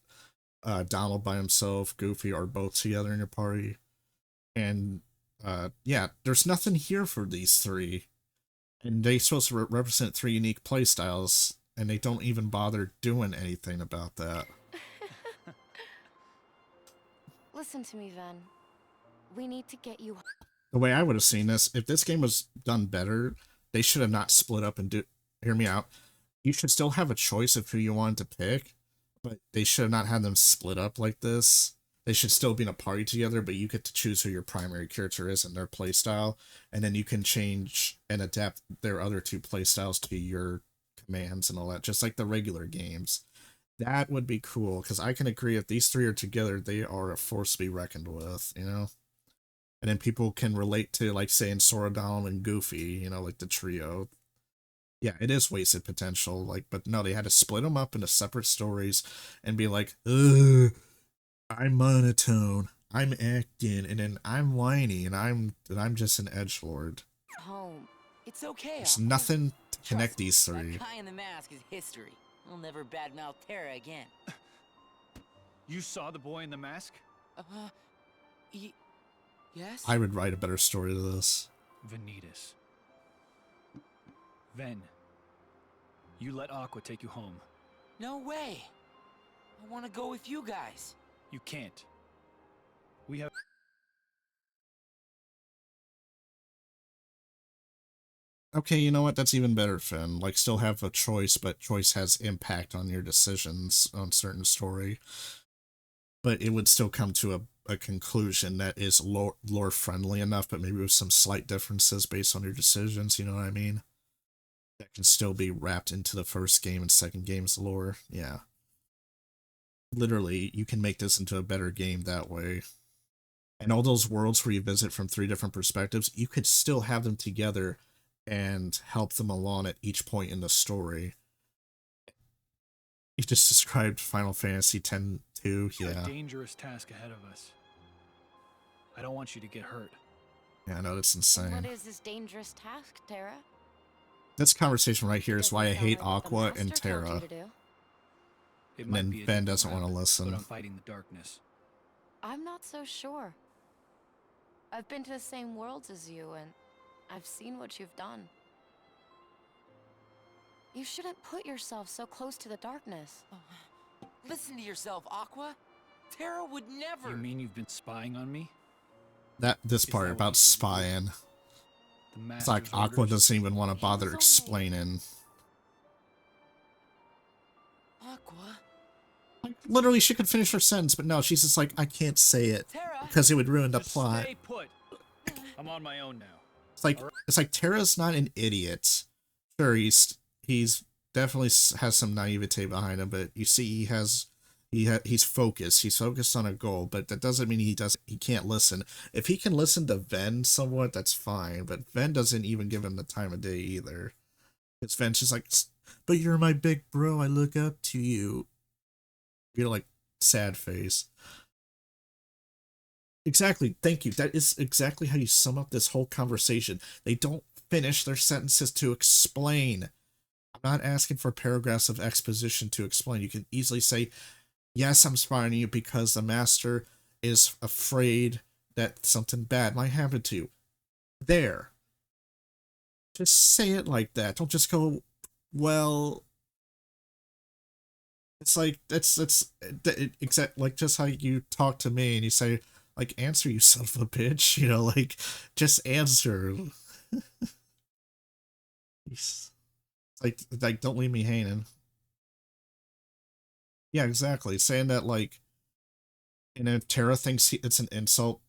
Donald by himself, Goofy, or both together in your party. And yeah, there's nothing here for these three. And they're supposed to represent three unique playstyles, and they don't even bother doing anything about that. Listen to me, Ven. We need to get you. The way I would have seen this, if this game was done better, they should have not split up and do. Hear me out. You should still have a choice of who you wanted to pick, but they should have not had them split up like this. They should still be in a party together, but you get to choose who your primary character is and their playstyle, and then you can change and adapt their other two playstyles to your commands and all that, just like the regular games. That would be cool, because I can agree if these three are together, they are a force to be reckoned with, you know? And then people can relate to, like, saying Sora, Donald, and Goofy, you know, like the trio. Yeah, it is wasted potential, like, but no, they had to split them up into separate stories and be like, ugh, I'm monotone, I'm acting, and then I'm whiny, and I'm just an edgelord. Home. It's okay. There's nothing to connect these three. That guy in the mask is history. We'll never badmouth Terra again. You saw the boy in the mask? Yes? I would write a better story to this. Vanitas. Ven. You let Aqua take you home. No way. I want to go with you guys. You can't. We have... Okay, you know what? That's even better, Finn. Like, still have a choice, but choice has impact on your decisions on certain story. But it would still come to a conclusion that is lore-friendly enough, but maybe with some slight differences based on your decisions, you know what I mean? That can still be wrapped into the first game and second game's lore, yeah. Literally, you can make this into a better game that way. And all those worlds where you visit from three different perspectives, you could still have them together and help them along at each point in the story. You just described Final Fantasy X-2, yeah. A dangerous task ahead of us. I don't want you to get hurt. Yeah, I know, that's insane. What is this dangerous task, Terra? This conversation right here is why I hate Aqua and Terra. And then Ben doesn't want to listen. But I'm fighting the darkness. I'm not so sure. I've been to the same worlds as you, and I've seen what you've done. You shouldn't put yourself so close to the darkness. Listen to yourself, Aqua. Terra would never. You mean you've been spying on me? This part about spying. It's like Aqua doesn't even want to bother explaining. Aqua? Like, literally, she could finish her sentence, but no, she's just like, I can't say it because it would ruin the plot. Stay put. I'm on my own now. It's like Terra's not an idiot. Sure, he's definitely has some naivete behind him, but you see, he's focused. He's focused on a goal, but that doesn't mean he can't listen. If he can listen to Ven somewhat, that's fine. But Ven doesn't even give him the time of day either. It's Ven's just like, but you're my big bro. I look up to you. You know, like sad face. Exactly. Thank you. That is exactly how you sum up this whole conversation. They don't finish their sentences to explain. I'm not asking for paragraphs of exposition to explain. You can easily say, yes, I'm spying on you because the master is afraid that something bad might happen to you. There. Just say it like that. Don't just go, well... It's like, that's exact, like, just how you talk to me and you say, like, answer, you son of a bitch, you know, like, just answer. like, don't leave me hanging. Yeah, exactly. Saying that, like, and if Terra thinks it's an insult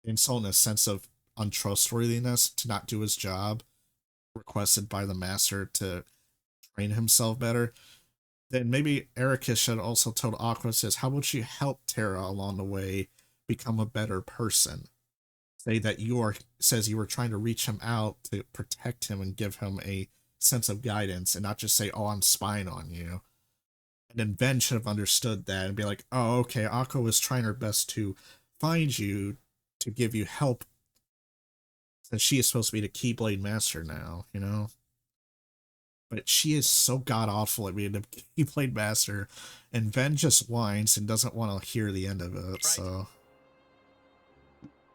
in a sense of untrustworthiness to not do his job, requested by the master to train himself better, then maybe Ericus should also told Aqua, says, how about you help Terra along the way become a better person? Say that you were trying to reach him out to protect him and give him a sense of guidance and not just say, oh, I'm spying on you. And then Ben should have understood that and be like, oh, okay, Aqua was trying her best to find you, to give you help Since she is supposed to be the Keyblade Master now, you know? But she is so god-awful at being the Keyblade Master, and Ven just whines and doesn't want to hear the end of it, so...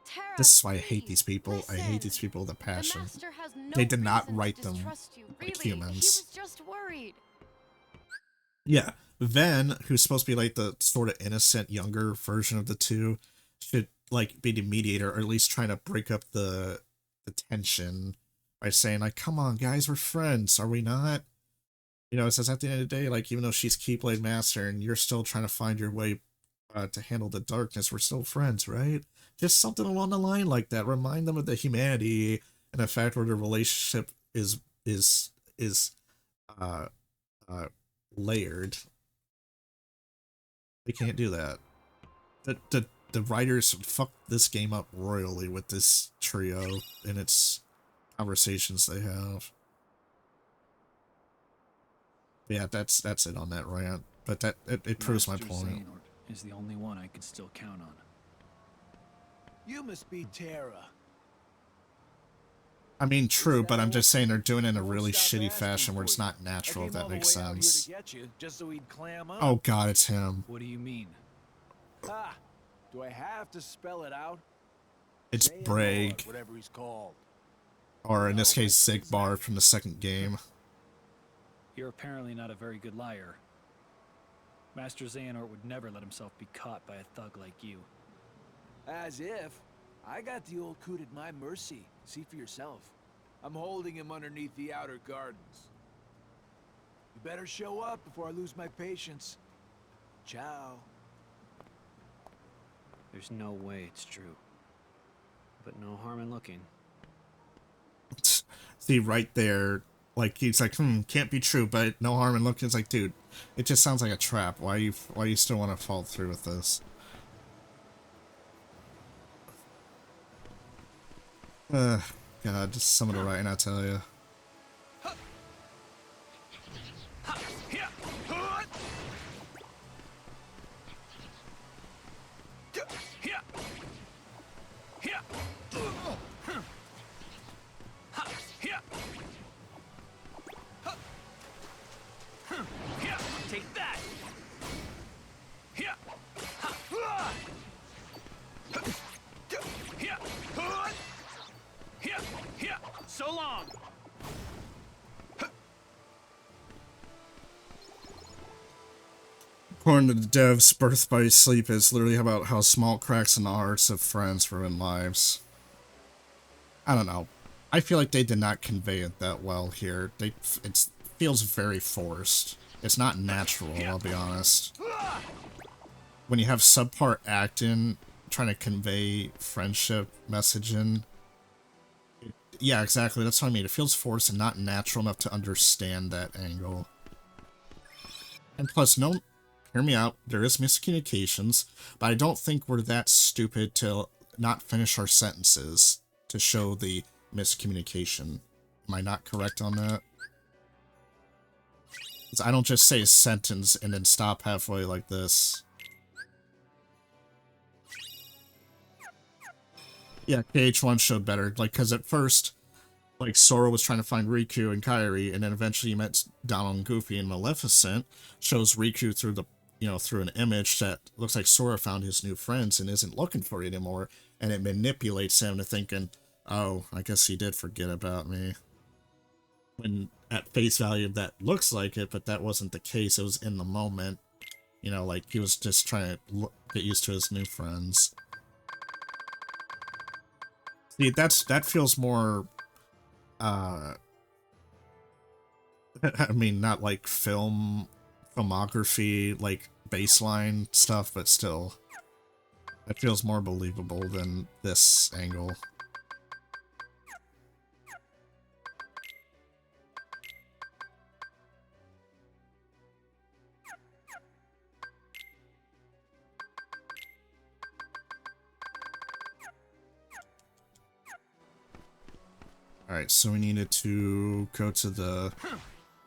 Terra, This is why I hate these people. listen. I hate these people with a passion. The master has no They did not reason to write them distrust you. like Really, humans. He was just worried. Yeah, Ven, who's supposed to be like the sort of innocent younger version of the two, should like be the mediator, or at least trying to break up the tension by saying like, "Come on, guys, we're friends, are we not?" You know, it says at the end of the day, like, even though she's Keyblade Master and you're still trying to find your way to handle the darkness, we're still friends, right? Just something along the line like that. Remind them of the humanity and the fact where the relationship is layered. They can't do that. The writers fucked this game up royally with this trio and its conversations they have. Yeah, that's it on that rant. But it proves my point. Is the only one I can still count on. You must be Terra. I mean, true, but I'm just saying they're doing it in a really shitty fashion where it's not natural, if that makes sense. Oh god, it's him. What do you mean? Ah, do I have to spell it out? It's Brag. Whatever he's called. Or in this case, Zigbar from the second game. You're apparently not a very good liar. Master Xehanort would never let himself be caught by a thug like you. As if. I got the old coot at my mercy. See for yourself. I'm holding him underneath the outer gardens. You better show up before I lose my patience. Ciao. There's no way it's true. But no harm in looking. See, right there, like, he's like, can't be true, but no harm in looking. It's like, dude, it just sounds like a trap. Why you still want to follow through with this? God, just some of the writing, I tell you. Take that! So long! According to the devs, Brith By Sleep is literally about how small cracks in the hearts of friends ruin lives. I don't know. I feel like they did not convey it that well here. It feels very forced. It's not natural, I'll be honest. When you have subpar acting trying to convey friendship messaging, yeah, exactly, that's what I mean. It feels forced and not natural enough to understand that angle. And plus, hear me out, there is miscommunications, but I don't think we're that stupid to not finish our sentences to show the miscommunication. Am I not correct on that? I don't just say a sentence and then stop halfway like this. Yeah, KH1 showed better, like, because at first, like, Sora was trying to find Riku and Kairi, and then eventually he met Donald and Goofy, and Maleficent shows Riku through the, through an image that looks like Sora found his new friends and isn't looking for it anymore, and it manipulates him to thinking, oh, I guess he did forget about me. When at face value that looks like it, but that wasn't the case. It was in the moment. Like he was just trying to get used to his new friends. See, that feels more, I mean, not like filmography, like baseline stuff, but still. That feels more believable than this angle. Alright, so we needed to go to the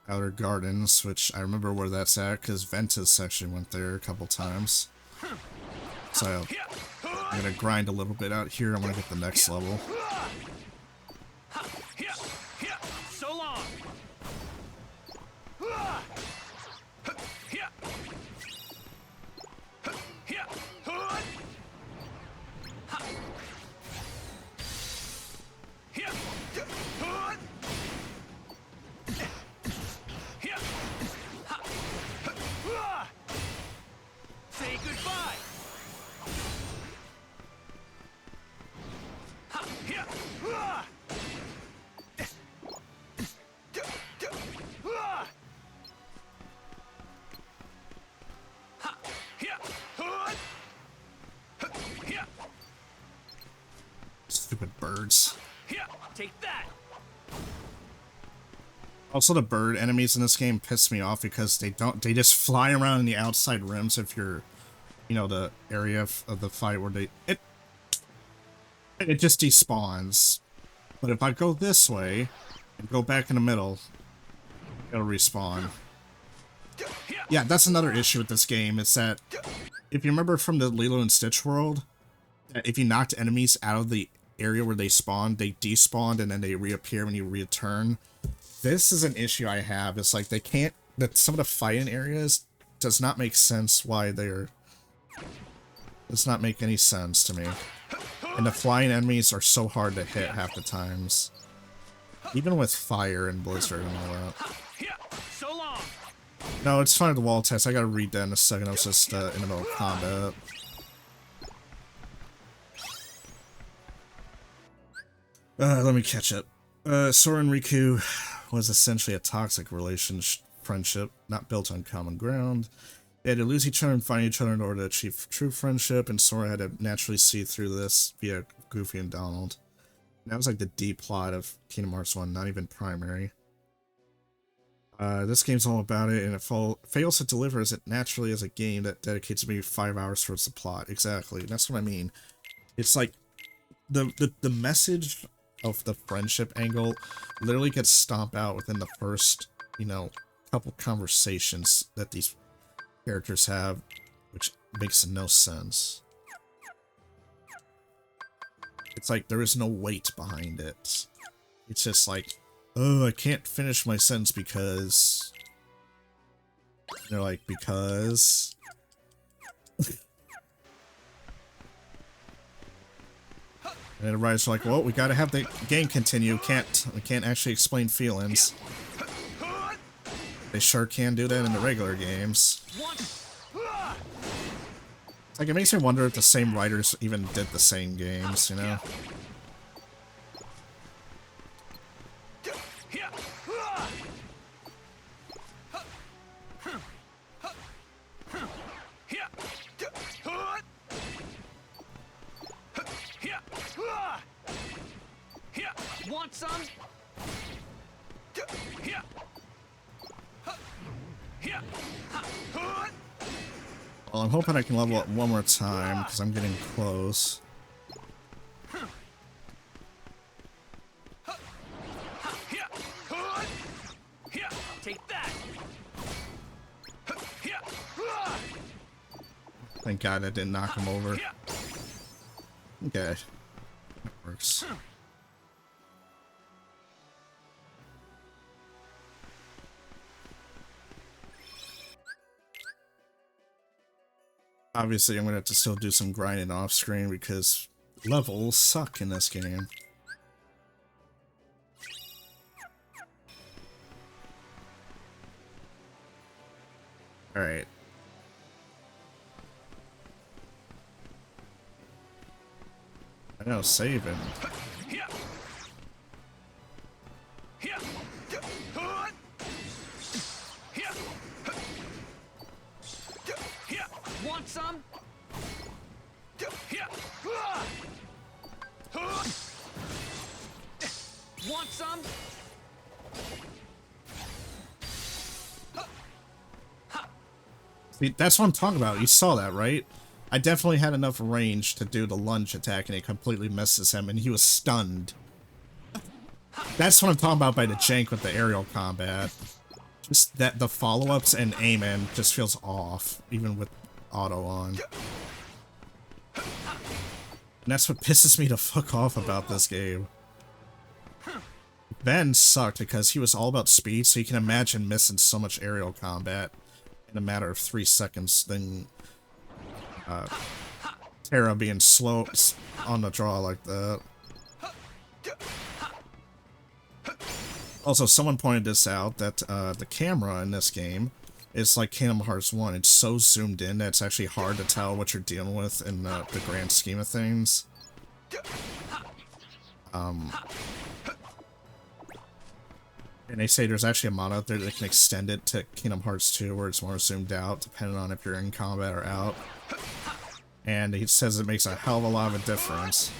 Outer Gardens, which I remember where that's at, because Ventus actually went there a couple times. So I'm gonna grind a little bit out here, I want to get the next level. Stupid birds. Here, take that. Also, the bird enemies in this game piss me off because they just fly around in the outside rims if you're, you know, the area of the fight where it just despawns. But if I go this way and go back in the middle, it'll respawn. Yeah, that's another issue with this game, is that if you remember from the Lilo and Stitch world, if you knocked enemies out of the area where they spawned, they despawned and then they reappear when you return. This is an issue I have. It's like some of the fighting areas does not make sense why they're... does not make any sense to me. And the flying enemies are so hard to hit half the times. Even with fire and blizzard and all that. So long. No, it's fine with the wall test. I gotta read that in a second. I was just in the middle of combat. Let me catch up. Sora and Riku was essentially a toxic friendship, not built on common ground. They had to lose each other and find each other in order to achieve true friendship, and Sora had to naturally see through this via Goofy and Donald. And that was like the D plot of Kingdom Hearts 1, not even primary. This game's all about it, and it fails to deliver as it naturally as a game that dedicates maybe 5 hours towards the plot. Exactly, that's what I mean. It's like, the message of the friendship angle literally gets stomped out within the first, you know, couple conversations that these characters have, which makes no sense. It's like there is no weight behind it. It's just like, oh, I can't finish my sentence because... And they're like, because... And everybody's like, well, we gotta have the game continue. We can't actually explain feelings. They sure can do that in the regular games. It's like, it makes me wonder if the same writers even did the same games, you know? Want some? Well, I'm hoping I can level up one more time, because I'm getting close. Take that. Thank God I didn't knock him over. Okay. That works. Obviously, I'm gonna have to still do some grinding off screen because levels suck in this game. Alright. I know, saving. Want some? Want some? See, that's what I'm talking about. You saw that, right? I definitely had enough range to do the lunge attack, and it completely misses him, and he was stunned. That's what I'm talking about by the jank with the aerial combat. Just that the follow-ups and aim-in just feels off, even with auto on. And that's what pisses me the fuck off about this game. Ben sucked because he was all about speed, so you can imagine missing so much aerial combat in a matter of 3 seconds than Terra being slow on the draw like that. Also, someone pointed this out, that the camera in this game is like Kingdom Hearts 1. It's so zoomed in that it's actually hard to tell what you're dealing with in the grand scheme of things. And they say there's actually a mod out there that can extend it to Kingdom Hearts 2 where it's more zoomed out, depending on if you're in combat or out. And he says it makes a hell of a lot of a difference.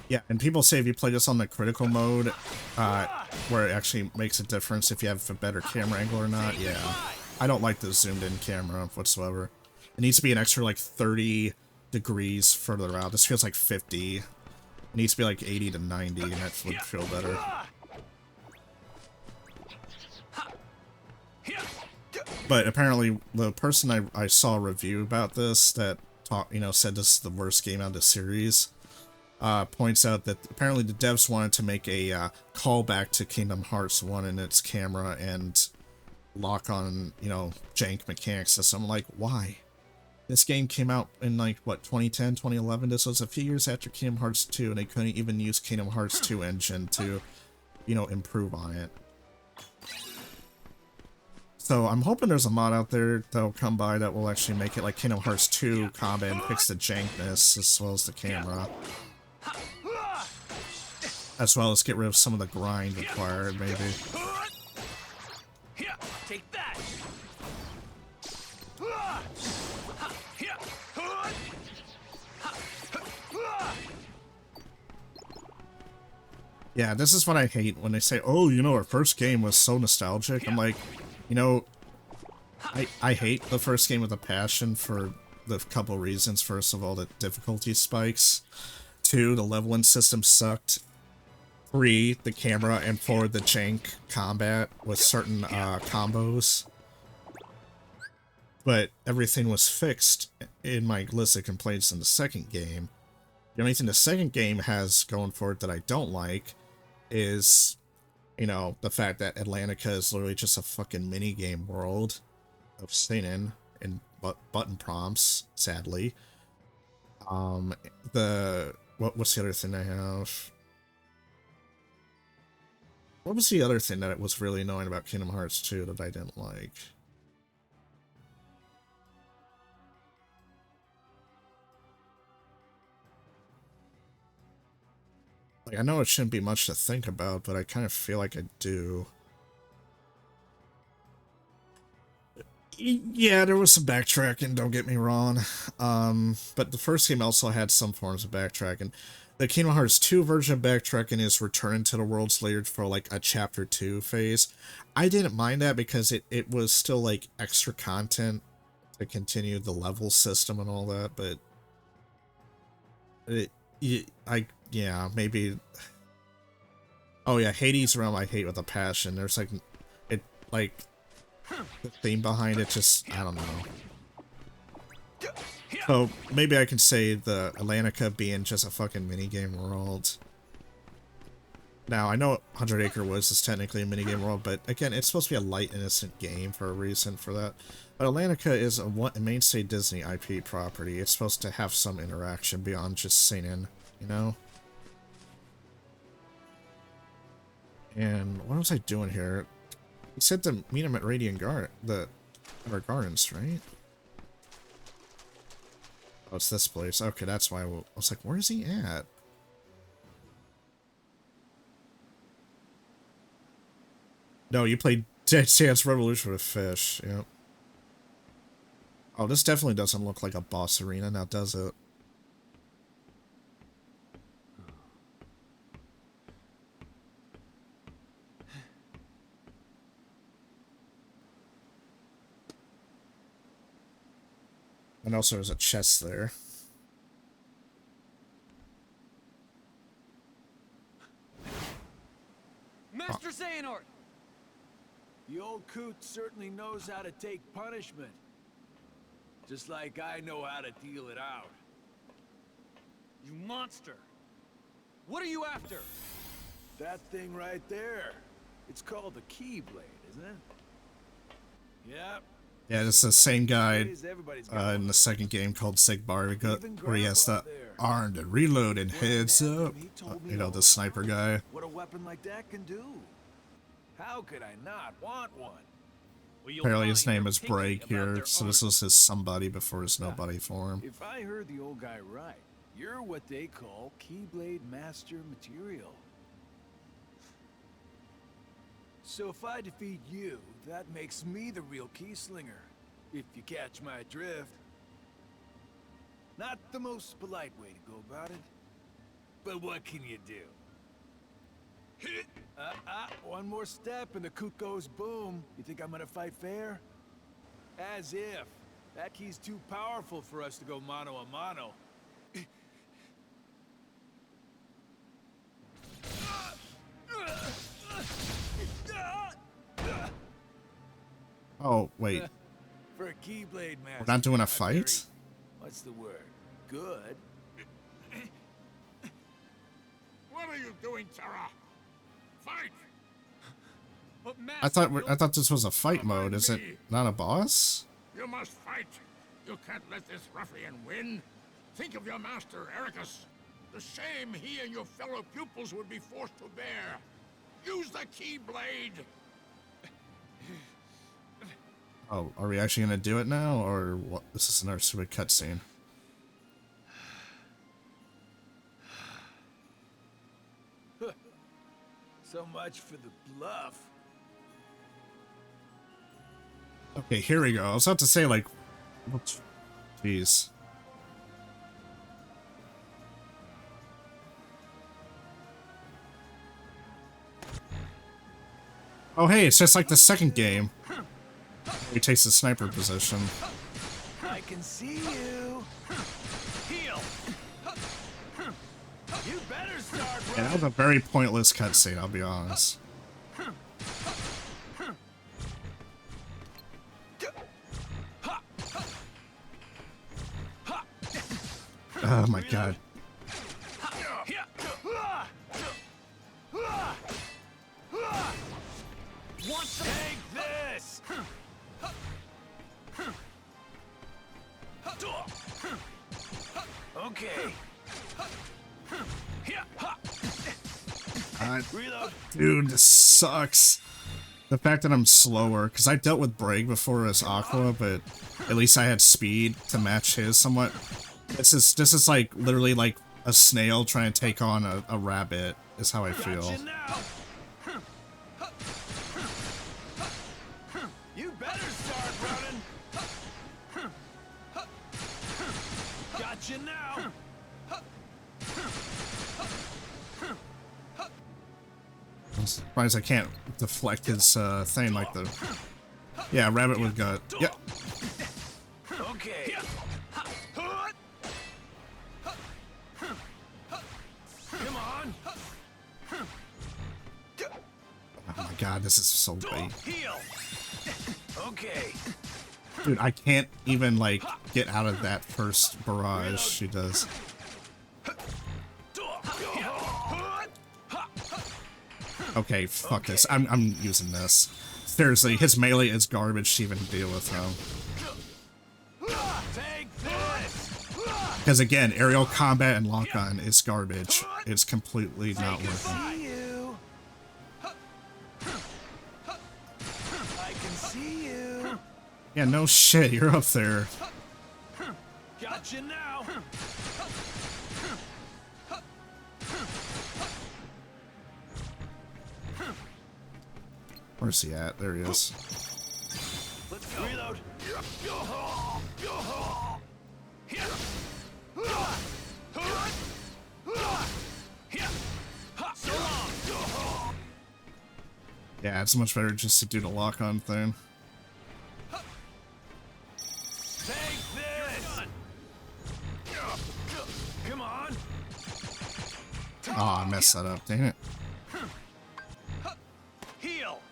Yeah, and people say if you play this on the critical mode, where it actually makes a difference if you have a better camera angle or not. Yeah, I don't like the zoomed in camera whatsoever. It needs to be an extra like 30 degrees further out. This feels like 50. It needs to be like 80 to 90, and that would feel better. But apparently, the person I saw a review about this that said this is the worst game out of the series, points out that apparently the devs wanted to make a callback to Kingdom Hearts 1 in its camera and lock on, jank mechanics. So I'm like, why? This game came out in like, what, 2010, 2011? This was a few years after Kingdom Hearts 2, and they couldn't even use Kingdom Hearts 2 engine to, improve on it. So I'm hoping there's a mod out there that'll come by that will actually make it like Kingdom Hearts 2 combat and fix the jankness as well as the camera. As well as get rid of some of the grind required, maybe. Take that. Yeah, this is what I hate when they say, oh, our first game was so nostalgic. I'm like, I hate the first game with a passion for the couple reasons. First of all, the difficulty spikes. 2, the leveling system sucked. 3, the camera, and 4, the jank combat with certain combos. But everything was fixed in my list of complaints in the second game. The only thing the second game has going for it that I don't like is, the fact that Atlantica is literally just a fucking mini-game world of singing and button prompts, sadly. What's the other thing I have? What was the other thing that was really annoying about Kingdom Hearts 2 that I didn't like? Like, I know it shouldn't be much to think about, but I kind of feel like I do. Yeah, there was some backtracking, don't get me wrong. But the first game also had some forms of backtracking. The Kingdom Hearts 2 version of backtracking is returning to the world's lair for like a chapter 2 phase. I didn't mind that because it was still like extra content to continue the level system and all that, but maybe. Oh yeah, Hades Realm I hate with a passion. There's like the theme behind it just, I don't know. So maybe I can say the Atlantica being just a fucking minigame world. Now, I know 100 Acre Woods is technically a minigame world, but again, it's supposed to be a light, innocent game for a reason for that. But Atlantica is a mainstay Disney IP property. It's supposed to have some interaction beyond just singing, And what was I doing here? He said to meet him at Radiant Gardens, right? Oh, it's this place. Okay, that's why I was like, where is he at? No, you played Dance Revolution with Fish. Yep. Oh, this definitely doesn't look like a boss arena now, does it? And also there's a chest there. Master Xehanort! The old coot certainly knows how to take punishment. Just like I know how to deal it out. You monster! What are you after? That thing right there. It's called the Keyblade, isn't it? Yep. Yeah, this is the same guy in the second game called Sigbar, where he has the armed and reload and heads up. The sniper guy. What a weapon like that can do. How could I not want one? Apparently his name is Break here, so this was his somebody before his nobody form. If I heard the old guy right, you're what they call Keyblade Master material. So if I defeat you, that makes me the real Keyslinger, if you catch my drift. Not the most polite way to go about it. But what can you do? One more step and the coot goes boom. You think I'm gonna fight fair? As if. That key's too powerful for us to go mano a mano. Oh, wait. For a Keyblade master. We're not doing a very- fight? What's the word? Good. What are you doing, Terra? Fight! But I thought this was a fight mode. Is it not a boss? You must fight. You can't let this ruffian win. Think of your master, Ericus. The shame he and your fellow pupils would be forced to bear. Use the Keyblade. Oh, are we actually gonna do it now, or what? This is another stupid cutscene. So much for the bluff. Okay, here we go. I was about to say, like, jeez. Oh, hey, it's just like the second game. He takes the sniper position. I can see you. Heal. You better start Yeah, that was a very pointless cutscene, I'll be honest. Oh my god. Take this. Okay. Dude, this sucks. The fact that I'm slower, because I dealt with Braig before as Aqua, but at least I had speed to match his somewhat. This is like literally like a snail trying to take on a rabbit, is how I feel. You better start running. Gotcha now. I'm surprised I can't deflect his thing like the... Yeah, rabbit with gut. Yep. Okay. Come on. Oh my god, this is so bait. Heal. Okay. Dude, I can't even, like, get out of that first barrage she does. Okay, fuck this. I'm using this. Seriously, his melee is garbage to even deal with him. Because again, aerial combat and lock-on is garbage. It's completely not working. I can see you. Yeah, no shit, you're up there. Gotcha now. Where's he at? There he is. Let's go. Reload. Yeah, it's much better just to do the lock-on thing. Take this. Come on. Oh, I messed that up. Dang it. Heal.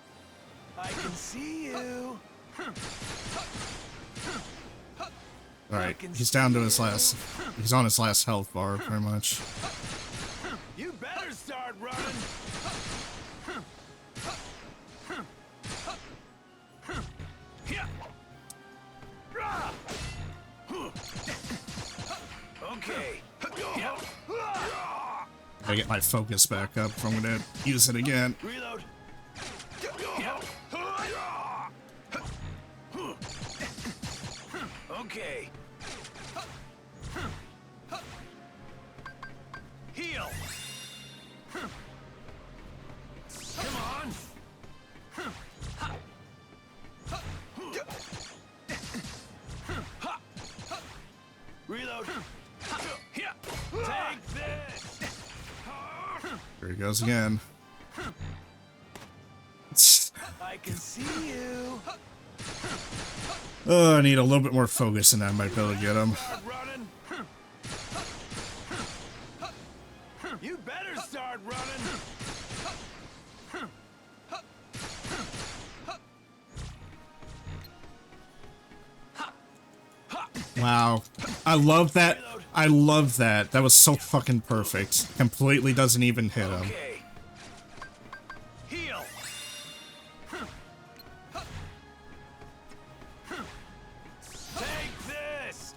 I can see you. Alright, he's down to his last... He's on his last health bar, pretty much. You better start running. Okay. Gotta get my focus back up if I'm gonna use it again. Reload. Okay. Heal. Come on. Reload. Take this. he goes again. I can see you. Oh, I need a little bit more focus and I might be able to get him. You better start running. Wow. I love that. I love that. That was so fucking perfect. Completely doesn't even hit him. Okay. Heal. Take this.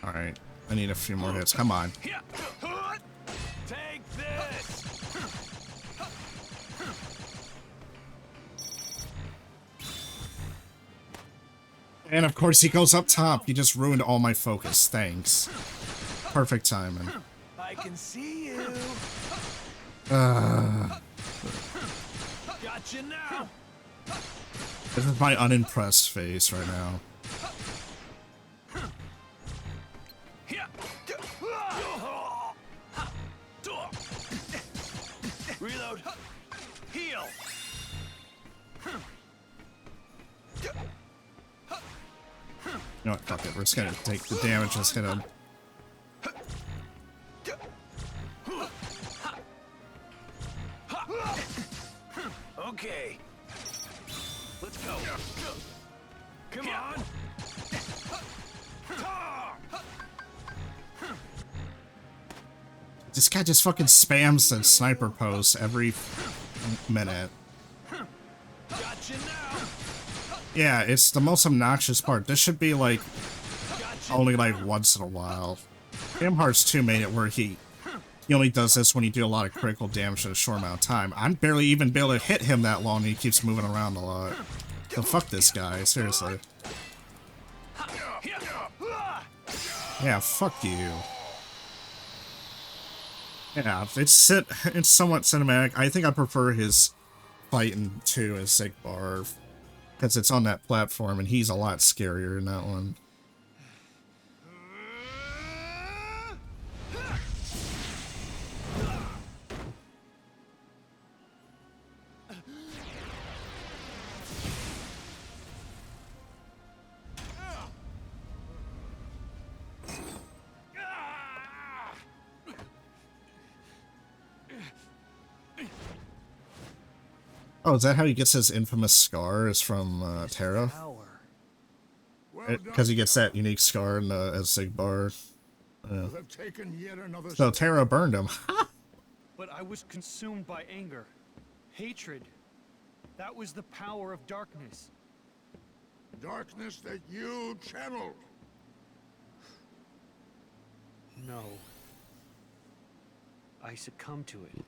Alright. I need a few more hits. Come on. Take this. And of course he goes up top. You just ruined all my focus. Thanks. Perfect timing. I can see you. Uh, Got you now. this is my unimpressed face right now. Reload. Heal. You know what? Fuck it. We're just gonna take the damage. Let's hit him. Okay. Let's go. Come on. This guy just fucking spams the sniper post every minute. Got you now. Yeah, it's the most obnoxious part. This should be like only like once in a while. Kingdom Hearts 2 made it where he only does this when you do a lot of critical damage in a short amount of time. I'm barely even able to hit him that long and he keeps moving around a lot. So fuck this guy, seriously. Yeah, fuck you. Yeah, it's somewhat cinematic. I think I prefer his fight in 2 as Sigbar, because it's on that platform and he's a lot scarier in that one. Oh, is that how he gets his infamous scar? Is from Terra? Because he gets that unique scar in as Sigbar. So Terra burned him. But I was consumed by anger, hatred. That was the power of darkness. Darkness that you channeled. No. I succumbed to it.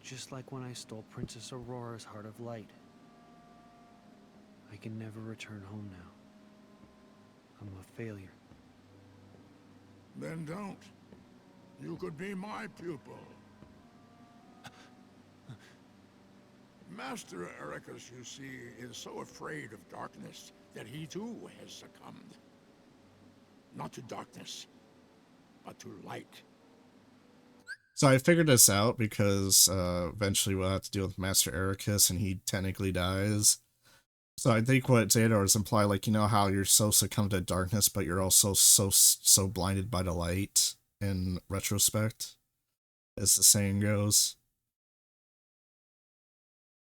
Just like when I stole Princess Aurora's Heart of Light. I can never return home now. I'm a failure. Then don't. You could be my pupil. Master Ericus, you see, is so afraid of darkness that he too has succumbed. Not to darkness, but to light. So I figured this out because eventually we'll have to deal with Master Ericus and he technically dies. So I think what Xehanort is implying, like, you know how you're so succumbed to darkness, but you're also so blinded by the light in retrospect, as the saying goes.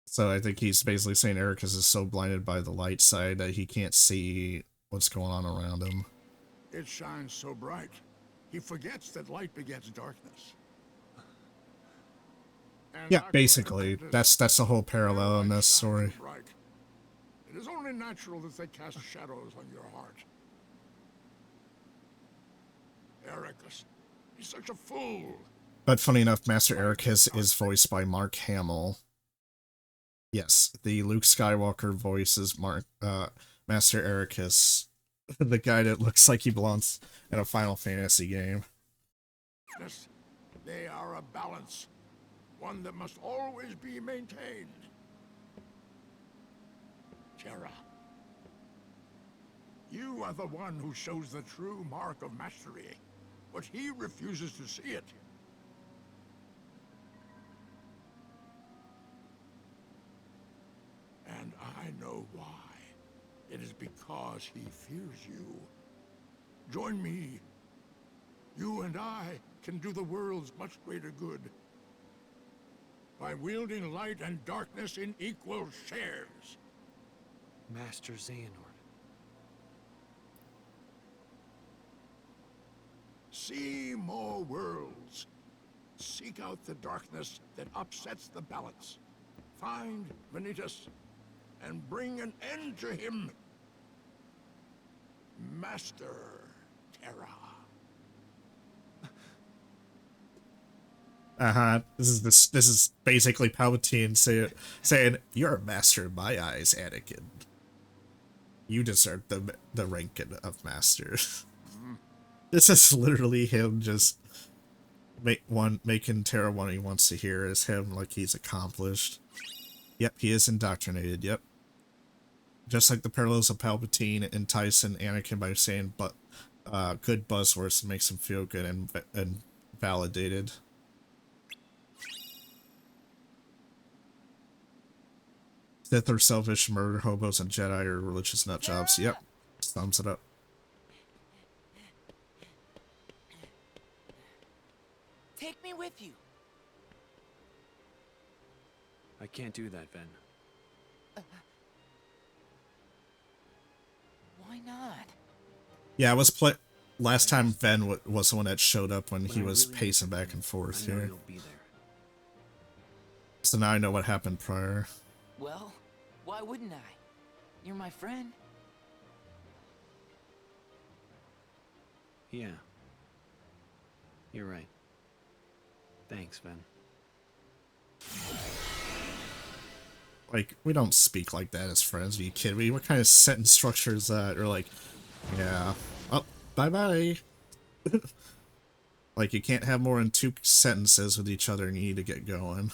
So I think he's basically saying Ericus is so blinded by the light side that he can't see what's going on around him. It shines so bright, he forgets that light begets darkness. And Yeah, basically. That's the whole parallel in this story. bright. It is only natural that they cast shadows on your heart. Ericus, he's such a fool. But funny enough, Master Ericus is voiced by Mark Hamill. Yes, the Luke Skywalker voices Master Ericus, the guy that looks like he belongs in a Final Fantasy game. Yes, they are a balance, one that must always be maintained. Terra. You are the one who shows the true mark of mastery, but he refuses to see it. And I know why. It is because he fears you. Join me. You and I can do the world's much greater good by wielding light and darkness in equal shares. Master Xehanort. See more worlds. Seek out the darkness that upsets the balance. Find Vanitas and bring an end to him. Master Terra. This is basically Palpatine saying, "You're a master in my eyes, Anakin. You deserve the rank of master." This is literally him just making Terra what he wants to hear is him like he's accomplished. Yep, he is indoctrinated. Yep. Just like the parallels of Palpatine enticing Anakin by saying good buzzwords to makes him feel good and validated. Sith are selfish, murder hobos, and Jedi are religious nutjobs. Yep. Sums it up. Take me with you. I can't do that, Ven. Why not? Yeah, I was last time Ven was the one that showed up when he was pacing back and forth here. You'll be there. So now I know what happened prior. Well, why wouldn't I? You're my friend. Yeah. You're right. Thanks, Ven. Like, we don't speak like that as friends. Are you kidding me? What kind of sentence structure is that? Or like, yeah. Oh, bye-bye. Like, you can't have more than 2 sentences with each other and you need to get going.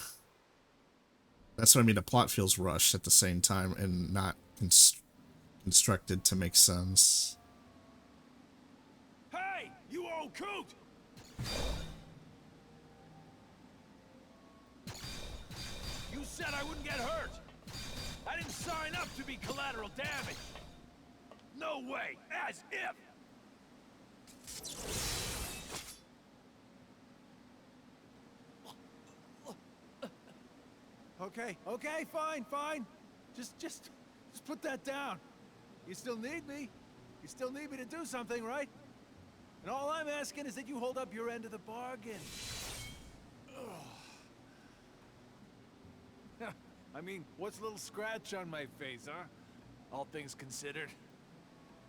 That's what I mean. The plot feels rushed at the same time and not constructed to make sense. Hey, you old coot! You said I wouldn't get hurt. I didn't sign up to be collateral damage. No way, as if. Okay, fine. Just put that down. You still need me. You still need me to do something, right? And all I'm asking is that you hold up your end of the bargain. I mean, what's a little scratch on my face, huh? All things considered.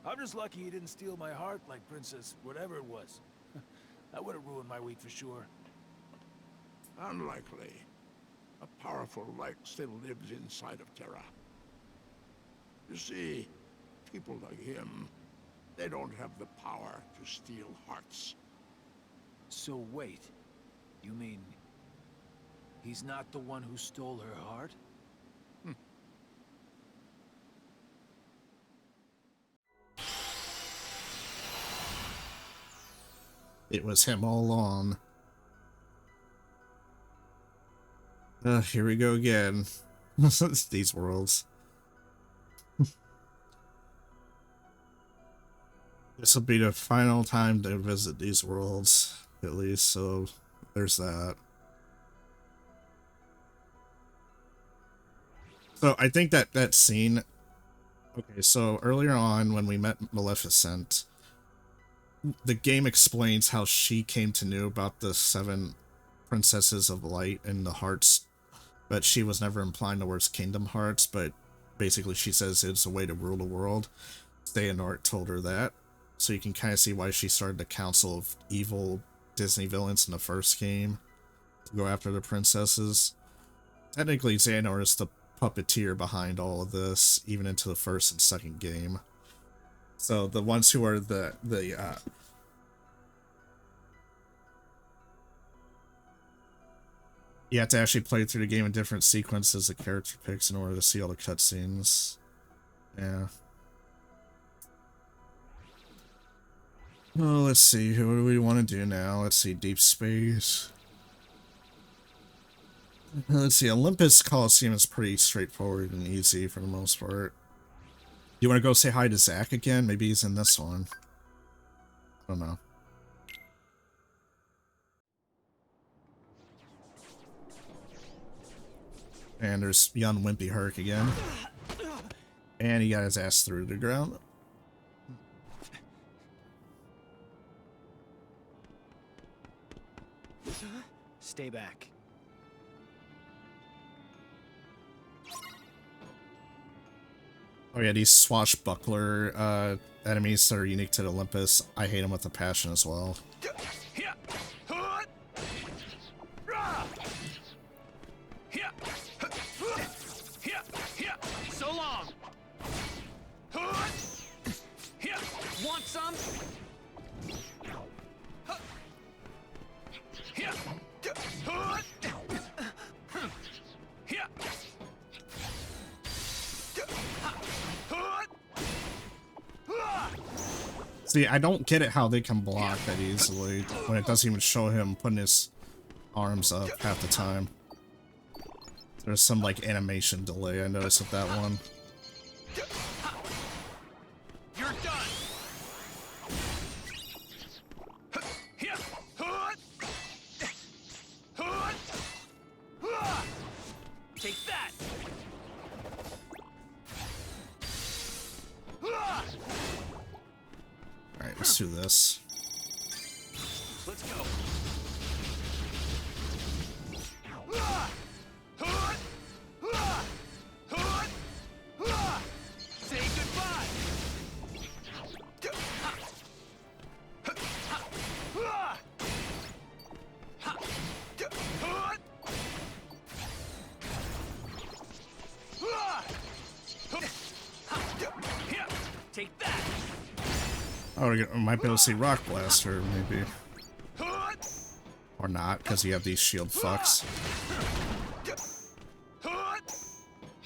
I'm just lucky you didn't steal my heart like Princess whatever it was. That would have ruined my week for sure. Unlikely. A powerful light still lives inside of Terra. You see, people like him, they don't have the power to steal hearts. So wait, you mean he's not the one who stole her heart? It was him all along. Here we go again. These worlds. This will be the final time to visit these worlds, at least, so there's that. So I think that scene... Okay, so earlier on when we met Maleficent, the game explains how she came to know about the 7 princesses of light and the hearts, but she was never implying the words kingdom hearts, but basically she says it's a way to rule the world. Xehanort told her that, so you can kind of see why she started the council of evil Disney villains in the first game to go after the princesses. Technically, Xehanort is the puppeteer behind all of this, even into the first and second game. So the ones who are you have to actually play through the game in different sequences the character picks in order to see all the cutscenes. Yeah. Oh, let's see. What do we want to do now? Let's see. Deep space. Let's see. Olympus Coliseum is pretty straightforward and easy for the most part. You want to go say hi to Zach again? Maybe he's in this one. I don't know. And there's young Wimpy Herc again. And he got his ass through the ground. Stay back. Oh yeah, these swashbuckler enemies that are unique to the Olympus, I hate them with a passion as well. So long. Want some? See, I don't get it how they can block that easily when it doesn't even show him putting his arms up half the time. There's some like animation delay I noticed with that one. You're done. Take that. Alright, let's do this. Let's go. Say goodbye. Take that. Oh, we might be able to see Rock Blaster, maybe. Or not, because you have these shield fucks.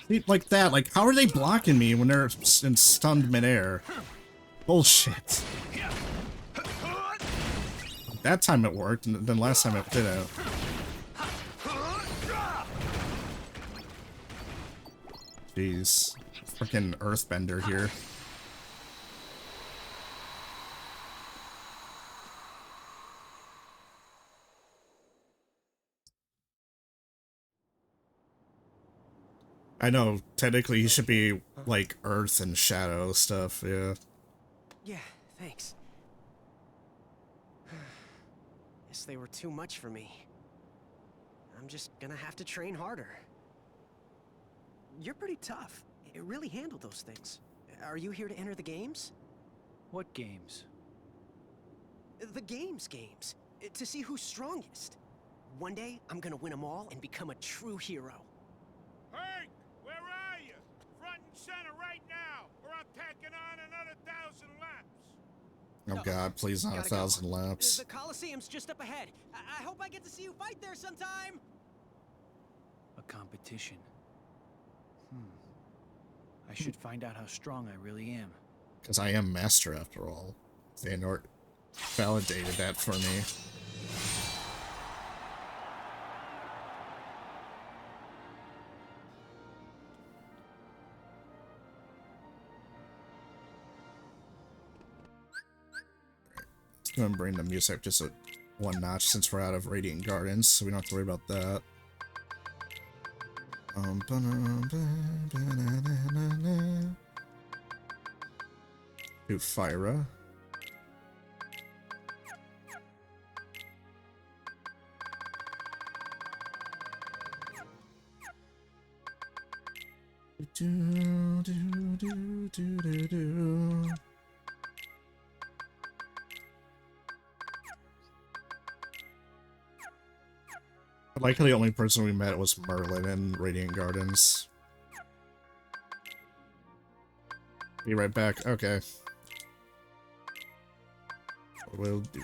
See, like that, like, how are they blocking me when they're in stunned midair? Bullshit. That time it worked, and then last time it didn't. Jeez. Freaking Earthbender here. I know, technically he should be, like, Earth and Shadow stuff, yeah. Yeah, thanks. Guess they were too much for me. I'm just gonna have to train harder. You're pretty tough. You really handled those things. Are you here to enter the games? What games? The games. To see who's strongest. One day, I'm gonna win them all and become a true hero. Herc, where are you? Front and center right now, or I'm tacking on another 1,000 laps. Oh god, please not 1,000 laps. The Coliseum's just up ahead. I hope I get to see you fight there sometime. A competition. I should find out how strong I really am. Because I am master after all. Xehanort validated that for me. Let's go and bring the music just a one notch since we're out of Radiant Gardens, so we don't have to worry about that. To Fyra. I like how the only person we met was Merlin in Radiant Gardens. Be right back. Okay. Will do.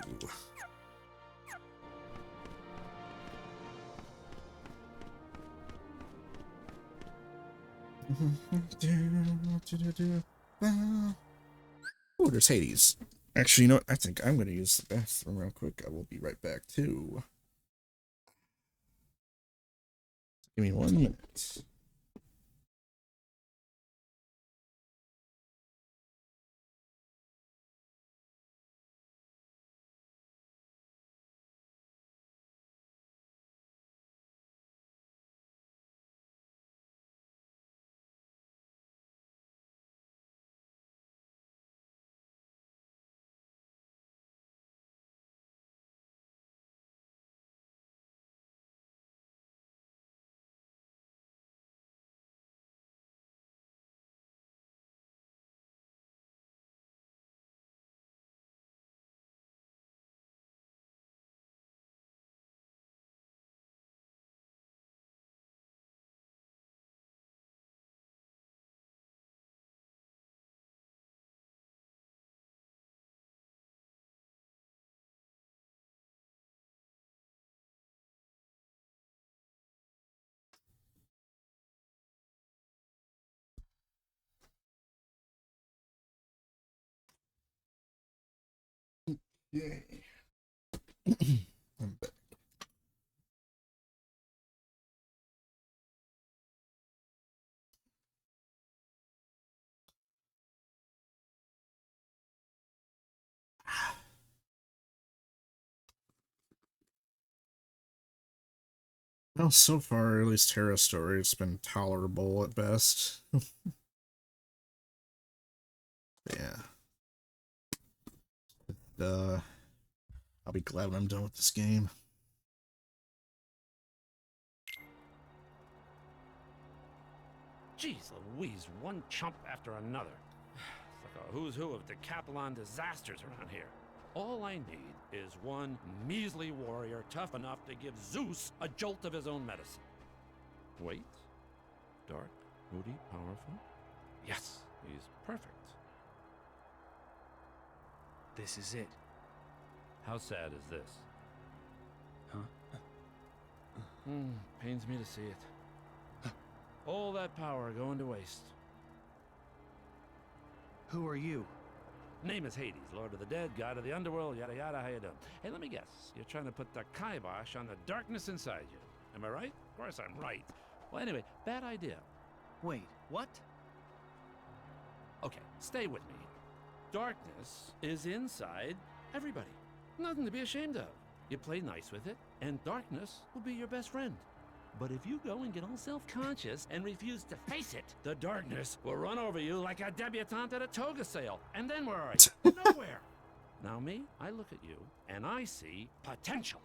Oh, there's Hades. Actually, you know what? I think I'm going to use the bathroom real quick. I will be right back, too. Give me 1 minute. Yay. I'm back. Well, so far, at least Terra's story, it's been tolerable at best. Yeah. I'll be glad when I'm done with this game. Jeez Louise, one chump after another. It's like a who's who of Decathlon disasters around here. All I need is one measly warrior tough enough to give Zeus a jolt of his own medicine. Wait. Dark, moody, powerful? Yes, he's perfect. This is it. How sad is this? Huh? Pains me to see it. All that power going to waste. Who are you? Name is Hades, Lord of the Dead, God of the Underworld, yada yada, how you doing? Hey, let me guess. You're trying to put the kibosh on the darkness inside you. Am I right? Of course I'm right. Well, anyway, bad idea. Wait, what? Okay, stay with me. Darkness is inside everybody. Nothing to be ashamed of. You play nice with it, and darkness will be your best friend. But if you go and get all self-conscious and refuse to face it, the darkness will run over you like a debutante at a toga sale. And then where are you? Nowhere. Now me, I look at you, and I see potential.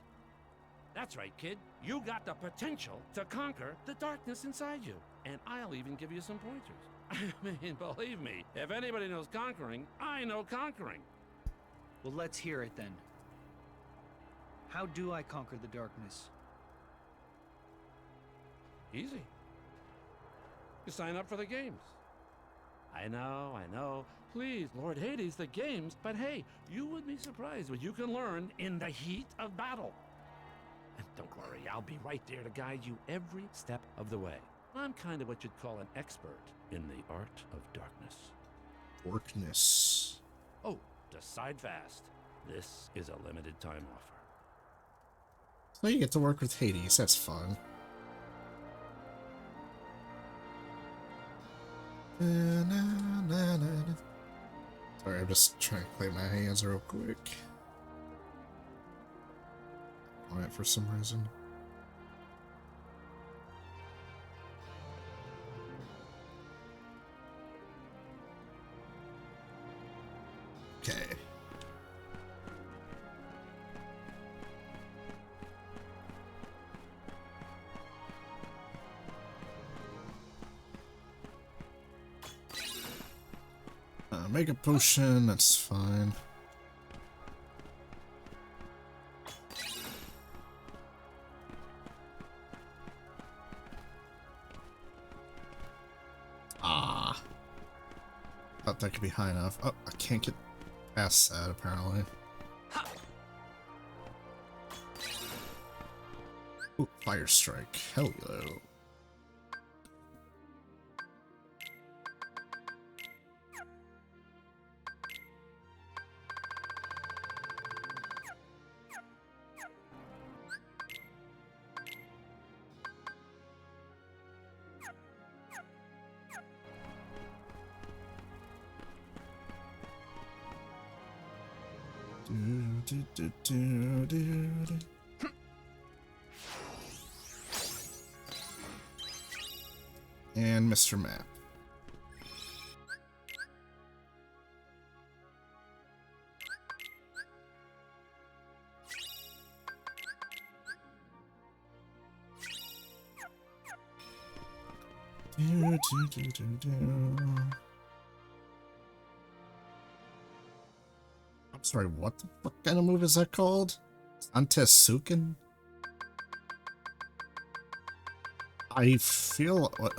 That's right, kid. You got the potential to conquer the darkness inside you. And I'll even give you some pointers. I mean, believe me, if anybody knows conquering, I know conquering. Well, let's hear it then. How do I conquer the darkness? Easy. You sign up for the games. I know. Please, Lord Hades, the games. But hey, you would be surprised what you can learn in the heat of battle. And don't worry, I'll be right there to guide you every step of the way. I'm kind of what you'd call an expert in the art of darkness. Darkness. Oh, decide fast. This is a limited time offer. So you get to work with Hades, that's fun. Sorry, I'm just trying to play my hands real quick. Alright, for some reason. Okay. Make a potion, that's fine. Ah. Thought that could be high enough. Oh, I can't get past that apparently. Ooh, fire strike. Hello. And Mr. Map. I'm sorry, what the fuck kind of move is that called? Antesuken? I feel... What?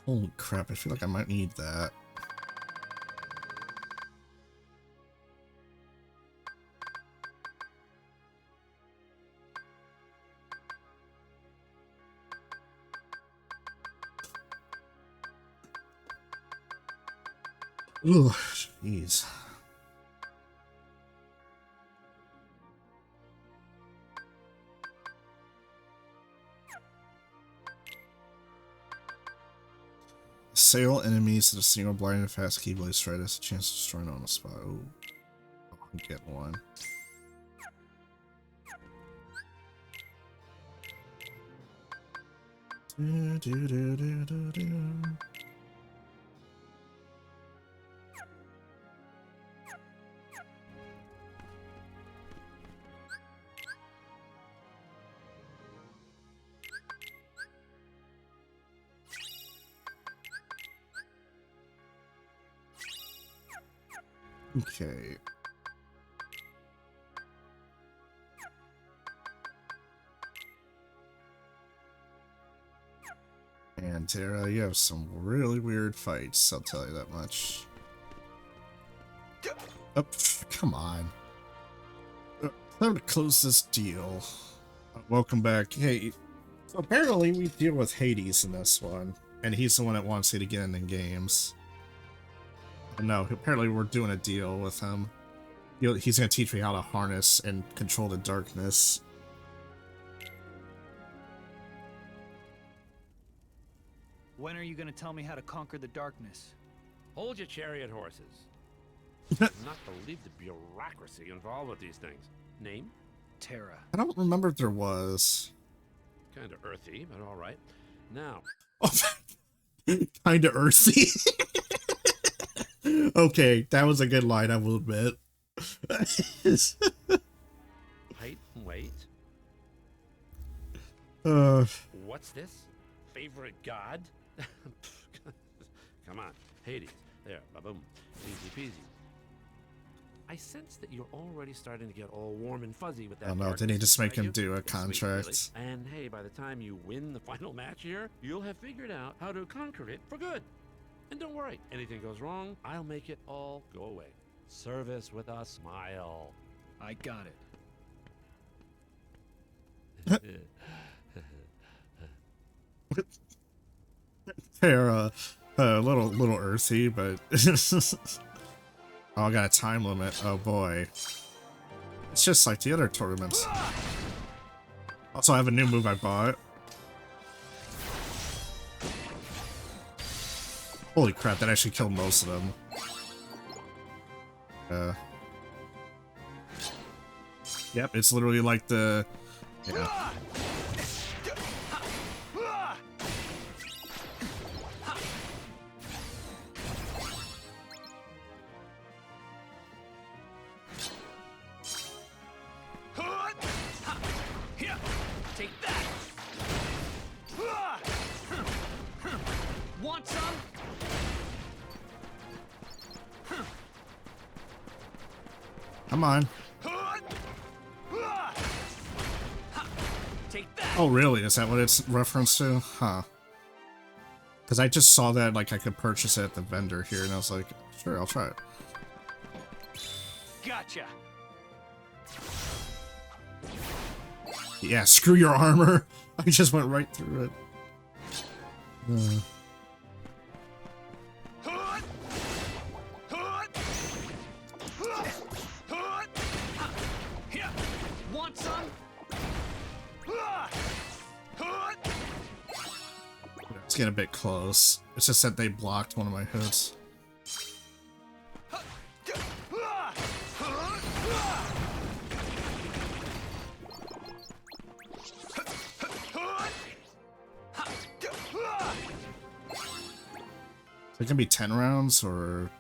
Holy crap, I feel like I might need that. Ugh, jeez. Assail enemies at a single blind and fast keyblade strike has a chance to destroy it on the spot. Oh, I'll get one. Okay. And Terra, you have some really weird fights, I'll tell you that much. Oh, come on. Time to close this deal. Welcome back. Hey, so apparently we deal with Hades in this one, and he's the one that wants you to get in the games. No, apparently we're doing a deal with him. He's going to teach me how to harness and control the darkness. When are you going to tell me how to conquer the darkness? Hold your chariot horses. I do not believe the bureaucracy involved with these things. Name? Terra. I don't remember if there was. Kind of earthy, but all right. Now. Kind of earthy. Okay, that was a good line, I will admit. Height and weight. What's this? Favorite god? Come on, Hades. There, ba-boom. Easy peasy. I sense that you're already starting to get all warm and fuzzy with that. Oh no, they need to make him do a contract. Sweet, really. And hey, by the time you win the final match here, you'll have figured out how to conquer it for good. And don't worry, anything goes wrong, I'll make it all go away. Service with a smile. I got it. Terra, a little earthy, but oh, I got a time limit. Oh boy, it's just like the other tournaments. Also, I have a new move I bought. Holy crap, that actually killed most of them. Yep, it's literally like the... Yeah. Take that! Want some? Come on. Take that. Oh, really? Is that what it's reference to? Huh. Because I just saw that, like, I could purchase it at the vendor here, and I was like, sure, I'll try it. Gotcha. Yeah, screw your armor. I just went right through it. Want some? It's getting a bit close. It's just that they blocked one of my hits. It can be 10 rounds or...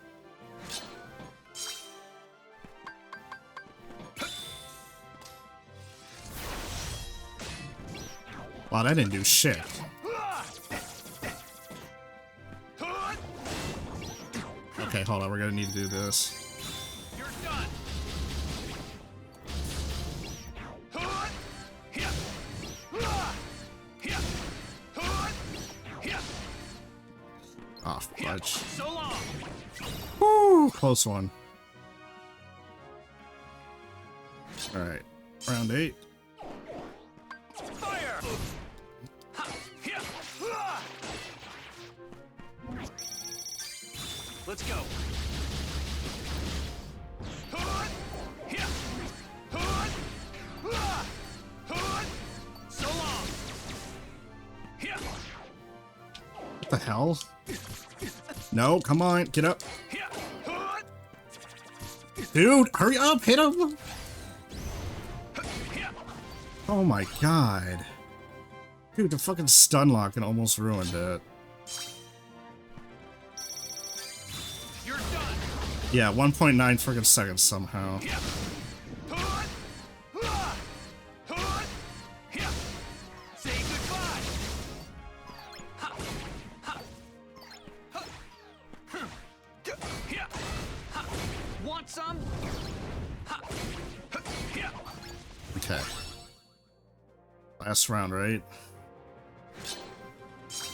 Wow, that didn't do shit. Okay, hold on, we're gonna need to do this. You're done. Oh, fudge. So long. Woo! Close one. Alright, round 8. Fire. Let's go. So long. What the hell? No, come on, get up. Dude, hurry up, hit him! Oh my god. Dude, the fucking stun lock and almost ruined it. You're done. Yeah, 1.9 friggin' seconds somehow. Say goodbye. Want some? Okay. Last round, right? Say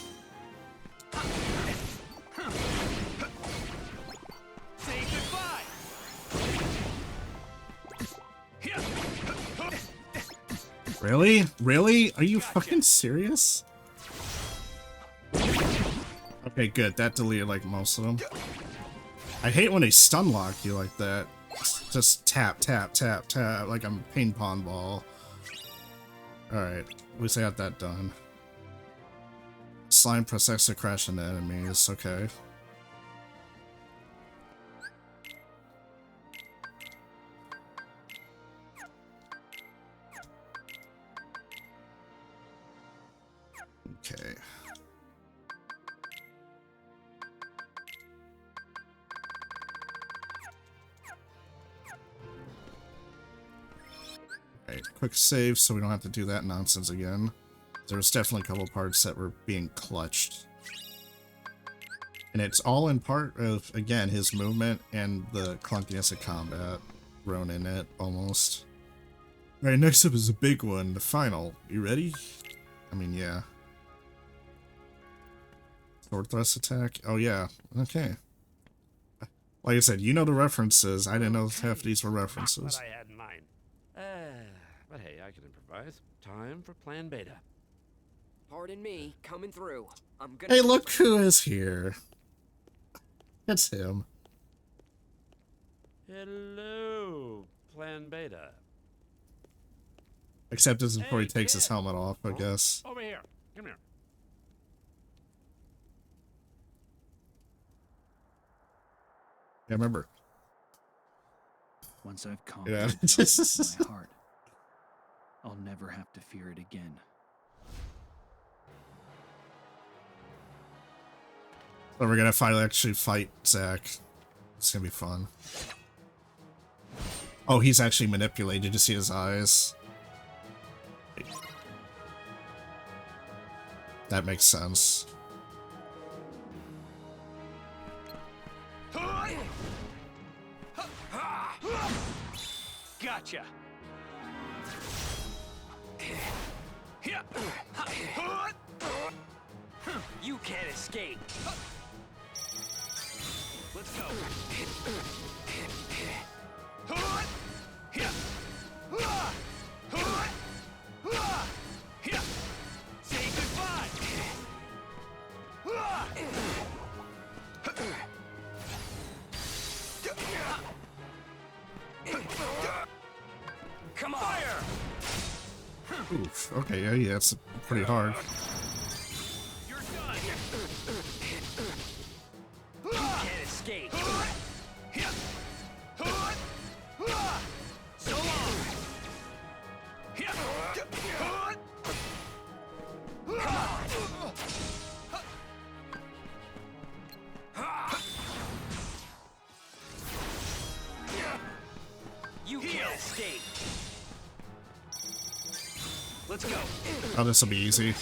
goodbye. Really? Really? Are you fucking serious? Okay, good. That deleted like most of them. I hate when they stun lock you like that. Just tap, tap, tap, tap, like I'm a ping pong ball. Alright, at least I got that done. Slime press X to crash into enemies, okay. Okay. Alright, quick save so we don't have to do that nonsense again. There's definitely a couple parts that were being clutched. And it's all in part of, again, his movement and the clunkiness of combat thrown in it, almost. Alright, next up is a big one, the final. You ready? I mean, yeah. Sword thrust attack? Oh, yeah. Okay. Like I said, you know the references. I didn't know half of these were references. What I had in mind. But hey, I can improvise. Time for Plan Beta. Pardon me, coming through. I'm gonna. Hey, look who is here. It's him. Hello, Plan Beta. Except this is before he takes his helmet off, I guess. Over here. Come here. Yeah, remember. Once I've calmed Yeah. my heart, I'll never have to fear it again. So we're gonna finally actually fight Zack. It's gonna be fun. Oh, he's actually manipulated. Did you see his eyes? That makes sense. Gotcha. You can't escape. Let's go. Say goodbye. Come on. Fire. Oof. Okay, yeah, it's pretty hard. You're done. escape. Let's go. Oh, this will be easy.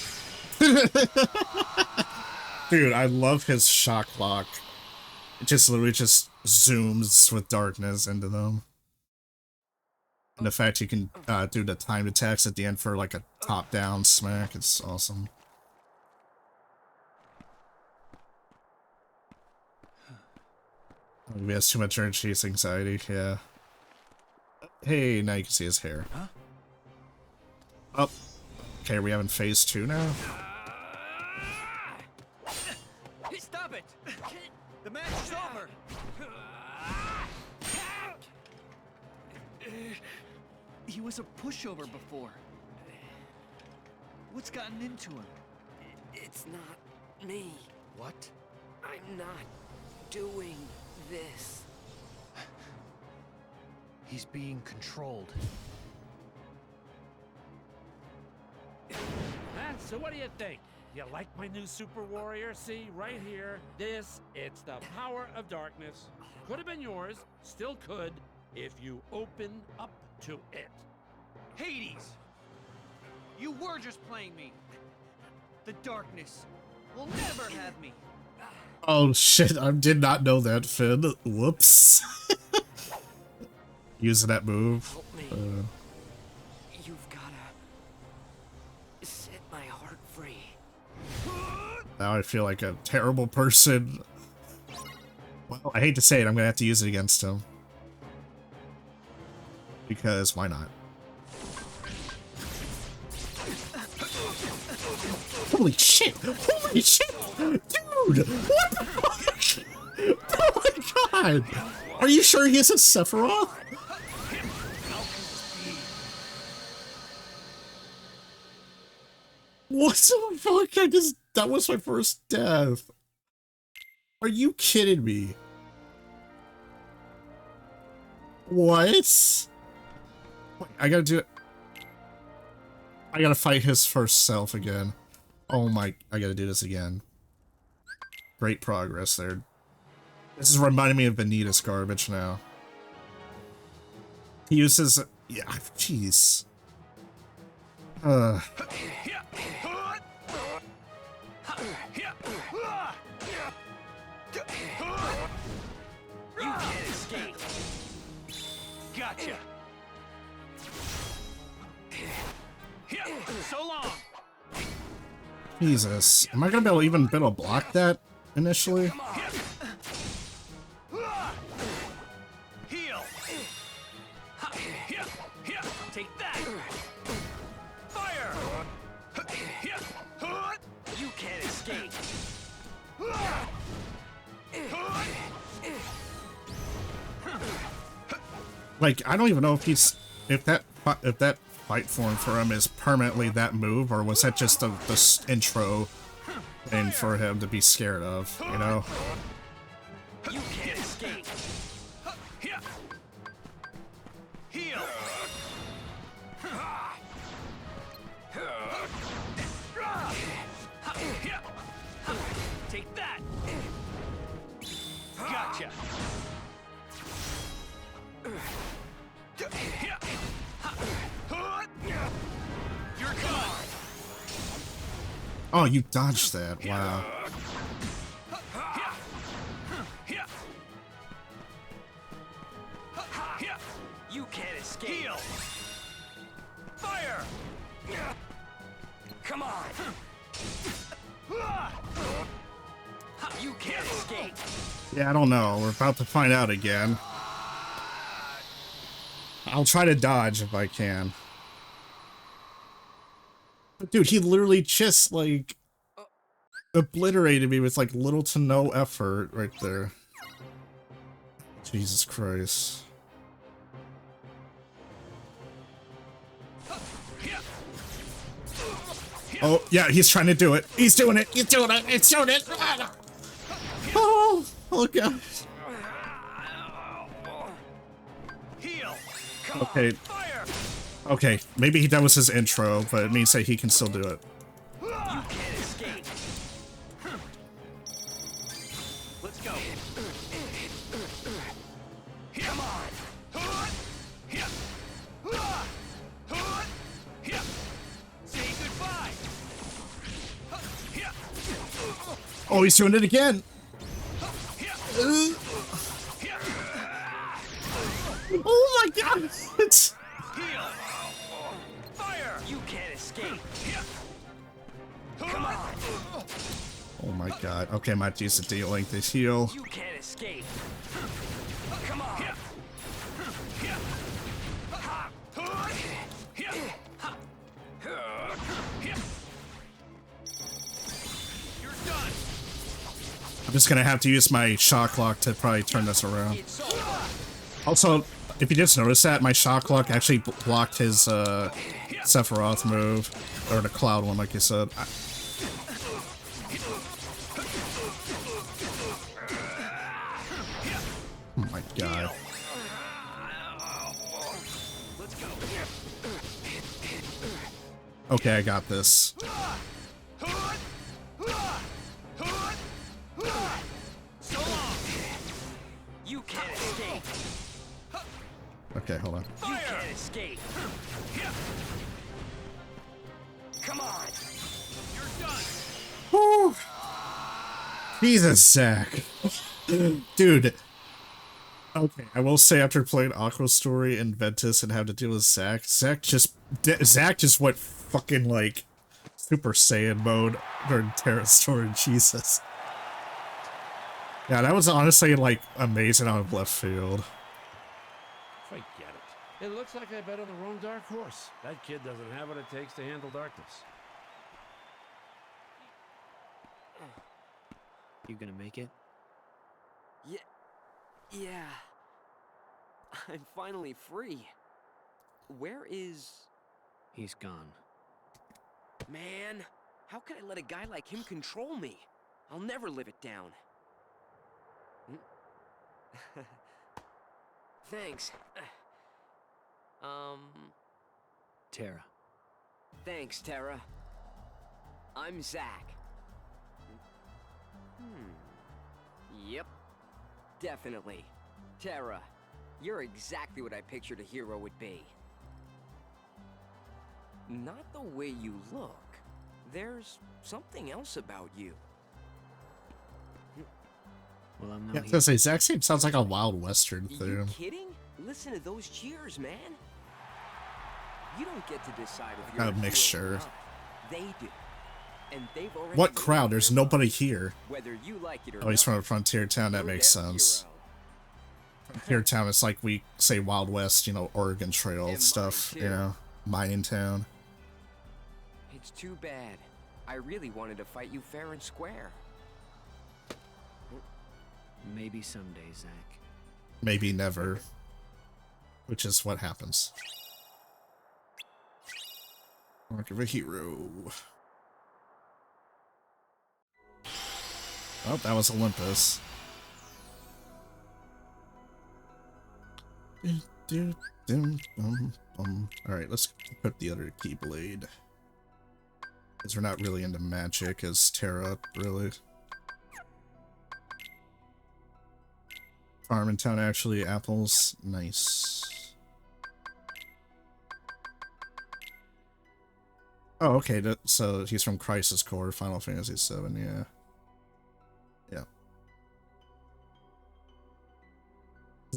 Dude, I love his shock lock. It just literally just zooms with darkness into them. And the fact you can do the timed attacks at the end for like a top-down smack, it's awesome. Maybe he has too much urge chase anxiety, yeah. Hey, now you can see his hair. Huh? Oh. Okay, are we having phase 2 now? Stop it! The match is over! He was a pushover before. What's gotten into him? It's not me. What? I'm not doing this. He's being controlled. So what do you think? You like my new super warrior? See, right here. This, it's the power of darkness. Could have been yours, still could, if you open up to it. Hades! You were just playing me. The darkness will never have me. Oh shit, I did not know that, Finn. Whoops. Using that move. Help me. You've gotta set my heart free. Now I feel like a terrible person. Well, I hate to say it, I'm gonna have to use it against him. Because why not? Holy shit! Holy shit! Dude! What the fuck? Oh my god! Are you sure he isn't Sephiroth? What the fuck? That was my first death. Are you kidding me? What? Wait, I gotta do it. I gotta fight his first self again. Oh my, I gotta do this again. Great progress there. This is reminding me of Benita's garbage now. He uses, yeah, jeez. You can't escape. Gotcha. So long. Jesus, am I gonna be able to even block that initially? Heal. Take that. Fire. You can't escape. Like, I don't even know if that fight form for him is permanently that move, or was that just the intro thing for him to be scared of, you know? You can't escape. Heal. Take that. Gotcha. You're gone. Oh, you dodged that. Wow. You can't escape. Heal. Fire. Come on. You can't escape. Yeah, I don't know. We're about to find out again. I'll try to dodge if I can. But dude, he literally just, like, obliterated me with, like, little to no effort right there. Jesus Christ. Oh, yeah, he's trying to do it. He's doing it. He's doing it. He's doing it. Oh, oh God. Okay. Okay, maybe that was his intro, but it means that he can still do it. You can't escape. Let's go. Come on. Oh, he's doing it again. Oh my god! It's... Fire! You can't escape. Come on. Oh my god. Okay, I might use the dealing to heal. You can't escape. Come on. I'm just gonna have to use my shock lock to probably turn this around. Also, if you just noticed that, my shock lock actually blocked his Sephiroth move, or the cloud one, like you said. Oh my god. Okay, I got this. You can't escape. Okay, hold on. You can't escape. Come on. You're done. Woo. Jesus, Zach. Dude. Okay, I will say after playing Aqua Story and Ventus and having to deal with Zach just went fucking like Super Saiyan mode during Terra Story. Jesus. Yeah, that was honestly like amazing out of left field. Forget it. It looks like I bet on the wrong dark horse. That kid doesn't have what it takes to handle darkness. You gonna make it? Yeah. I'm finally free. Where is... He's gone. Man, how could I let a guy like him control me? I'll never live it down. Thanks. Terra. Thanks, Terra. I'm Zack. Yep. Definitely. Terra, you're exactly what I pictured a hero would be. Not the way you look. There's something else about you. Well, I'm Yeah, not I was gonna say, Zach sounds like a Wild Western You theme. kidding? Listen to those cheers, man. You don't get to decide if Kind you're of a mixture. hero or not. They do. And they've already What made crowd? There's their nobody mark. here. Whether you like it or Oh, he's from not, a frontier town. That you're makes their sense. hero. Frontier town is like we say Wild West, you know, Oregon Trail And stuff, mine, you too. know, mining town. It's too bad. I really wanted to fight you fair and square. Maybe someday, Zach. Maybe never. Which is what happens. Mark of a hero. Oh, that was Olympus. Alright, let's equip the other Keyblade. Because we're not really into magic as Terra, really. Farm in town, actually. Apples. Nice. Oh, okay. So he's from Crisis Core, Final Fantasy VII, yeah. Yeah.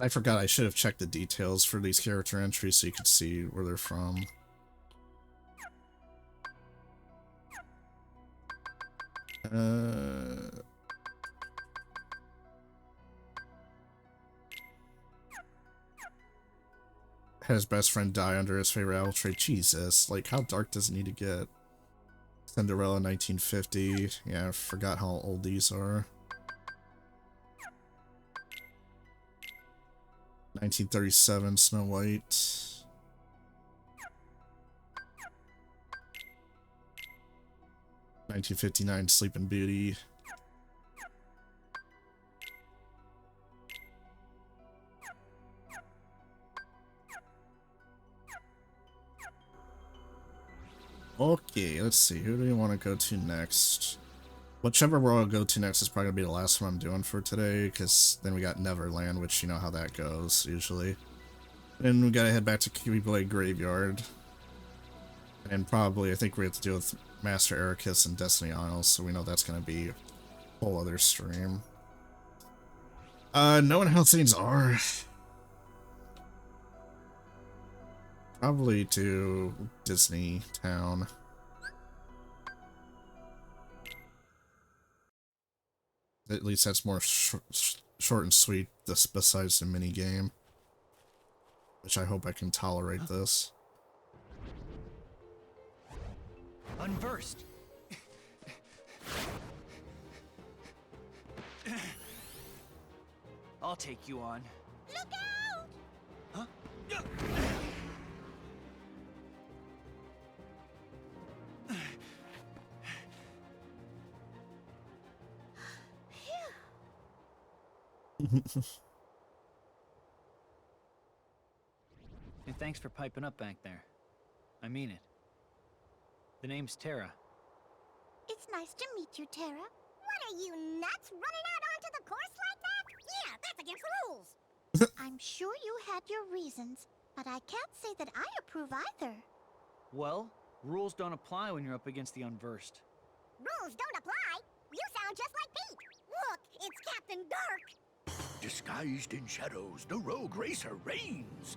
I forgot I should have checked the details for these character entries so you could see where they're from. Had his best friend die under his favorite apple tree. Jesus, like how dark does it need to get? Cinderella 1950. Yeah, I forgot how old these are. 1937 Snow White. (1959) Sleeping Beauty. Okay, let's see. Who do we want to go to next? Whichever world I'll go to next is probably going to be the last one I'm doing for today, because then we got Neverland, which you know how that goes, usually. Then we gotta head back to Keyblade Graveyard. And probably, I think we have to deal with Master Ericus and Destiny Isles, so we know that's going to be Whole other stream. Knowing how things are, probably to Disney Town. At least that's more short and sweet. This besides the mini game, which I hope I can tolerate this. Unversed. I'll take you on. Look out! Huh? And thanks for piping up back there. I mean it. The name's Terra. It's nice to meet you, Terra. What are you, nuts? Running out onto the course like that? Yeah, that's against the rules. I'm sure you had your reasons, but I can't say that I approve either. Well, rules don't apply when you're up against the unversed. Rules don't apply. You sound just like Pete. Look, it's Captain Dark. Disguised in shadows, the rogue racer reigns.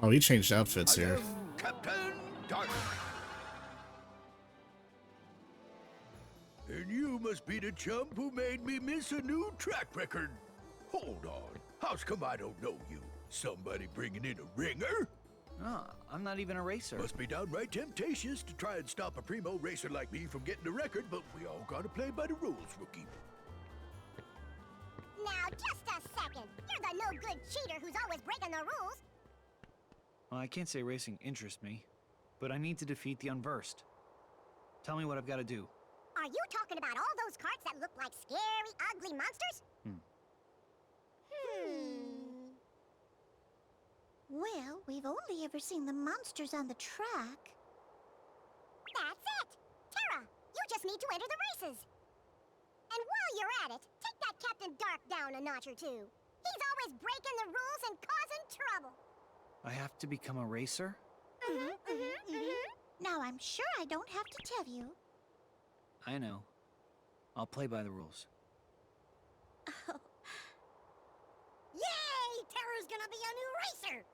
Oh, he changed outfits here. Captain Dark. And you must be the chump who made me miss a new track record. Hold on. How's come I don't know you? Somebody bringing in a ringer? No, I'm not even a racer. Must be downright temptatious to try and stop a primo racer like me from getting a record, but we all gotta play by the rules, rookie. Now, just a second. You're the no-good cheater who's always breaking the rules. Well, I can't say racing interests me, but I need to defeat the unversed. Tell me what I've got to do. Are you talking about all those carts that look like scary, ugly monsters? Well, we've only ever seen the monsters on the track. That's it! Terra, you just need to enter the races. And while you're at it, take that Captain Dark down a notch or two. He's always breaking the rules and causing trouble. I have to become a racer? Now, I'm sure I don't have to tell you. I know. I'll play by the rules. Yay! Terra's gonna be a new racer!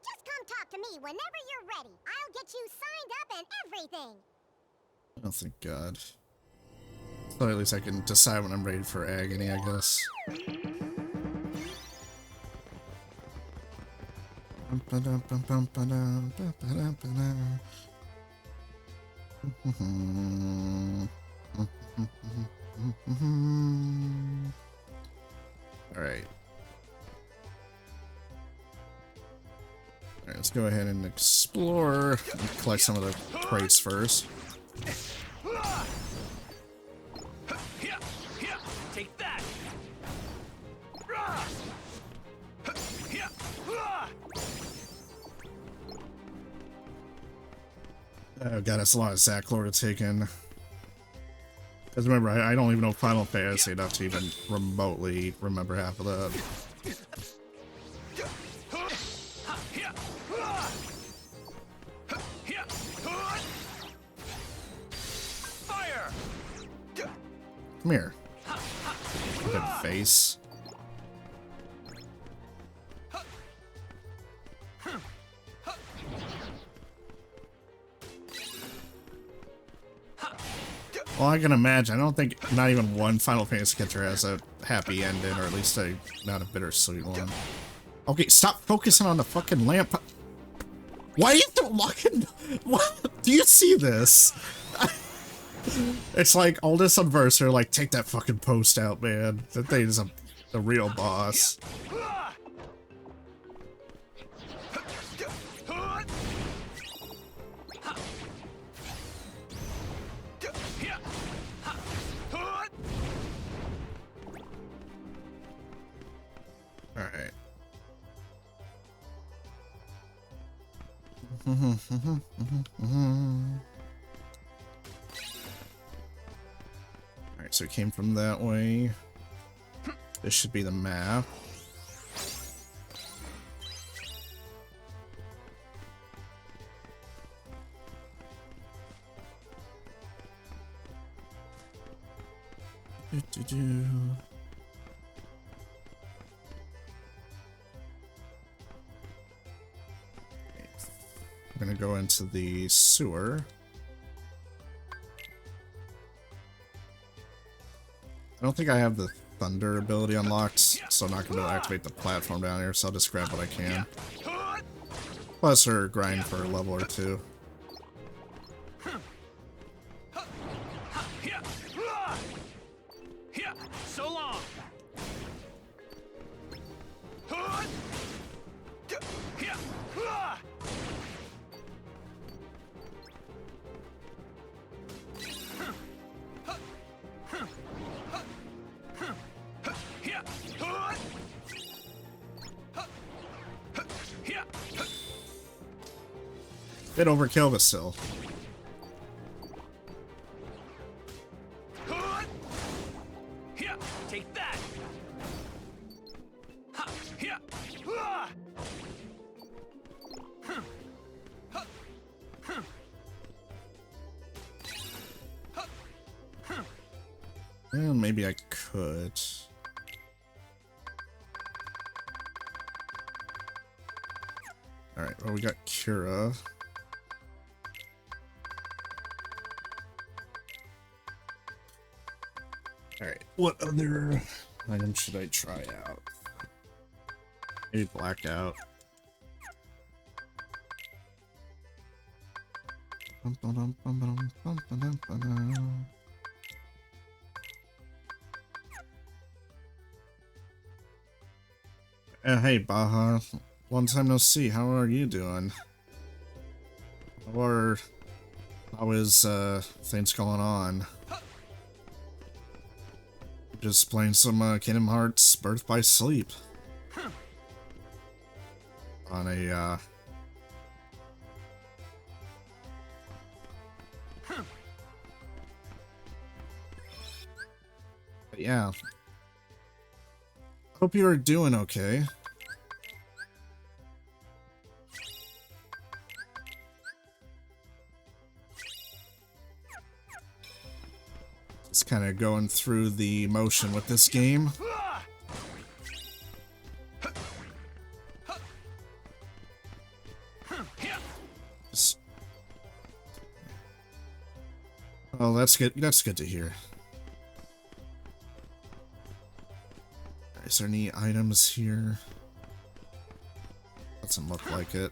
Just come talk to me whenever you're ready. I'll get you signed up and everything. Oh, thank God. So at least I can decide when I'm ready for agony, I guess. Alright. Alright, let's go ahead and explore and collect some of the crates first. Take that! Oh god, that's a lot of Zachlor to take in. Because remember, I don't even know Final Fantasy enough to even remotely remember half of that. Fire! Come here. Good face. Well, I can imagine. I don't think not even one Final Fantasy character has a happy ending, or at least not a bittersweet one. Okay, stop focusing on the fucking lamp. Why are you looking? What? Do you see this? It's like Aldous and Verse are like, take that fucking post out, man. That thing is a real boss. Alright. Alright, so it came from that way. This should be the map. I'm gonna go into the sewer. I don't think I have the thunder ability unlocked, so I'm not gonna be able to activate the platform down here, so I'll just grab what I can. Plus or grind for a level or two. So long. Bit overkill, but still. Take that. Well, maybe I could. Alright, well, we got Kira. Alright, what other item should I try out? Maybe Blackout. Hey, Baja. Long time no see. How are you doing? How is things going on? Just playing some Kingdom Hearts Brith By Sleep. On a but yeah. Hope you are doing okay. Just kind of going through the motion with this game. Oh, that's good. That's good to hear. Is there any items here? Doesn't look like it.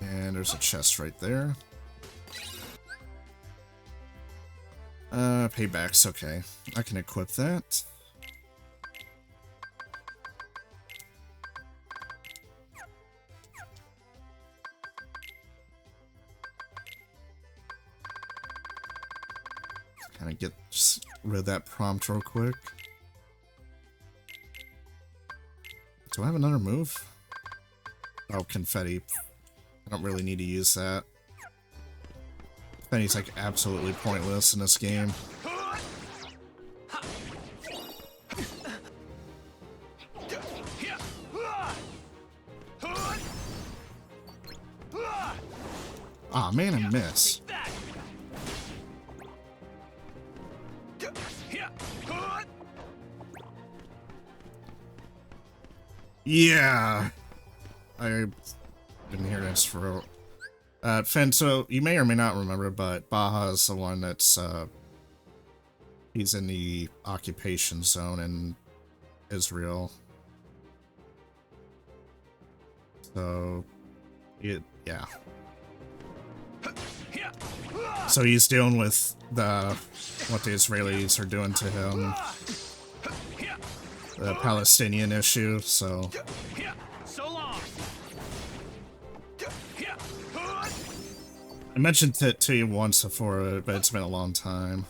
And there's a chest right there. Paybacks, okay. I can equip that. Kind of get just rid of that prompt real quick. Do I have another move? Oh, confetti. I don't really need to use that. Confetti's like absolutely pointless in this game. Ah, man, I miss. Yeah, I didn't hear this for Fen. So you may or may not remember, but Baja is the one that's he's in the occupation zone in Israel. So yeah. So he's dealing with what the Israelis are doing to him. The Palestinian issue, so. I mentioned it to you once before, but it's been a long time.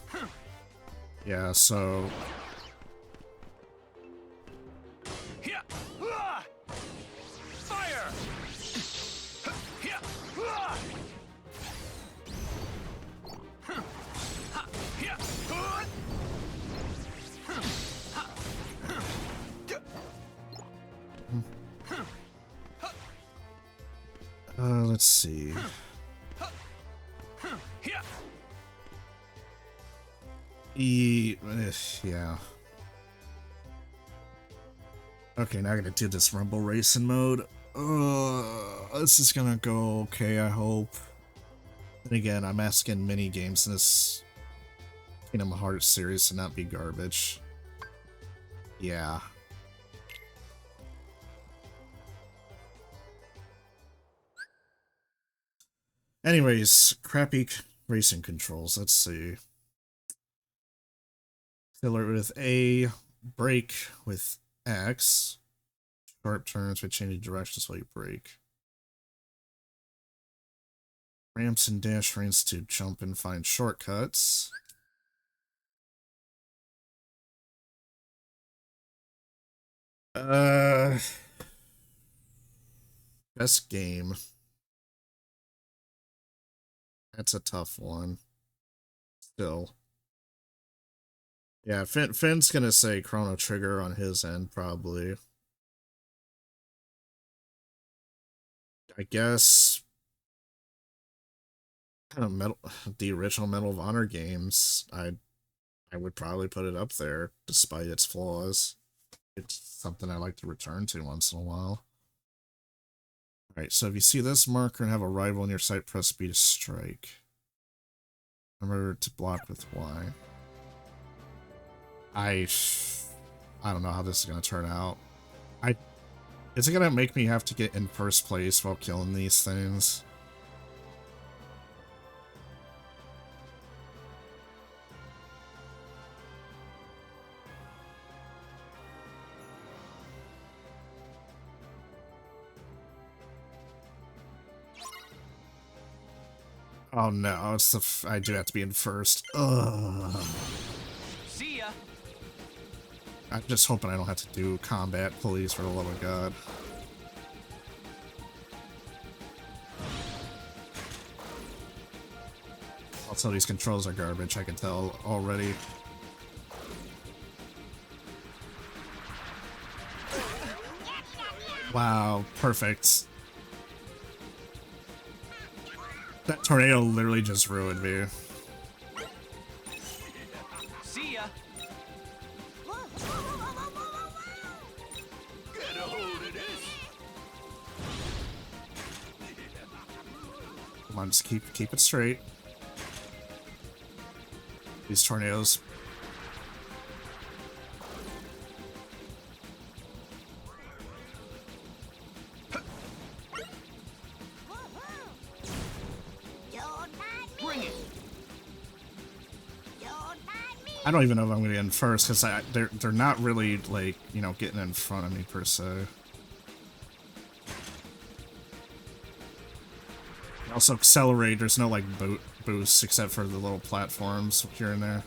Yeah, so. Let's see. Yeah. Okay, now I gotta do this rumble racing mode. This is gonna go okay, I hope. And again, I'm asking mini games in this Kingdom Hearts series to not be garbage. Yeah. Anyways, crappy racing controls. Let's see. Accelerate with A, brake with X. Sharp turns by changing directions while you brake. Ramps and dash lanes to jump and find shortcuts. Best game. That's a tough one. Still. Yeah, Finn's gonna say Chrono Trigger on his end, probably. I guess the original Medal of Honor games, I would probably put it up there, despite its flaws. It's something I like to return to once in a while. Alright, so if you see this marker and have a rival in your sight, press B to strike. Remember to block with Y. I don't know how this is gonna turn out. Is it gonna make me have to get in first place while killing these things? Oh no, it's the I do have to be in first. Ugh. See ya. I'm just hoping I don't have to do combat, please, for the love of God. Also, these controls are garbage, I can tell already. Wow, perfect. That tornado literally just ruined me. See ya. Get a hold of this. Come on, just keep it straight. These tornadoes. Bring it. I don't even know if I'm gonna get in first because they're not really like, you know, getting in front of me per se. Also accelerate, there's no like boosts except for the little platforms here and there.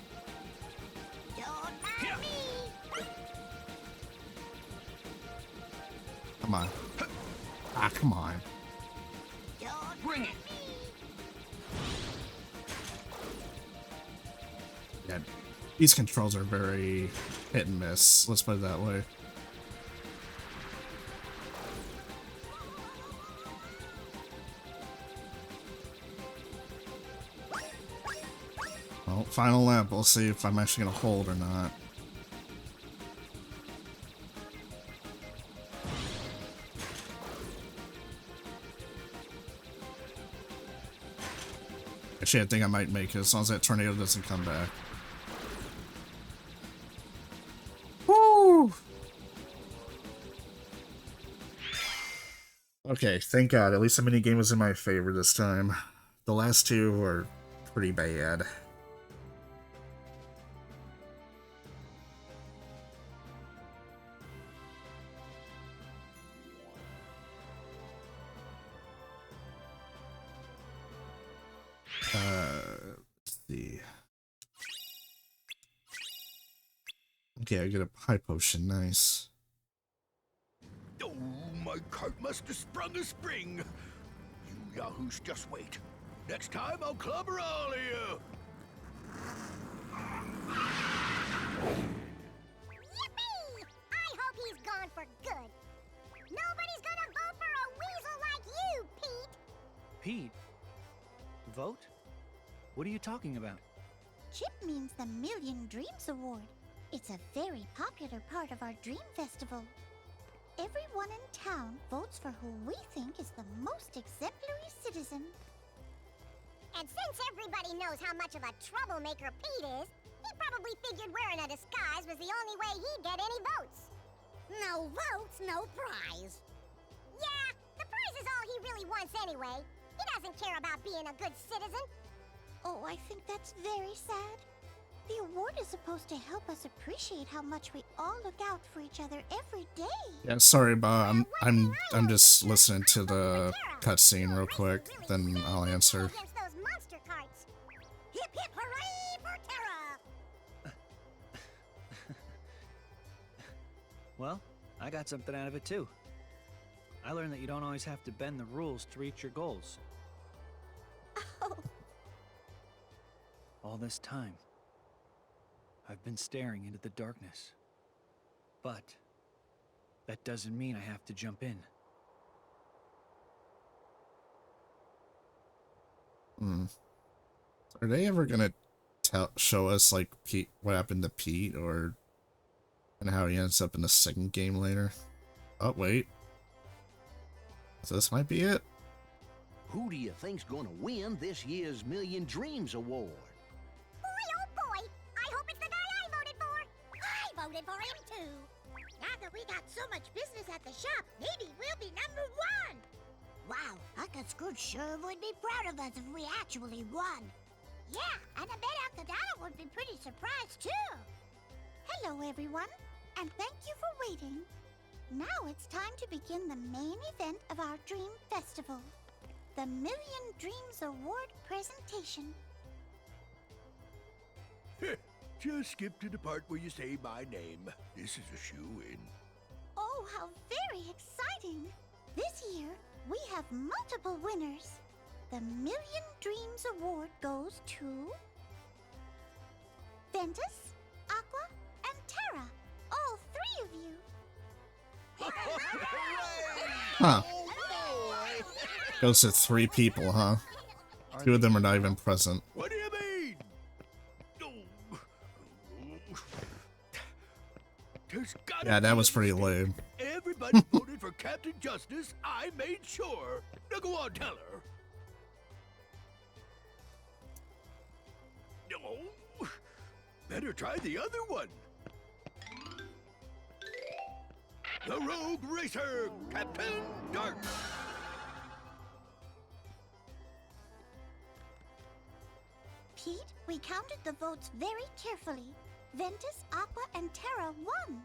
Come on. Ah, come on. Bring it. Yeah, these controls are very hit and miss, let's put it that way. Well, final lap, we'll see if I'm actually gonna hold or not. Actually, I think I might make it as long as that tornado doesn't come back. Woo! Okay, thank God. At least the minigame was in my favor this time. The last two were pretty bad. Let's see. Okay, I get a high potion, nice. Oh, my cart must have sprung a spring. You yahoos just wait. Next time I'll clobber all of you. Yippee! I hope he's gone for good. Nobody's gonna vote for a weasel like you, Pete. Pete? Vote? What are you talking about? chip means the Million Dreams Award. It's a very popular part of our Dream Festival. Everyone in town votes for who we think is the most exemplary citizen. And since everybody knows how much of a troublemaker Pete is, he probably figured wearing a disguise was the only way he'd get any votes. No votes, no prize. Yeah, the prize is all he really wants anyway. He doesn't care about being a good citizen. Oh, I think that's very sad. The award is supposed to help us appreciate how much we all look out for each other every day. Yeah, sorry, Bob. I'm just listening to the cutscene real quick. Then I'll answer. Against those monster carts. Hip hip hooray for Terra! Well, I got something out of it too. I learned that you don't always have to bend the rules to reach your goals. Oh. All this time, I've been staring into the darkness. But that doesn't mean I have to jump in. Are they ever gonna show us like Pete, what happened to Pete, or and how he ends up in the second game later? Oh wait, so this might be it. Who do you think's gonna win this year's Million Dreams Award? Boy, oh boy! I hope it's the guy I voted for! I voted for him too. Now that we got so much business at the shop, maybe we'll be number one. Wow, Uncle Scrooge sure would be proud of us if we actually won. Yeah, and I bet Uncle Donald would be pretty surprised too. Hello, everyone, and thank you for waiting. Now it's time to begin the main event of our Dream Festival, the Million Dreams Award presentation. Just skip to the part where you say my name. This is a shoo-in. Oh, how very exciting! This year, we have multiple winners. The Million Dreams Award goes to Ventus, Aqua, and Terra. All three of you. Huh. Goes to 3 people, huh? 2 of them are not even present. What do you mean? Yeah, that was pretty lame. Everybody voted for Captain Justice. I made sure. Now go on, tell her. No. Better try the other one. The Rogue Racer, Captain Dark. Pete, we counted the votes very carefully. Ventus, Aqua, and Terra won.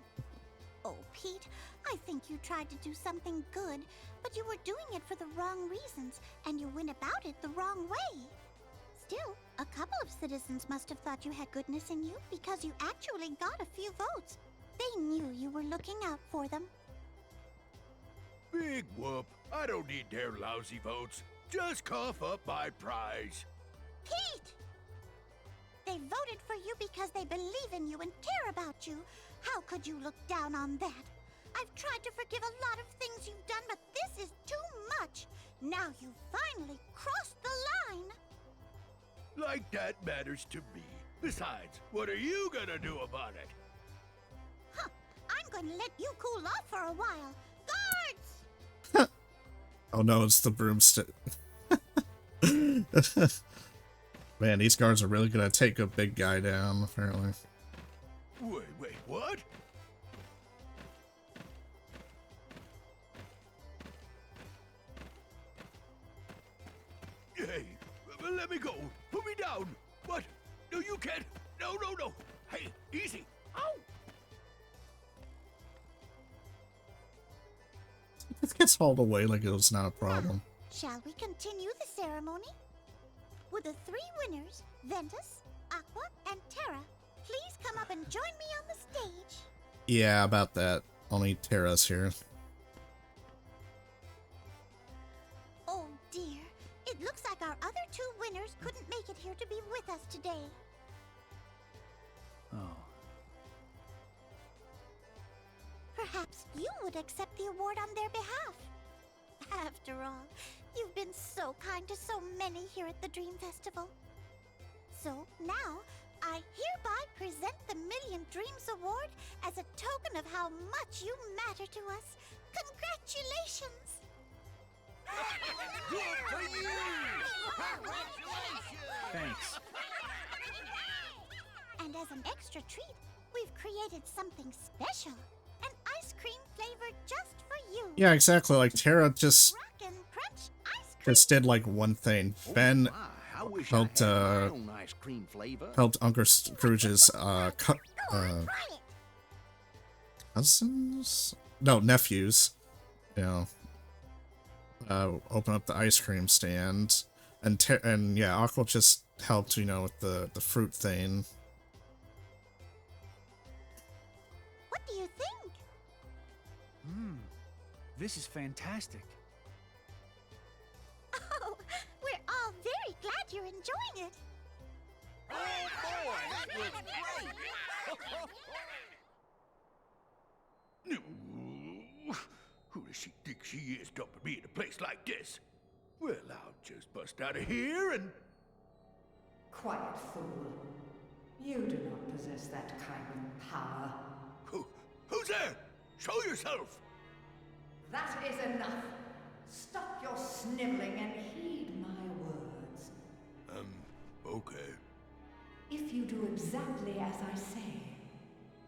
Oh, Pete, I think you tried to do something good, but you were doing it for the wrong reasons, and you went about it the wrong way. Still, a couple of citizens must have thought you had goodness in you because you actually got a few votes. They knew you were looking out for them. Big whoop. I don't need their lousy votes. Just cough up my prize. Pete! They voted for you because they believe in you and care about you. How could you look down on that? I've tried to forgive a lot of things you've done, but this is too much. Now you finally crossed the line. Like that matters to me. Besides, what are you gonna do about it? Huh. I'm going to let you cool off for a while. Guards! Oh no, it's the broomstick. Man, these guards are really gonna take a big guy down, apparently. Wait, what? Hey, let me go. Put me down. What? No, you can't. No. Hey, easy. Ow! This gets hauled away like it was not a problem. Shall we continue the ceremony? With the 3 winners, Ventus, Aqua, and Terra, please come up and join me on the stage. Yeah, about that. Only Terra's here. Oh dear, it looks like our other 2 winners couldn't make it here to be with us today. Oh. Perhaps you would accept the award on their behalf. After all, you've been so kind to so many here at the Dream Festival. So now, I hereby present the Million Dreams Award as a token of how much you matter to us. Congratulations! Good for you! Congratulations! Thanks. And as an extra treat, we've created something special. An ice cream flavor just for you. Yeah, exactly. Like Terra just Rock and crunch ice did like one thing. Ben helped ice cream flavor. helped Uncle Scrooge's cousins? No, nephews. You know, open up the ice cream stand, and yeah, Aqua just helped, you know, with the fruit thing. What do you think? This is fantastic. Oh, we're all very glad you're enjoying it. Oh boy, that was great! Who does she think she is dumping me in a place like this? Well, I'll just bust out of here and... Quiet, fool. You do not possess that kind of power. Who's there? Show yourself! That is enough. Stop your sniveling and heed my words. Okay. If you do exactly as I say,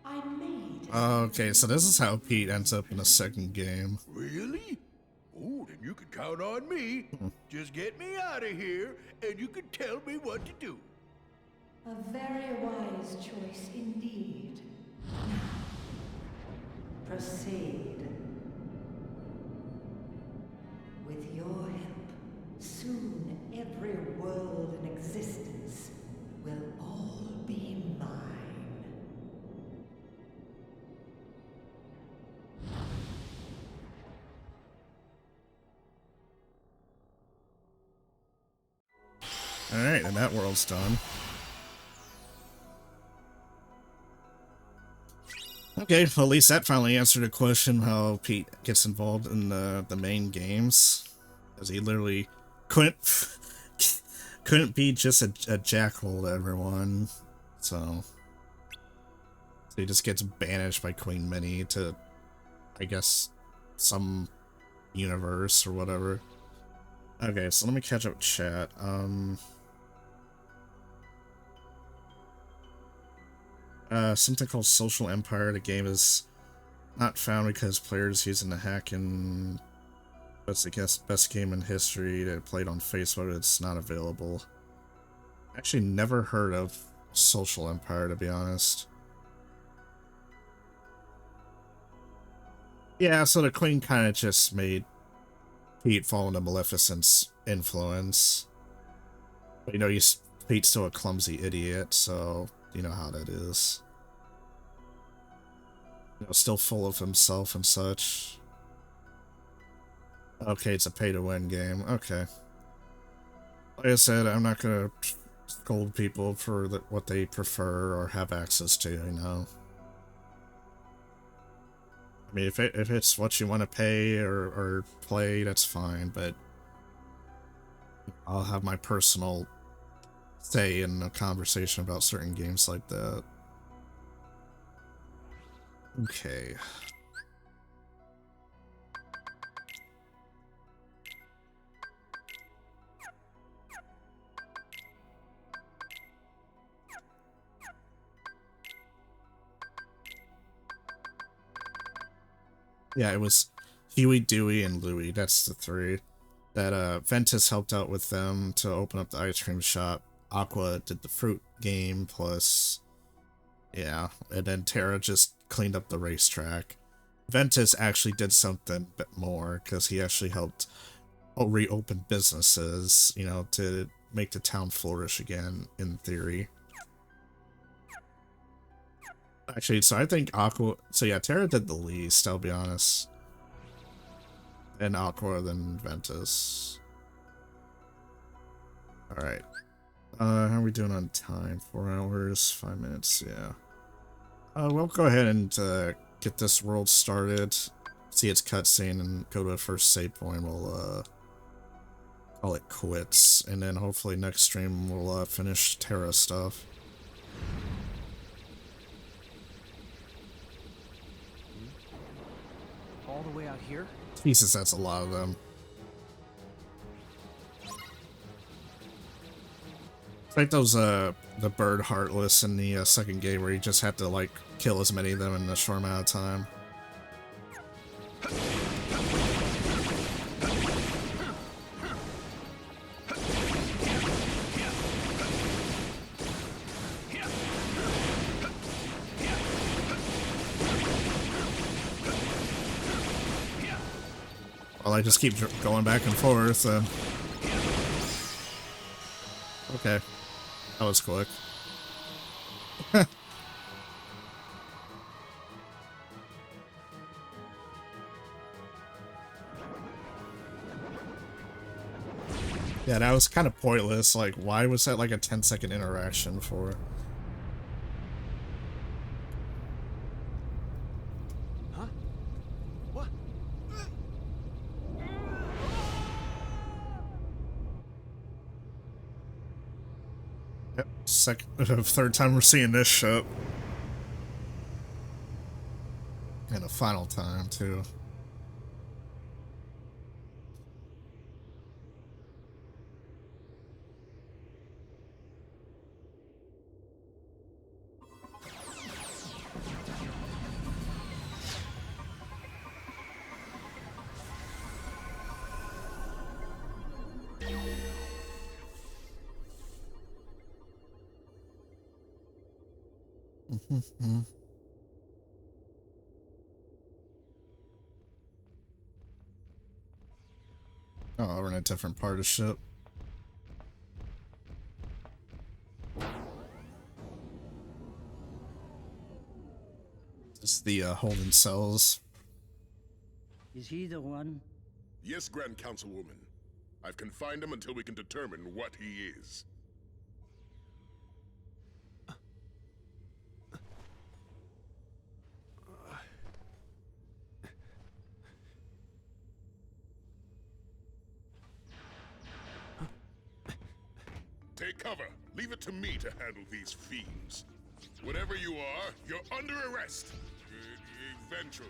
I may Okay, so this is how Pete ends up in a second game. Really? Oh, then you can count on me. Just get me out of here, and you can tell me what to do. A very wise choice indeed. Now, proceed. With your help, soon every world in existence will all be mine. Alright, and that world's done. Okay, well, at least that finally answered a question how Pete gets involved in the main games. Because he literally couldn't be just a jackhole to everyone. So he just gets banished by Queen Minnie to, I guess, some universe or whatever. Okay, so let me catch up with chat. Something called Social Empire. The game is not found because players using the hack and that's the best game in history that played on Facebook. It's not available. Actually, never heard of Social Empire, to be honest. Yeah, so the Queen kind of just made Pete fall into Maleficent's influence. But you know, Pete's still a clumsy idiot, so you know how that is. You know, still full of himself and such. Okay, it's a pay-to-win game. Okay. Like I said, I'm not gonna scold people for what they prefer or have access to, you know. I mean, if it's what you want to pay or play, that's fine, but I'll have my personal say in a conversation about certain games like that. Okay. Yeah, it was Huey, Dewey, and Louie. That's the three. That Ventus helped out with them to open up the ice cream shop. Aqua did the fruit game, plus... yeah, and then Terra just cleaned up the racetrack. Ventus actually did something a bit more, because he actually helped reopen businesses, you know, to make the town flourish again, in theory. Actually, so I think Aqua... so yeah, Terra did the least, I'll be honest. And Aqua, then Ventus. Alright. How are we doing on time? 4 hours, 5 minutes, yeah. We'll go ahead and get this world started. See its cutscene and go to a first save point. We'll call it quits. And then hopefully next stream we'll finish Terra stuff. All the way out here? Jesus, that's a lot of them. It's like those, the bird heartless in the second game where you just have to, like, kill as many of them in a short amount of time. Well, I just keep going back and forth. Okay. That was quick. Yeah, that was kind of pointless. Like, why was that like a 10-second interaction for? Huh? What? Yep, third time we're seeing this ship. And a final time, too. Oh, we're in a different part of the ship. It's the holding cells. Is he the one? Yes, Grand Councilwoman. I've confined him until we can determine what he is. Take cover. Leave it to me to handle these fiends. Whatever you are, you're under arrest. Eventually.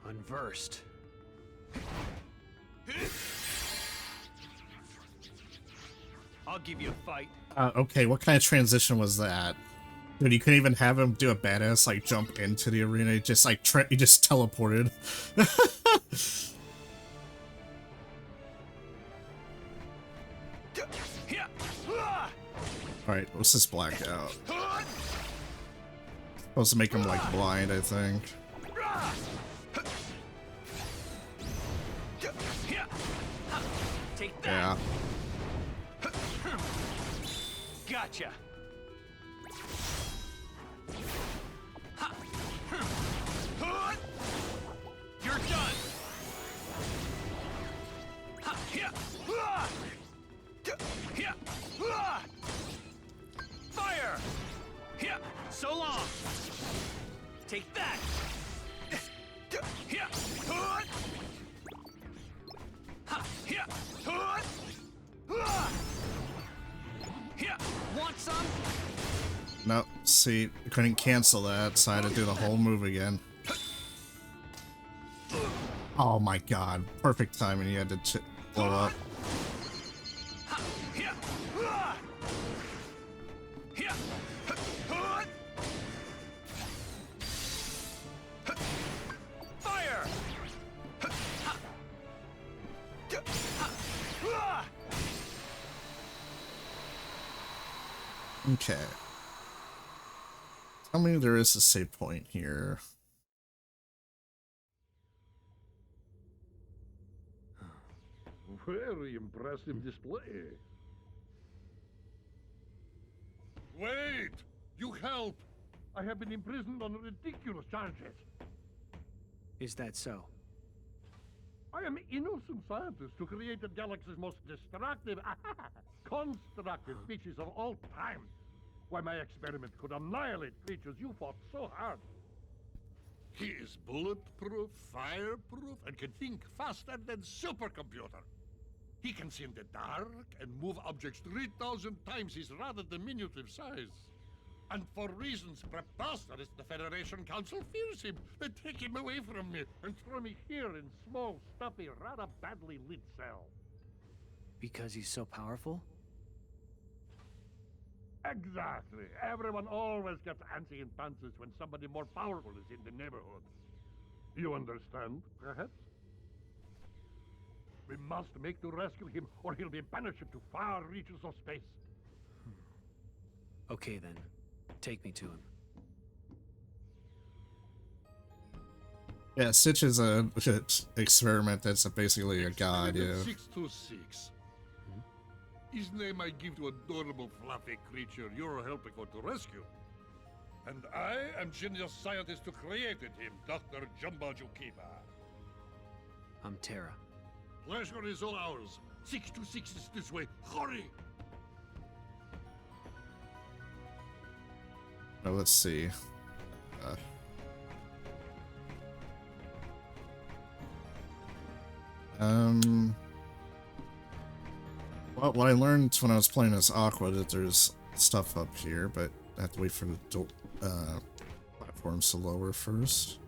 Unversed. I'll give you a fight. Okay, what kind of transition was that? Dude, you couldn't even have him do a badass, like, jump into the arena. He just, like, he just teleported. Alright, what's this blackout? Supposed to make him, like, blind, I think. Take that. Yeah. Gotcha. You're done. Fire! So long. Take that. Want some? No, see, I couldn't cancel that, so I had to do the whole move again. Oh my god, perfect timing, he had to blow up. Fire! Okay. Tell me there is a save point here. Very impressive display. Wait! You help! I have been imprisoned on ridiculous charges. Is that so? I am innocent scientist who created the galaxy's most destructive, constructive species of all time. Why, my experiment could annihilate creatures you fought so hard. He is bulletproof, fireproof, and can think faster than supercomputer. He can see in the dark and move objects 3,000 times his rather diminutive size. And for reasons preposterous, the Federation Council fears him. They take him away from me and throw me here in small, stuffy, rather badly lit cell. Because he's so powerful? Exactly. Everyone always gets antsy in pantsy when somebody more powerful is in the neighborhood. You understand, perhaps? We must make to rescue him, or he'll be banished to far reaches of space. Okay then. Take me to him. Yeah, Stitch is a experiment that's basically a god, yeah. 626. His name I give to adorable fluffy creature you're helping for to rescue. And I am genius scientist who created him, Dr. Jumba Jukiba. I'm Terra. Pleasure is all ours. 626 is this way. Hurry! Now let's see. Well, what I learned when I was playing as Aqua that there's stuff up here, but I have to wait for the platforms to lower first.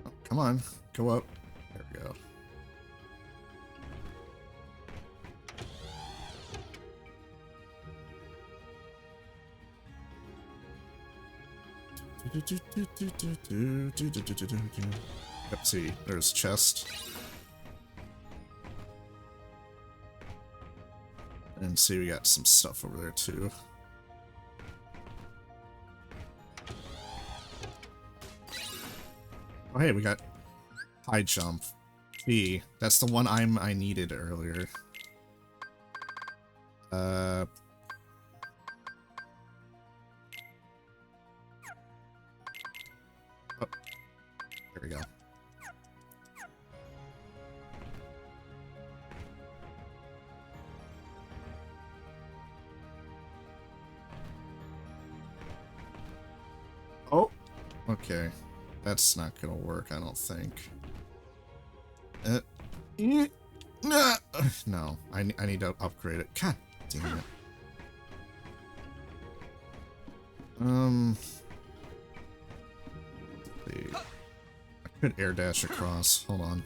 Oh, come on, go up. There we go. Yep, see, there's chest. And see, we got some stuff over there too. Oh hey, we got high jump. B. That's the one I needed earlier. Oh, there we go. Oh, okay. That's not gonna work, I don't think. No, I need to upgrade it. God damn it. I could air dash across. Hold on.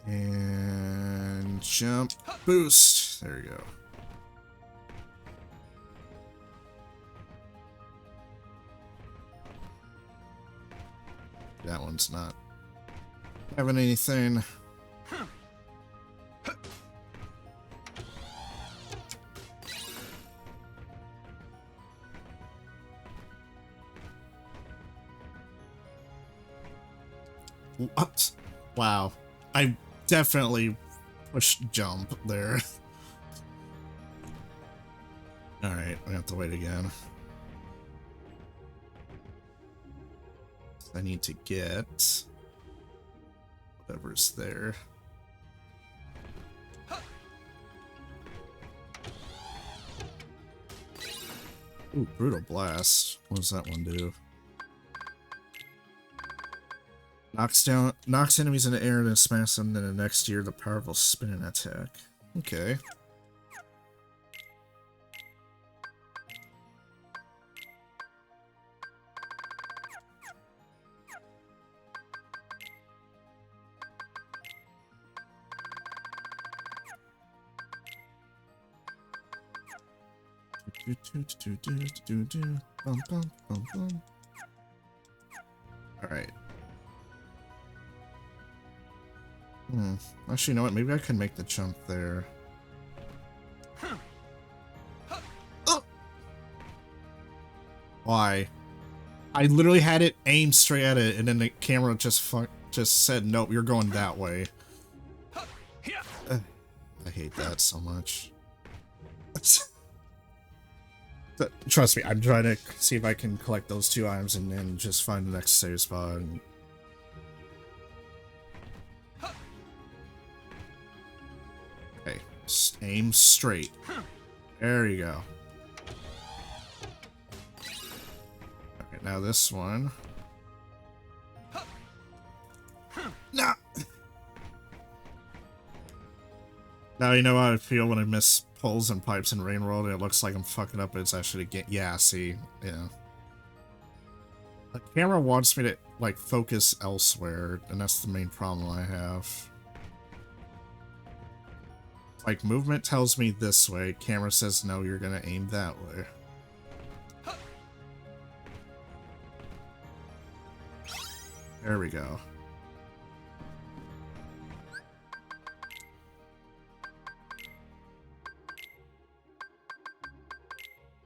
And jump boost. There you go. That one's not having anything. What? Wow. I definitely pushed jump there. Alright, we have to wait again. I need to get whatever's there. Ooh, Brutal Blast. What does that one do? Knocks enemies in the air and then smacks them, then the next year the powerful spinning attack. Okay. Alright. Actually, you know what? Maybe I can make the jump there. Oh! Why? I literally had it aimed straight at it, and then the camera just said, nope, you're going that way. I hate that so much. Trust me, I'm trying to see if I can collect those 2 items and then just find the next save spot. And... okay, aim straight. There you go. Alright, now this one. No! Now you know how I feel when I miss poles and pipes in Rain World and it looks like I'm fucking up, but it's actually a game. Yeah, see? Yeah. The camera wants me to, like, focus elsewhere, and that's the main problem I have. Like, movement tells me this way, camera says no, you're gonna aim that way. There we go.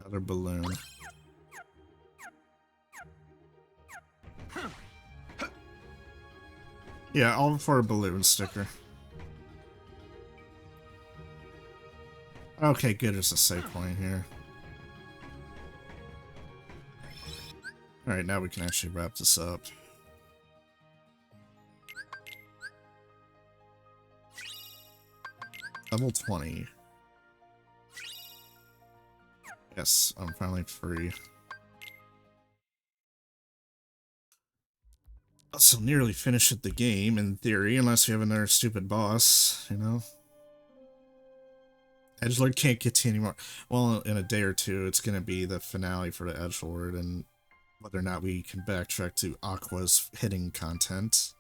Another balloon. Yeah, all for a balloon sticker. Okay, good, there's a save point here. Alright, now we can actually wrap this up. Level 20. Yes, I'm finally free. Also, nearly finished the game, in theory, unless we have another stupid boss, you know? Edgelord can't get to anymore. Well, in a day or two, it's gonna be the finale for the Edgelord, and whether or not we can backtrack to Aqua's hitting content.